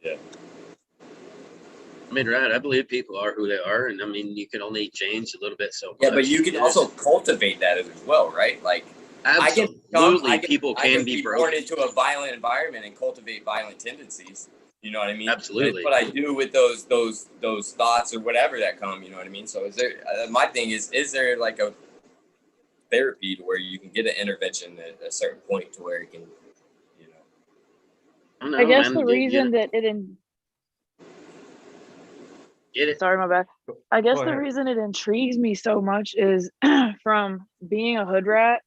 Yeah. I mean, right. I believe people are who they are, and I mean, you can only change a little bit so much. Yeah, but you can also cultivate that as well, right? Like, absolutely, people can be born into a violent environment and cultivate violent tendencies. You know what I mean? Absolutely. That's what I do with those thoughts or whatever that come. You know what I mean? So, is there? My thing is there like a therapy to where you can get an intervention at a certain point to where you can, you know? I guess the reason that sorry, my bad. I guess the reason it intrigues me so much is from being a hood rat.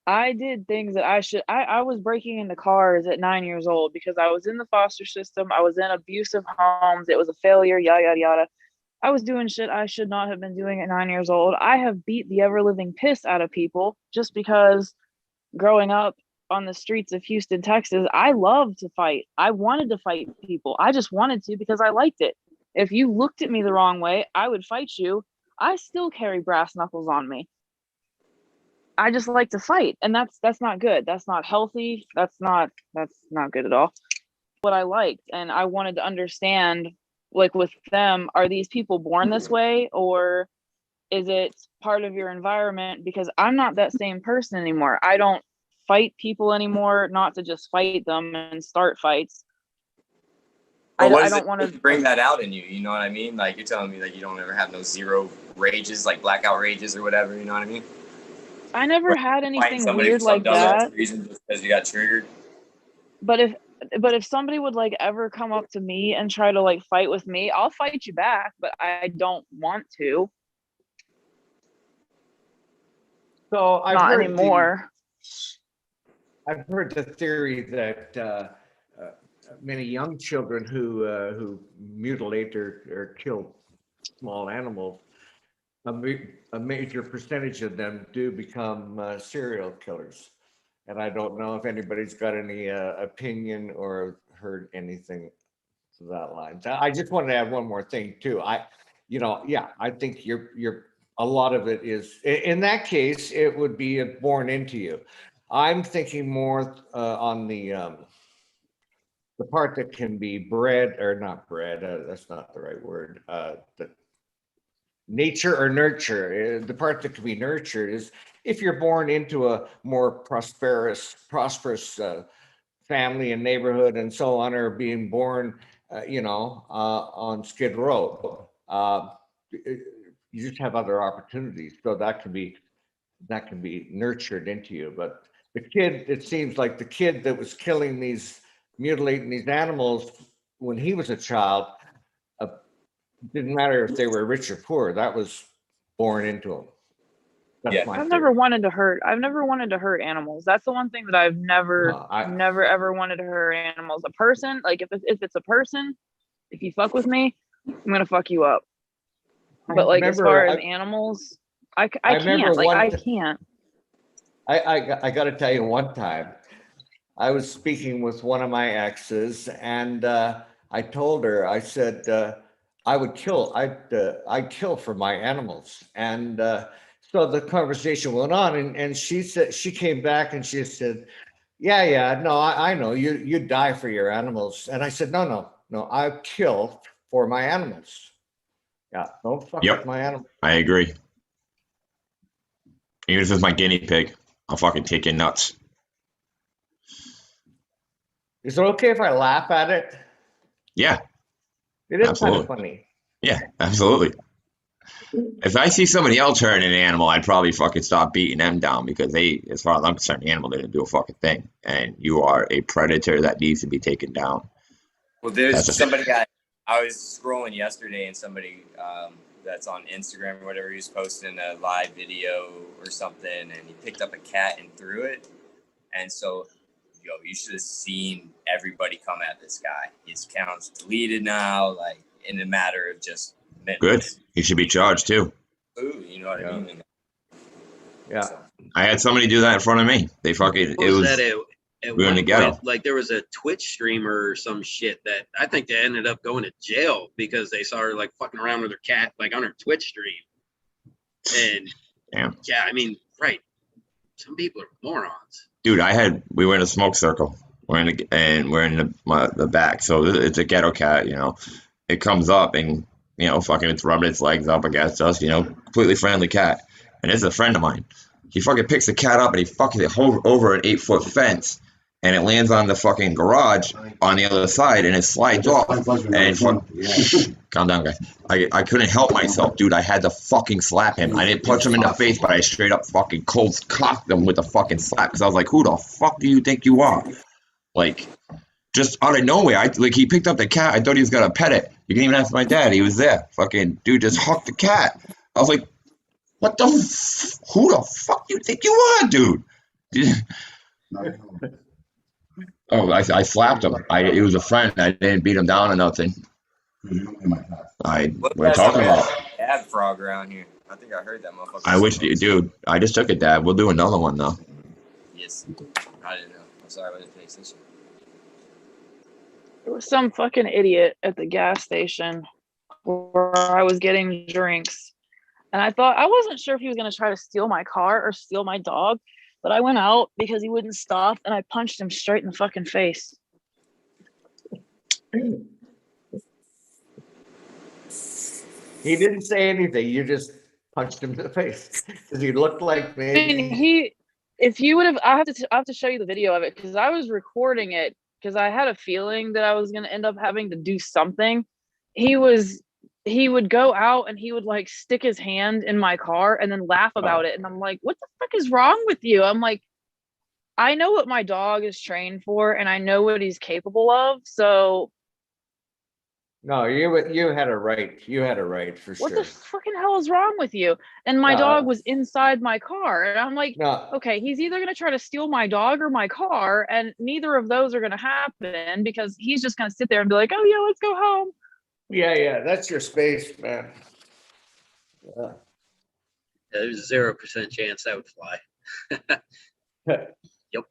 I did things that I was breaking into cars at 9 years old because I was in the foster system. I was in abusive homes. It was a failure, yada, yada, yada. I was doing shit I should not have been doing at 9 years old. I have beat the ever living piss out of people just because growing up on the streets of Houston, Texas, I loved to fight. I wanted to fight people. I just wanted to because I liked it. If you looked at me the wrong way, I would fight you. I still carry brass knuckles on me. I just like to fight, and that's not good. That's not healthy. That's not good at all. What I liked, and I wanted to understand, like with them, are these people born this way, or is it part of your environment? Because I'm not that same person anymore. I don't fight people anymore, not to just fight them and start fights. I don't want to bring that out in you. You know what I mean? Like you're telling me that you don't ever have no zero rages, like blackout rages or whatever. You know what I mean? I never had anything weird like that. Reason just because you got triggered. But if somebody would like ever come up to me and try to like fight with me, I'll fight you back, but I don't want to. So not anymore. I've heard the theory that many young children who mutilate or kill small animals, a major percentage of them do become serial killers. And I don't know if anybody's got any opinion or heard anything to that line. I just wanted to add one more thing too. I think you're a lot of it is in that case it would be born into you. I'm thinking more on the part that can be bred or not bred. That's not the right word. The nature or nurture. The part that can be nurtured is if you're born into a more prosperous family and neighborhood and so on, or being born, on Skid Row. You just have other opportunities, so that can be nurtured into you. But the kid, it seems like the kid that was mutilating these animals when he was a child, didn't matter if they were rich or poor. That was born into them. I've never wanted to hurt animals. That's the one thing that I've never ever wanted to hurt animals. A person, like if it's a person, if you fuck with me, I'm gonna fuck you up. But like as far as animals, I can't. Like I can't. I got to tell you, one time I was speaking with one of my exes, and I told her, I said, I'd kill for my animals. And so the conversation went on, and she said, she came back and she said, yeah, no, I know you die for your animals. And I said, no, I kill for my animals. Yeah, don't fuck with my animals. I agree. Even if it's my guinea pig, I'll fucking take your nuts. Is it okay if I laugh at it? Yeah. It is kind of funny. Yeah, absolutely. If I see somebody else hurting an animal, I'd probably fucking stop beating them down because they, as far as I'm concerned, the animal didn't do a fucking thing. And you are a predator that needs to be taken down. Well, there's somebody I was scrolling yesterday and somebody that's on Instagram or whatever. He was posting a live video or something, and he picked up a cat and threw it. And so, you should have seen everybody come at this guy. His account's deleted now, like in a matter of just minutes. Good. He should be charged too. Ooh, you know what I mean? Yeah. So, I had somebody do that in front of me. They fucking, What it was was, that at we were in one the ghetto. point, like there was a Twitch streamer or some shit that I think they ended up going to jail because they saw her like fucking around with her cat like on her Twitch stream. And Damn. yeah, I mean, right. Some people are morons. Dude, we were in a smoke circle. We're in the back. So it's a ghetto cat, you know. It comes up and, you know, fucking it's rubbing its legs up against us, you know, completely friendly cat. And it's a friend of mine. He fucking picks the cat up and he fucking over an 8-foot fence. And it lands on the fucking garage on the other side and it slides off. And calm down, guys. I couldn't help myself, dude. I had to fucking slap him. I didn't punch him in the face, but I straight up fucking cold cocked him with a fucking slap because I was like, who the fuck do you think you are? Like, just out of nowhere. He picked up the cat. I thought he was gonna pet it. You can even ask my dad. He was there. Fucking dude just hucked the cat. I was like, what the who the fuck do you think you are, dude? Oh, I slapped him. He was a friend. I didn't beat him down or nothing. We're talking about dab frog around here. I think I heard that motherfucker. I wish, dude. I just took a dab. We'll do another one though. Yes. I didn't know. I'm sorry I didn't pay attention. There was some fucking idiot at the gas station where I was getting drinks. And I wasn't sure if he was going to try to steal my car or steal my dog. But I went out because he wouldn't stop and I punched him straight in the fucking face. He didn't say anything. You just punched him in the face because he looked like maybe. I mean, if you would have, I have to show you the video of it because I was recording it because I had a feeling that I was going to end up having to do something. He would go out and he would like stick his hand in my car and then laugh about it. And I'm like, what the fuck is wrong with you? I'm like, I know what my dog is trained for and I know what he's capable of. So No, you had a right. You had a right for sure. what the fucking hell is wrong with you? And my dog was inside my car. And I'm like, okay, he's either going to try to steal my dog or my car. And neither of those are going to happen because he's just going to sit there and be like, oh yeah, let's go home. Yeah, that's your space, man. Yeah. There's 0% chance that would fly. Yep.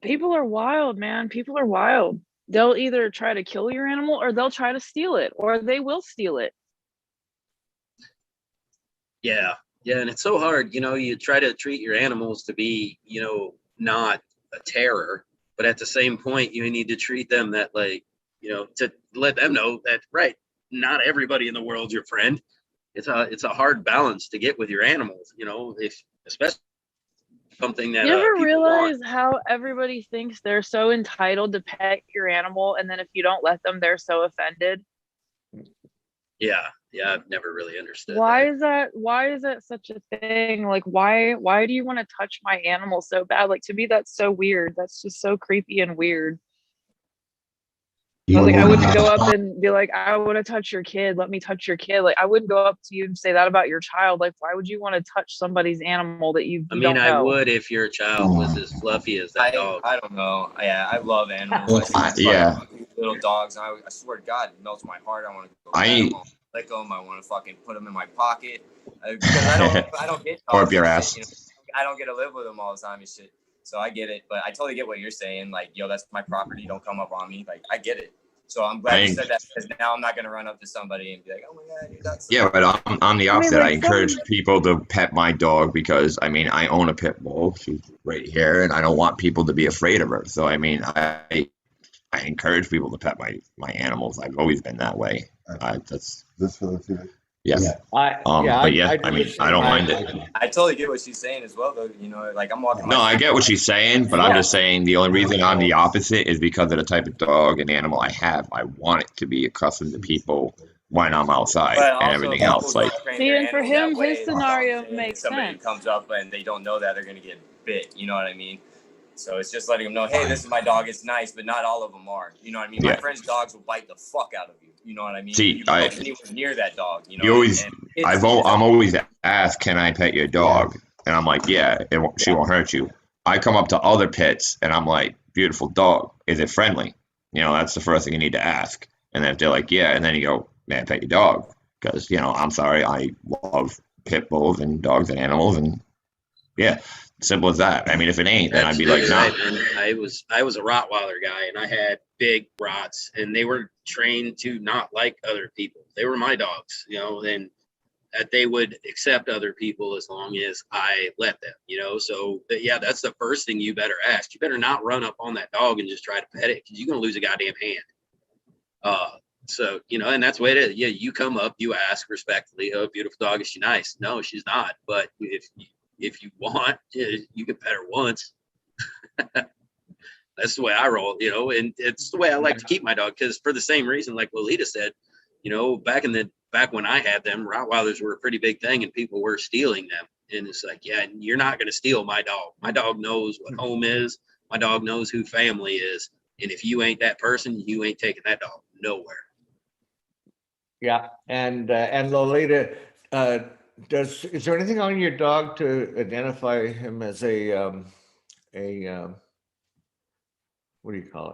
People are wild, man. People are wild. They'll either try to kill your animal or they'll try to steal it or they will steal it. Yeah. And it's so hard, you know, you try to treat your animals to be, you know, not a terror, but at the same point, you need to treat them that like, you know, to let them know that, right, not everybody in the world's your friend. It's a hard balance to get with your animals, you know, if especially something that you ever realize want. how everybody thinks they're so entitled to pet your animal, and then if you don't let them, they're so offended? Yeah, I've never really understood. Why is that such a thing? Like, why do you want to touch my animal so bad? Like, to me, that's so weird. That's just so creepy and weird. I wouldn't go up and be like, I want to touch your kid. Let me touch your kid. Like, I wouldn't go up to you and say that about your child. Like, why would you want to touch somebody's animal that you don't know? I would if your child was as fluffy as that dog. I don't know. Yeah, I love animals. Yeah. Little dogs. I swear to God, it melts my heart. I want to go pet them, lick them. I want to fucking put them in my pocket because I don't get dogs. Or up your ass. You know? I don't get to live with them all the time and shit. So I get it, but I totally get what you're saying. Like, yo, that's my property. Don't come up on me. Like, I get it. So I'm glad you said that because now I'm not going to run up to somebody and be like, oh my God, you're nuts. Yeah, but I'm the opposite. I encourage people to pet my dog because, I mean, I own a pit bull. She's right here, and I don't want people to be afraid of her. So, I mean, I encourage people to pet my animals. I've always been that way. That's this for the TV? Yes. Yeah. I mean, I don't mind it. I totally get what she's saying as well, though. You know, like I'm walking. No, I get what she's saying, but I'm just saying the only reason I'm the opposite is because of the type of dog and animal I have. I want it to be accustomed to people when I'm outside and everything else. Like, see, and for him, his scenario makes somebody sense. Comes up and they don't know that they're gonna get bit. You know what I mean? So it's just letting them know, hey, this is my dog. It's nice, but not all of them are. You know what I mean? My friend's dogs will bite the fuck out of you. You know what I mean? See, you go anywhere near that dog. You know, You always, and I'm always asked, can I pet your dog? And I'm like, yeah, she won't hurt you. I come up to other pets and I'm like, beautiful dog, is it friendly? You know, that's the first thing you need to ask. And then if they're like, yeah, and then you go, man, pet your dog. Because, you know, I'm sorry, I love pit bulls and dogs and animals. And yeah, simple as that. I mean, if it ain't, then I'd be like, nah. right, man. I was a Rottweiler guy, and I had big Rots, and they were trained to not like other people. They were my dogs, you know, and that they would accept other people as long as I let them, you know. So yeah, that's the first thing you better ask. You better not run up on that dog and just try to pet it, because you're gonna lose a goddamn hand. So, you know, and that's the way it is. Yeah, you come up, you ask respectfully, oh, beautiful dog, is she nice? No, she's not. But if you want, you can pet her once. That's the way I roll, you know, and it's the way I like to keep my dog, because for the same reason, like Lolita said, you know, back when I had them, Rottweilers were a pretty big thing and people were stealing them. And it's like, yeah, you're not going to steal my dog. My dog knows what home is. My dog knows who family is. And if you ain't that person, you ain't taking that dog nowhere. Yeah, and Lolita, is there anything on your dog to identify him as a what do you call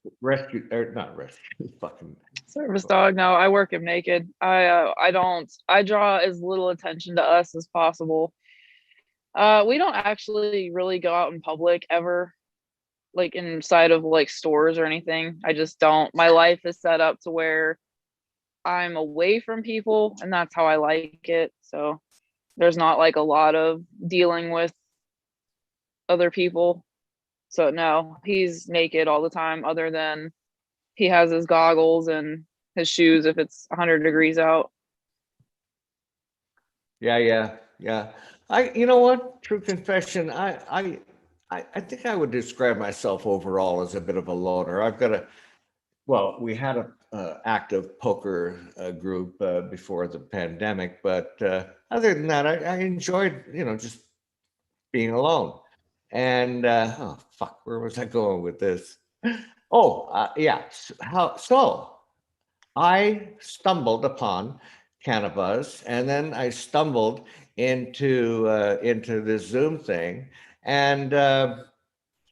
it? Rescue or not rescue? Fucking Service dog. No, I work him naked. I draw as little attention to us as possible. We don't actually really go out in public ever, like inside of like stores or anything. I just don't. My life is set up to where I'm away from people, and that's how I like it. So there's not like a lot of dealing with other people. So no, he's naked all the time, other than he has his goggles and his shoes if it's 100 degrees out. Yeah. You know what? True confession. I think I would describe myself overall as a bit of a loner. Well, we had a active poker group before the pandemic, but other than that, I enjoyed, you know, just being alone. And oh fuck, where was I going with this? Oh, yeah. So I stumbled upon cannabis, and then I stumbled into this Zoom thing, and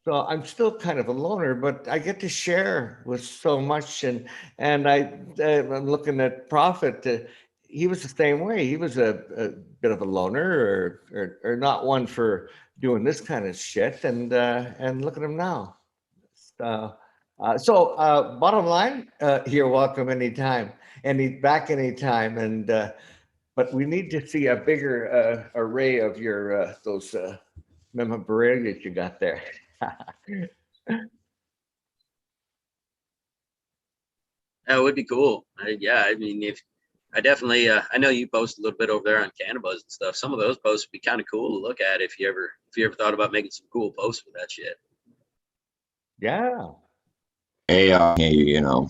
so I'm still kind of a loner, but I get to share with so much, and I'm looking at Prophet. He was the same way. He was a bit of a loner, or not one for doing this kind of shit, and look at him now. Bottom line, you're welcome anytime, back anytime, and but we need to see a bigger array of your those memorabilia you got there. That would be cool. Yeah, I mean, if I definitely, I know you post a little bit over there on cannabis and stuff. Some of those posts would be kind of cool to look at if you ever thought about making some cool posts with that shit. Yeah. Hey, you know,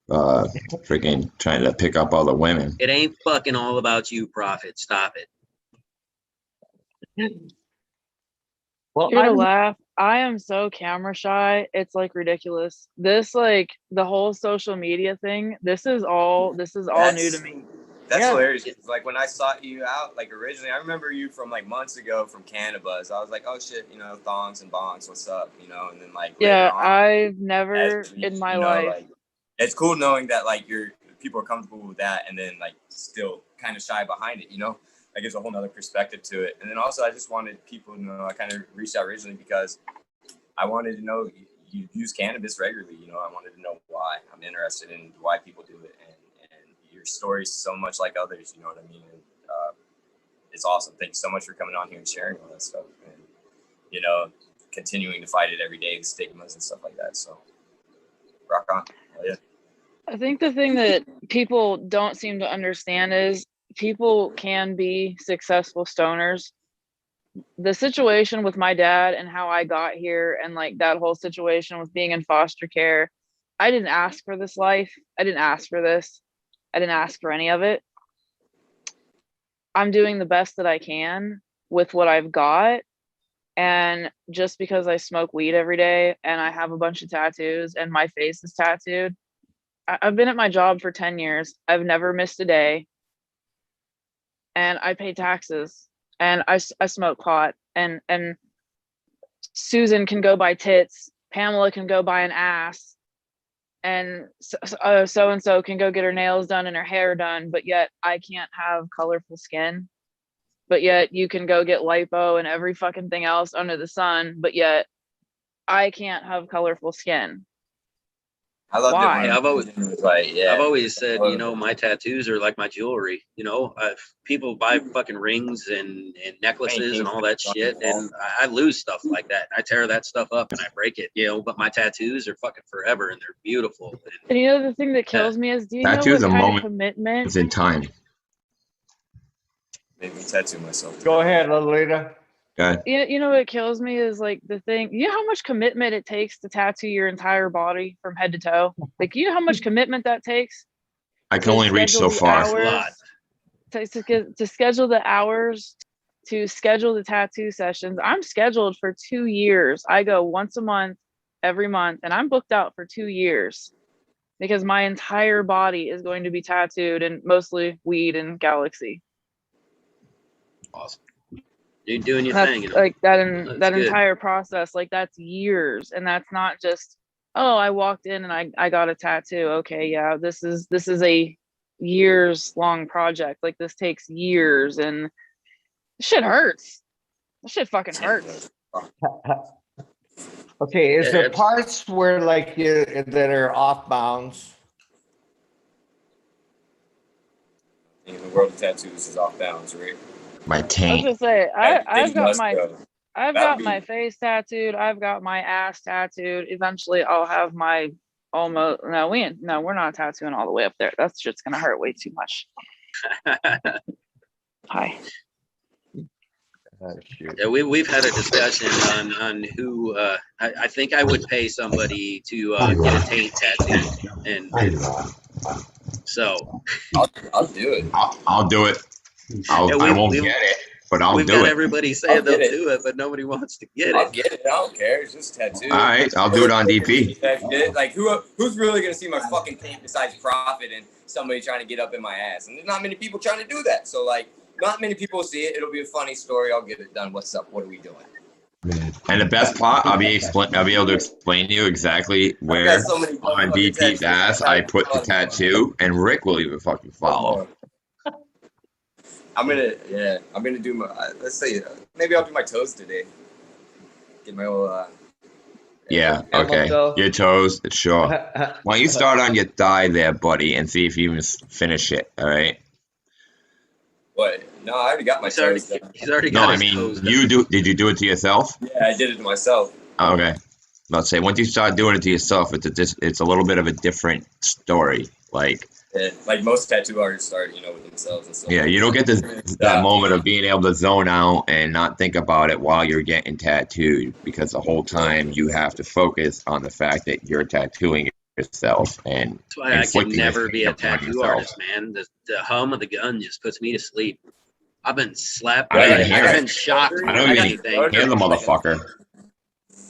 freaking trying to pick up all the women. It ain't fucking all about you, Prophet. Stop it. Well, you're gonna laugh. I am so camera shy. It's like ridiculous. This, like, the whole social media thing, this is all new to me. That's hilarious. Like when I sought you out, like originally, I remember you from like months ago from cannabis. I was like, oh shit, you know, thongs and bongs, what's up, you know? And then like yeah, I've never in my life. Like, it's cool knowing that like people are comfortable with that, and then like still kind of shy behind it, you know. That gives a whole nother perspective to it. And then also, I just wanted people to know, I kind of reached out originally because I wanted to know you use cannabis regularly. You know, I wanted to know why. I'm interested in why people do it, and your story's so much like others. You know what I mean? And, it's awesome. Thank you so much for coming on here and sharing all that stuff, and you know, continuing to fight it every day, the stigmas and stuff like that. So, rock on. Oh, yeah. I think the thing that people don't seem to understand is people can be successful stoners. The situation with my dad and how I got here, and like that whole situation with being in foster care, I didn't ask for this life. I didn't ask for this. I didn't ask for any of it. I'm doing the best that I can with what I've got. And just because I smoke weed every day and I have a bunch of tattoos and my face is tattooed, I've been at my job for 10 years. I've never missed a day. And I pay taxes and I smoke pot and Susan can go buy tits. Pamela can go buy an ass. And so-and-so can go get her nails done and her hair done. But yet I can't have colorful skin. But yet you can go get lipo and every fucking thing else under the sun. But yet I can't have colorful skin. I love Why? it. I've always said, you know, my tattoos are like my jewelry. You know, people buy fucking rings and necklaces and all that shit, and I lose stuff like that. I tear that stuff up and I break it, you know. But my tattoos are fucking forever, and they're beautiful. And you know the thing that kills me is, do you know Tattoos what are kind of moments commitment? in time. Make me tattoo myself. Go ahead, Lolita. Okay. You know what kills me is like the thing. You know how much commitment it takes to tattoo your entire body from head to toe. Like, you know how much commitment that takes. I can only reach so far. To schedule the hours, to schedule the tattoo sessions. I'm scheduled for 2 years. I go once a month, every month, and I'm booked out for 2 years because my entire body is going to be tattooed, and mostly weed and galaxy. Awesome. You're doing your That's thing, you know? like that That's good. entire process, like that's years. And that's not just, oh, I walked in and I got a tattoo. Okay, yeah, this is a years long project. Like, this takes years, and shit hurts. This shit fucking hurts. Okay, is there parts where like you that are off bounds? In the world of tattoos is off bounds, right? My I was taint. gonna say, I've got That'd be- my face tattooed. I've got my ass tattooed. Eventually, I'll have my almost. No, we're not tattooing all the way up there. That's just gonna hurt way too much. Hi. Yeah, we've had a discussion on who I think I would pay somebody to get a taint tattoo, and so I'll do it. I'll do it. I won't get it, but I'll we've do got it. everybody saying they'll do it, but nobody wants to get I'll it. get it. I don't care. It's just a tattoo. All right, I'll do it on DP. Like, who's really gonna see my fucking paint besides Profit and somebody trying to get up in my ass? And there's not many people trying to do that. So like, not many people will see it. It'll be a funny story. I'll get it done. What's up? What are we doing? And the best part, I'll be able to explain to you exactly where so many on DP's ass I put the tattoo, and Rick will even fucking follow. I'm gonna do my. Let's say maybe I'll do my toes today. Get my old. Yeah. Okay. Your toes. Sure. Why don't you start on your thigh there, buddy, and see if you even finish it. All right. What? No, I already got my toes done. He's already No, got I his mean, toes you do. Did you do it to yourself? Yeah, I did it to myself. Okay. Let's say once you start doing it to yourself, it's a little bit of a different story. Like. Yeah, like most tattoo artists start, with themselves and stuff. Yeah, you don't get that moment of being able to zone out and not think about it while you're getting tattooed, because the whole time you have to focus on the fact that you're tattooing yourself and That's why I can never be a inflicting it upon tattoo yourself. artist, man. The hum of the gun just puts me to sleep. I've been slapped. I don't even hear I've it. been shocked. I don't even hear the motherfucker.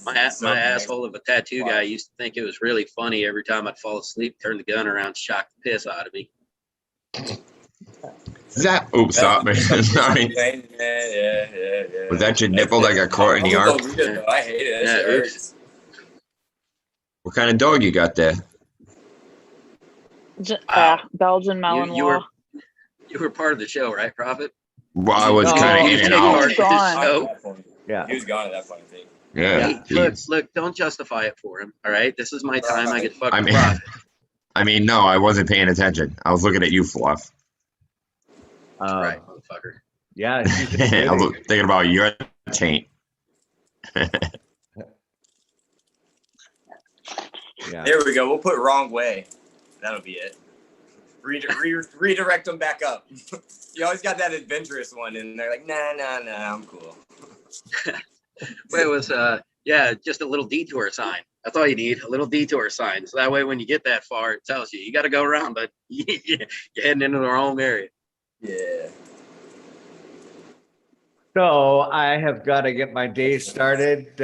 My asshole of a tattoo guy used to think it was really funny every time I'd fall asleep, turn the gun around, shock the piss out of me. Oops, sorry. Sorry. Yeah. Was that your nipple that got caught in the arc? I hate it. That shit hurts. What kind of dog you got there? Belgian Malinois. You were part of the show, right, Prophet? Well, I was kind of in and out. Yeah. He was gone at that point, I think. Yeah. Look, don't justify it for him. All right, this is my time. I get fucking I Prophet. mean, no, I wasn't paying attention. I was looking at you, Fluff. Right, motherfucker. Yeah. I was thinking about your taint. Yeah. There we go. We'll put wrong way. That'll be it. Redirect them back up. You always got that adventurous one, and they're like, nah, I'm cool. But it was, just a little detour sign. That's all you need, a little detour sign. So that way, when you get that far, it tells you got to go around, but you're heading into the wrong area. Yeah. So I have got to get my day started.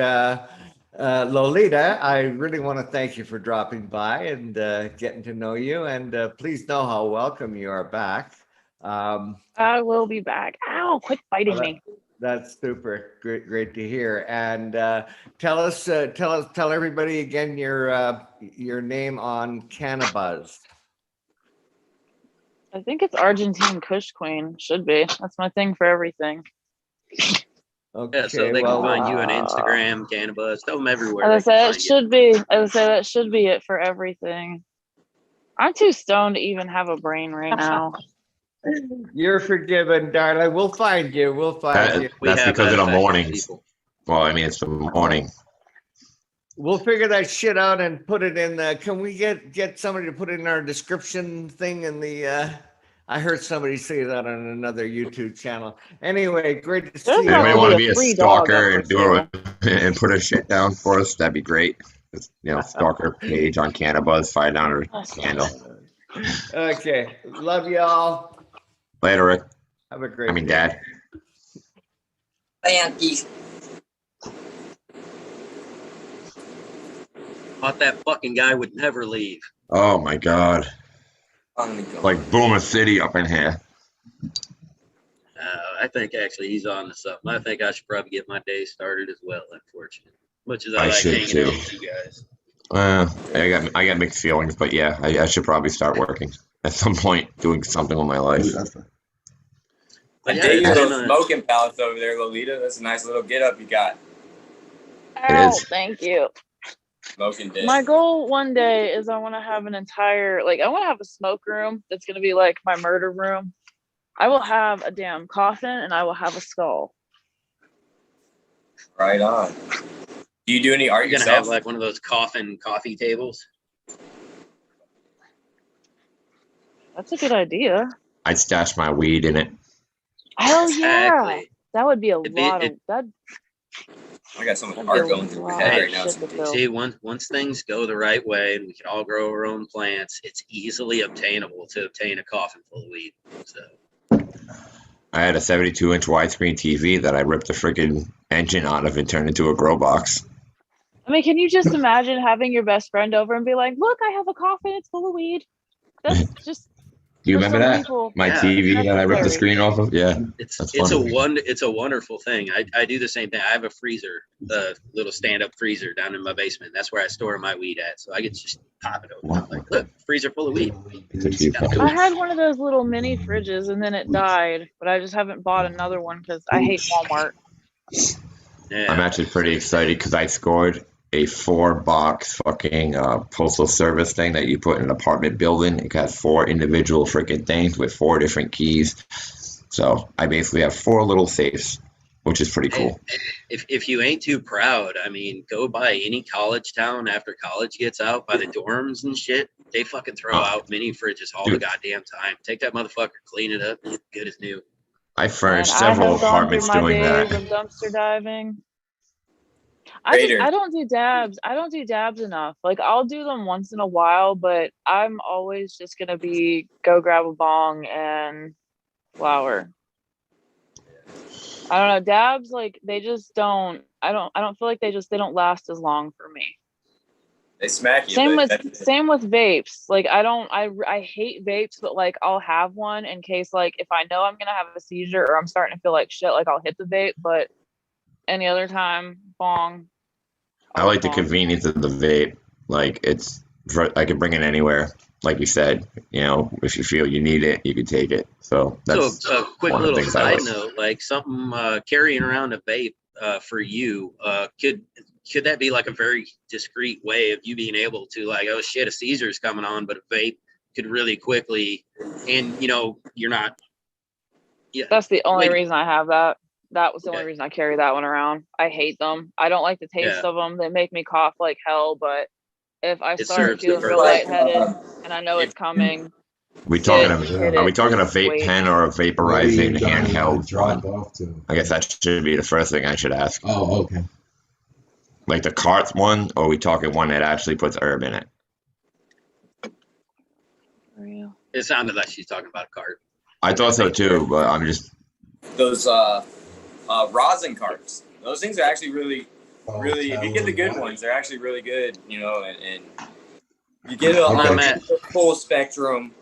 Lolita, I really want to thank you for dropping by and getting to know you. And please know how welcome you are back. I will be back. Ow, quit biting me. That's super great to hear. And tell everybody again your name on Cannabuzz. I think it's Argentine Kush Queen. Should be. That's my thing for everything. Okay, Yeah, so they can find you on Instagram, Cannabis, tell them everywhere. As I said, it should be. As I said, that should be it for everything. I'm too stoned to even have a brain right now. You're forgiven, darling. We'll find you. We'll find you. That's because of the mornings. Well, I mean, it's the morning. We'll figure that shit out and put it in the. Can we get somebody to put it in our description thing in the? I heard somebody say that on another YouTube channel. Anyway, great to see you. Anybody want to be a stalker and put a shit down for us? That'd be great. Just, stalker page on Cannabis, $5 candle. Okay, love y'all. Later, Rick. Have a great day. Dad. Yankees. Thought that fucking guy would never leave. Oh my God. Like Boomer City up in here. I think actually he's on to something. I think I should probably get my day started as well, unfortunately. Much as I like hanging out with you guys. I got mixed feelings, but yeah, I should probably start working at some point, doing something with my life. I dig your little smoking palace over there, Lolita. That's a nice little get up you got. Oh, thank you. Smoking dish. My goal one day is I want to have an entire, I want to have a smoke room that's going to be like my murder room. I will have a damn coffin and I will have a skull. Right on. Do you do any art You're yourself? You're going to have like one of those coffin coffee tables? That's a good idea. I'd stash my weed in it. Hell yeah. That would be a lot of that. I got so much art going through my head right now. See, once things go the right way and we can all grow our own plants, it's easily obtainable to obtain a coffin full of weed. So I had a 72-inch widescreen TV that I ripped the freaking engine out of and turned into a grow box. I mean, can you just imagine having your best friend over and be like, look, I have a coffin, it's full of weed. That's just Do you remember that? My TV that I ripped the screen off of? Yeah. It's a wonderful thing. I do the same thing. I have a freezer, the little stand-up freezer down in my basement. That's where I store my weed at. So I get to just pop it open. I'm like, look, freezer full of weed. I had one of those little mini fridges and then it died, but I just haven't bought another one because I hate Walmart. Yeah. I'm actually pretty excited because I scored a 4-box fucking postal service thing that you put in an apartment building. It got 4 individual freaking things with 4 different keys. So I basically have 4 little safes, which is pretty cool. If you ain't too proud, I mean, go by any college town after college gets out by the dorms and shit. They fucking throw out mini fridges all the goddamn time. Take that motherfucker, clean it up, it's good as new. I furnished several apartments doing that. Of dumpster diving. I don't do dabs. I don't do dabs enough. Like I'll do them once in a while, but I'm always just gonna go grab a bong and flower. I don't know. Dabs, like they just don't. I don't feel like they don't last as long for me. They smack you. Same with vapes. Like I hate vapes, but like I'll have one in case like if I know I'm gonna have a seizure or I'm starting to feel like shit, like I'll hit the vape. But any other time, bong. I like the convenience of the vape. Like I can bring it anywhere. Like you said, if you feel you need it, you can take it. So that's a quick little side note, like something carrying around a vape for you, could that be like a very discreet way of you being able to like, oh shit, a seizure's coming on, but a vape could really quickly, and you're not. Yeah, that's the only reason I have that. That was the only reason I carry that one around. I hate them. I don't like the taste of them. They make me cough like hell. But if I start feeling lightheaded and I know it's coming, are we talking a vape pen or a vaporizing handheld? I guess that should be the first thing I should ask. Oh, okay. Like the carts one, or are we talking one that actually puts herb in it? It sounded like she's talking about a cart. I thought so too, but I'm just those rosin carts. Those things are actually really really, if you get the good ones, they're actually really good, you know, and you get Okay. a full spectrum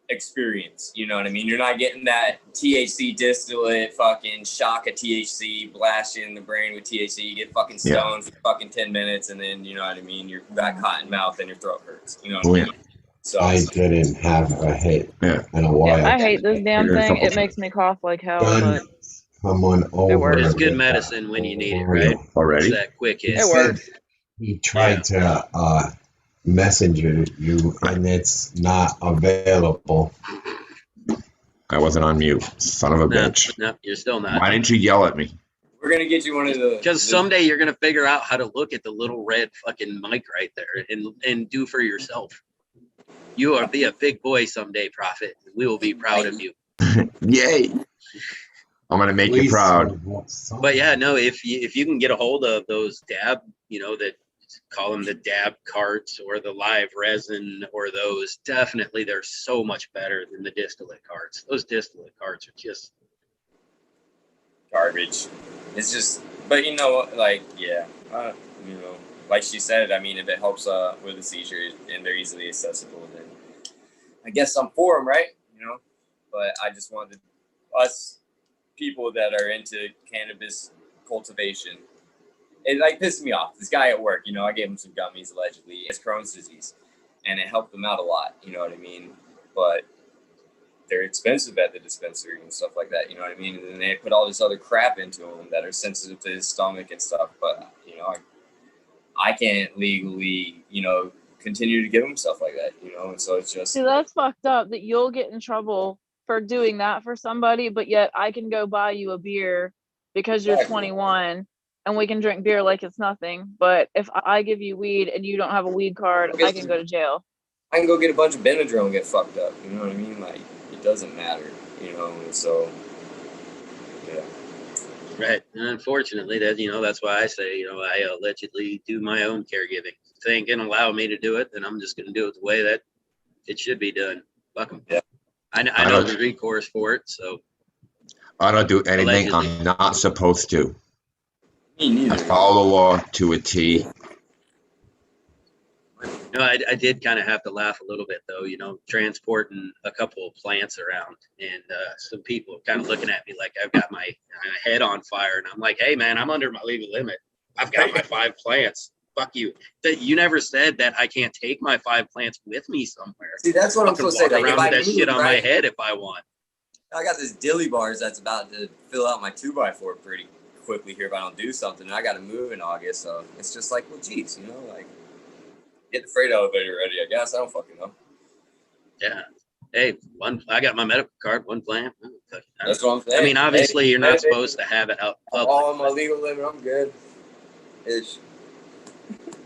experience. You know what I mean? You're not getting that THC distillate fucking shock of THC blast you in the brain with THC. You get fucking stoned for fucking 10 minutes, and then you know what I mean. You're got cotton mouth and your throat hurts. You know what I mean? So I didn't have a hit in a while. I hate this damn Here's a thing. couple It makes me cough like hell, Done. but Come on over. works. It's and good get medicine that when you need it, for you. right? already. It's that quick He hit. It said works. he tried to messenger you and it's not available. I wasn't on mute, son of a bitch. No, you're still not. Why didn't you yell at me? we're gonna get you one of the Because someday you're gonna figure out how to look at the little red fucking mic right there and do for yourself. You will be a big boy someday, Prophet. We will be proud of you. Yay! I'm gonna make you proud. But yeah, no, if you can get a hold of those dab, you know, that call them the dab carts or the live resin or those, definitely they're so much better than the distillate carts. Those distillate carts are just garbage. It's just, but you know, like, yeah, you know, like she said, I mean, if it helps with a seizure and they're easily accessible, then I guess I'm for them, right? You know, but I just wanted us people that are into cannabis cultivation. It like pissed me off. This guy at work, you know, I gave him some gummies allegedly. It's Crohn's disease, and it helped him out a lot. You know what I mean? But they're expensive at the dispensary and stuff like that. You know what I mean? And then they put all this other crap into him that are sensitive to his stomach and stuff. But you know, I can't legally, you know, continue to give him stuff like that. You know, and so it's just. See, that's fucked up that you'll get in trouble for doing that for somebody, but yet I can go buy you a beer because you're 21 and we can drink beer like it's nothing. But if I give you weed and you don't have a weed card, I can go to jail. I can go get a bunch of Benadryl and get fucked up. You know what I mean? Like, it doesn't matter, you know, and so, yeah. right. And unfortunately, that, you know, that's why I say, you know, I allegedly do my own caregiving. If they ain't gonna allow me to do it, then I'm just gonna do it the way that it should be done. Fuck them. Yeah. I know the recourse for it, so. I don't do anything Allegedly. I'm not supposed to. Me neither. I follow the law to a T. No, I did kind of have to laugh a little bit though, you know, transporting a couple of plants around and some people kind of looking at me like I've got my head on fire. And I'm like, hey man, I'm under my legal limit. I've got my 5 plants. Fuck you. You never said that I can't take my 5 plants with me somewhere. See, that's what I'm supposed to say. Like, around if I with that move, shit on my right? head if I want. I got this dilly bars that's about to fill out my 2x4 pretty quickly here if I don't do something. And I got to move in August. So it's just like, well, geez, you know, like, get the freight elevator ready, I guess. I don't fucking know. Yeah. Hey, I got my medical card, 1 plant. That's what I'm saying. I mean, obviously, you're not supposed to have it out public. All on my legal limit, I'm good. Ish.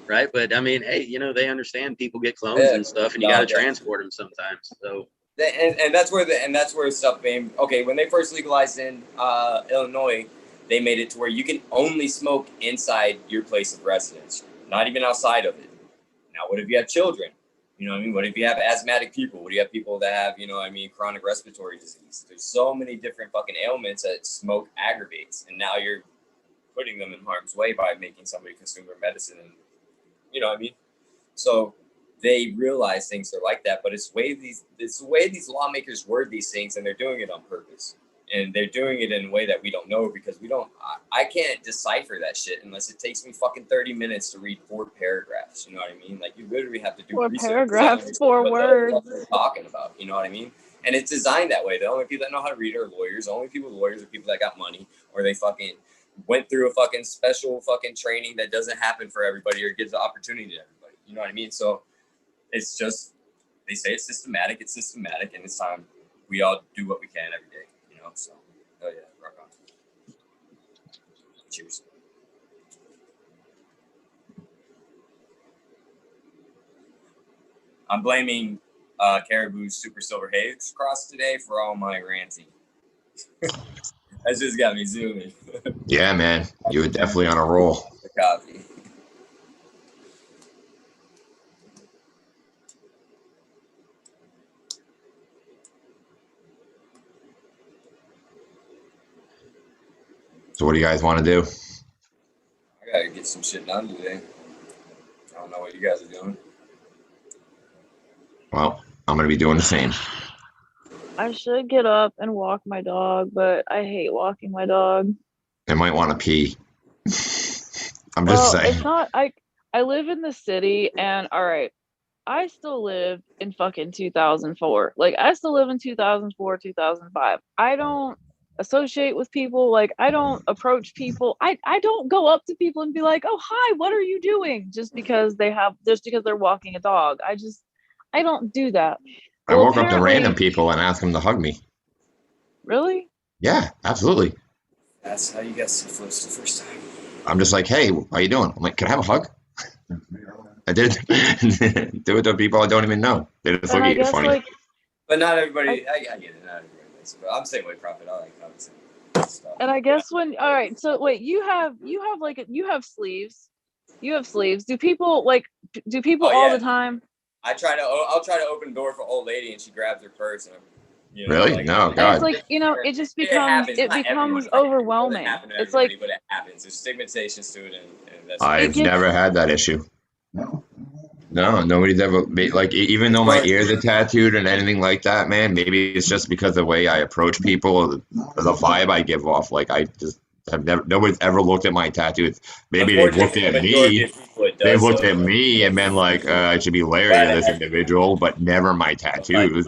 Right, but I mean, hey, you know, they understand people get clones and stuff, and you got to transport them sometimes. So, and that's where stuff came. Okay, when they first legalized in Illinois, they made it to where you can only smoke inside your place of residence, not even outside of it. Now, what if you have children? You know what I mean? What if you have asthmatic people? What do you have people that have, you know what I mean, chronic respiratory disease? There's so many different fucking ailments that smoke aggravates, and now you're putting them in harm's way by making somebody consume their medicine. And, you know what I mean? So they realize things are like that, but it's the way these lawmakers word these things, and they're doing it on purpose. And they're doing it in a way that we don't know because I can't decipher that shit unless it takes me fucking 30 minutes to read 4 paragraphs. You know what I mean? Like, you literally have to do 4 research. paragraphs, 4 words. What they're talking about, you know what I mean? And it's designed that way. The only people that know how to read are lawyers. The only people with lawyers are people that got money, or they fucking went through a fucking special fucking training that doesn't happen for everybody or gives the opportunity to everybody. You know what I mean? So it's just, they say it's systematic, and it's time we all do what we can every day. So, oh yeah, rock on. Cheers. I'm blaming Caribou's Super Silver Haze Cross today for all my ranting. That's just got me zooming. Yeah, man, you were definitely on a roll. The coffee. So what do you guys want to do? I gotta get get some shit done today. I don't know what you guys are doing. Well, I'm gonna be doing the same. I should get up and walk my dog, but I hate walking my dog. I might want to pee. I'm just Well, saying. it's not. I live in the city, and all right, I still live in fucking 2004. Like, I still live in 2004, 2005. I don't associate with people. Like, I don't approach people. I don't go up to people and be like, "Oh, hi, what are you doing?" Just because they're walking a dog. I don't do that. I Well, walk up to random apparently, people and ask them to hug me. really? Yeah, absolutely. That's how you got syphilis the first time. I'm just like, hey, how you doing? I'm like, can I have a hug? I did. Do it to people I don't even know. They just And look I at you guess funny. like But not everybody. I get it. Not everybody likes it. But I'm the same way, Prophet. I like hugging stuff. And I guess when all right, so wait, you have sleeves. You have sleeves. Do people Oh, all yeah. the time? I'll try to open the door for old lady and she grabs her purse and Really? like, No, And it's God. like, it just it becomes happens. Not everybody. It doesn't overwhelming. happen to It's like everybody, but it happens. There's stigmatizations to it, and that's I've gets- never had that issue. No, nobody's ever made, like, even though my ears are tattooed and anything like that, man, maybe it's just because of the way I approach people or the vibe I give off. Like, I just have never, nobody's ever looked at my tattoos. Maybe they've looked at me. They've looked at me and been like, I should be leery of this individual, but never my tattoos.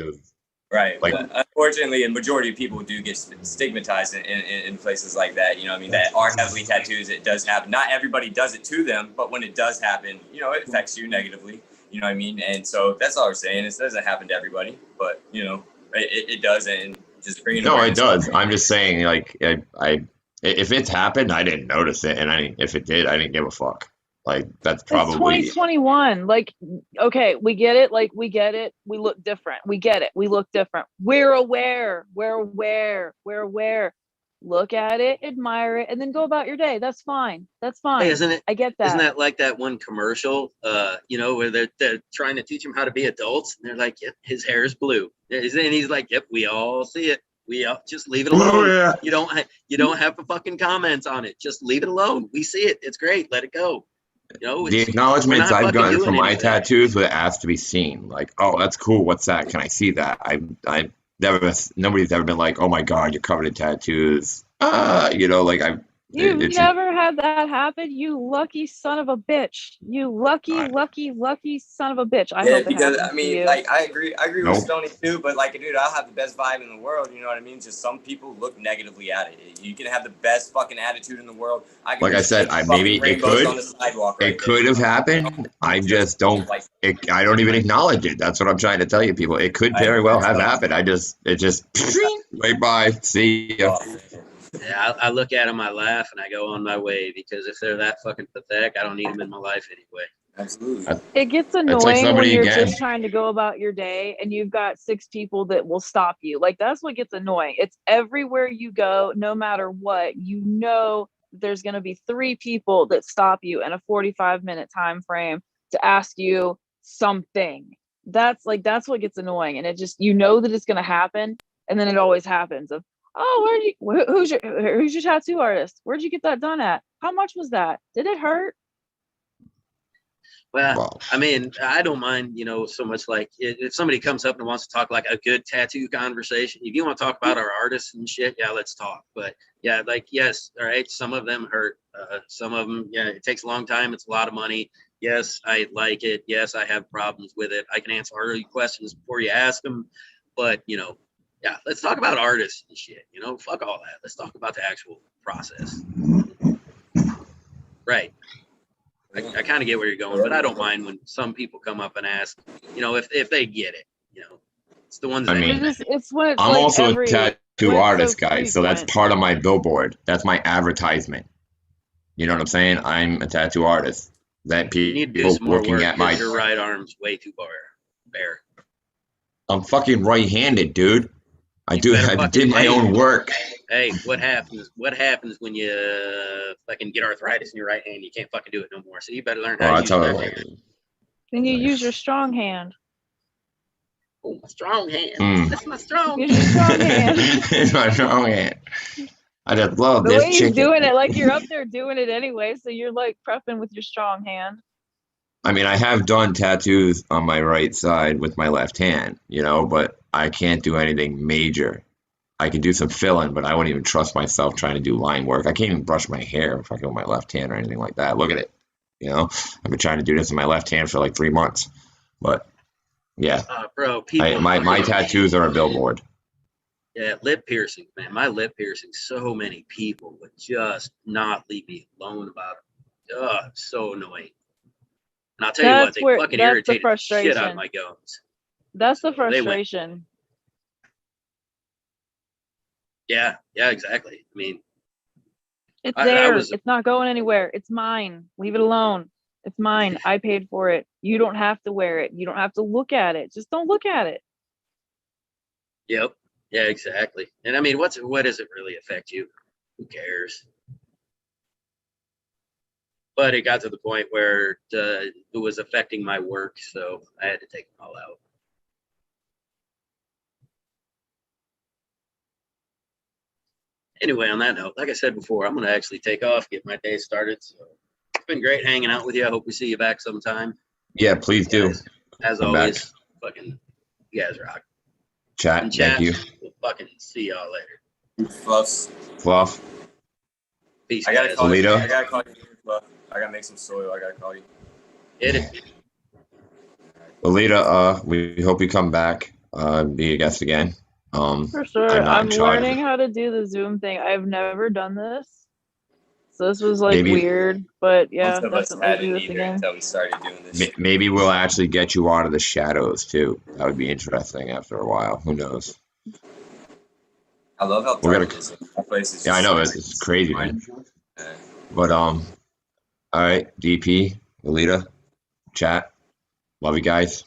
Right. Like, But unfortunately, a majority of people do get stigmatized in places like that. That are heavily tattoos. It does happen. Not everybody does it to them, but when it does happen, it affects you negatively. You know what I mean? And so that's all we're saying. It doesn't happen to everybody, but it does. And just bringing no, it awareness. does. I'm just saying, like, I if it's happened, I didn't notice it, and if it did, I didn't give a fuck. Like, that's probably. It's 2021. Like, okay, we get it. Like, we get it. We look different. We get it. We look different. We're aware. We're aware. We're aware. Look at it, admire it, and then go about your day. That's fine. That's fine. Hey, isn't it? I get that. Isn't that like that one commercial? Where they're trying to teach him how to be adults, and they're like, "Yep, his hair is blue," and he's like, "Yep, we all see it. We all just leave it alone. Oh, yeah. You don't have to fucking comments on it. Just leave it alone. We see it. It's great. Let it go." The acknowledgments I've gotten from my tattoos were asked to be seen. Like, oh, that's cool. What's that? Can I see that? I never. Nobody's ever been like, oh my God, you're covered in tattoos. You've never had that happen, you lucky son of a bitch. You lucky son of a bitch. I hope because it happens to you. like I agree Nope. with Stoney too, but like, dude, I'll have the best vibe in the world, you know what I mean? Just some people look negatively at it. You can have the best fucking attitude in the world. Like I said, maybe it could have happened. I just don't. I don't even acknowledge it. That's what I'm trying to tell you, people. It could very well have happened. It just right by. See ya. Yeah, I look at them, I laugh, and I go on my way, because if they're that fucking pathetic, I don't need them in my life anyway. Absolutely. It gets annoying like when you're again. just trying to go about your day and you've got 6 people that will stop you. Like, that's what gets annoying. It's everywhere you go, no matter what, there's going to be 3 people that stop you in a 45-minute time frame to ask you something. That's what gets annoying. And it just, that it's going to happen. And then it always happens of, oh, who's your tattoo artist? Where'd you get that done at? How much was that? Did it hurt? Well, I mean, I don't mind, so much, like, if somebody comes up and wants to talk like a good tattoo conversation, if you want to talk about our artists and shit, yeah, let's talk. But yeah, like, yes, all right, some of them hurt. Some of them, yeah, it takes a long time. It's a lot of money. Yes, I like it. Yes, I have problems with it. I can answer all your questions before you ask them. But, yeah, let's talk about artists and shit. Fuck all that. Let's talk about the actual process. Right. I kind of get where you're going, but I don't mind when some people come up and ask, if they get it. It's the ones that it's when it's I'm like also a tattoo artist, guys, so that's part of my billboard. That's my advertisement. You know what I'm saying? I'm a tattoo artist. That people looking at my your right arm's way too bare. I'm fucking right-handed, dude. I did my own work. Hey, what happens when you fucking get arthritis in your right hand? You can't fucking do it no more. So you better learn how to use your left hand. Then you use your strong hand. Oh, my strong hand. That's my strong hand. It's my strong hand. I just love The this way he's chicken. doing it, like you're up there doing it anyway, so you're like prepping with your strong hand. I mean, I have done tattoos on my right side with my left hand, you know, but I can't do anything major. I can do some filling, but I wouldn't even trust myself trying to do line work. I can't even brush my hair fucking with my left hand or anything like that. Look at it. You know, I've been trying to do this in my left hand for like 3 months. But yeah, Bro, people my fucking, tattoos are a billboard. yeah, lip piercing, man. My lip piercing, so many people would just not leave me alone about it. Ugh, so annoying. And I'll tell you what, they fucking irritated the shit out of my gums. That's the So they went, frustration. yeah, exactly. I mean, It's I there. was, It's not going anywhere. It's mine. Leave it alone. It's mine. I paid for it. You don't have to wear it. You don't have to look at it. Just don't look at it. yep, yeah, exactly. And I mean, what does it really affect you? Who cares? But it got to the point where it was affecting my work, so I had to take them all out. Anyway, on that note, like I said before, I'm going to actually take off, get my day started. So it's been great hanging out with you. I hope we see you back sometime. Yeah, please do. As Come always, back. fucking, you guys rock. Chat, And thank you. We'll fucking see y'all later. Fluff. Peace, I gotta guys. call you. Lita. I gotta call you, Fluff. I gotta make some soil. I gotta call you. Hit it. Alita, we hope you come back, be a guest again. For sure. I'm not I'm in charge. learning how to do the Zoom thing. I've never done this. So this was like Maybe- weird, but yeah, Most of us definitely do hadn't this either again. until we started doing this. Maybe we'll actually get you out of the shadows too. That would be interesting after a while. Who knows? I love how We're dark gonna- it is. That place is Yeah, I just know so it's crazy, man. Yeah. But all right, DP, Alita, chat, love you guys.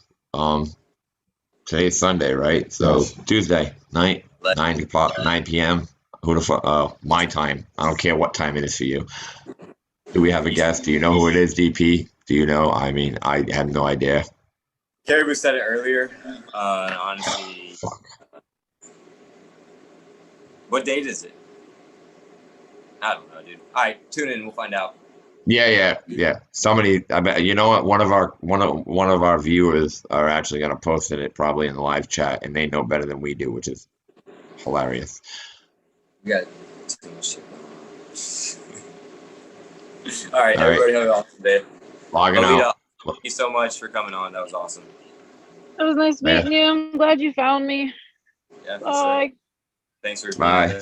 Today's Sunday, right? So Yes. Tuesday night, 9 p.m. Who the fuck? My time. I don't care what time it is for you. Do we have a guest? Do you know who it is, DP? Do you know? I mean, I have no idea. Caribou said it earlier. Honestly, what date is it? I don't know, dude. All right, tune in. We'll find out. Yeah. Somebody, I bet, you know what? One of our viewers are actually gonna post it probably in the live chat, and they know better than we do, which is hilarious. We got too much shit going on. All right, everybody have an awesome day. Logging out. Thank you so much for coming on. That was awesome. It was nice meeting you. I'm glad you found me. Yeah, for Bye. sure. Thanks for being Bye. there.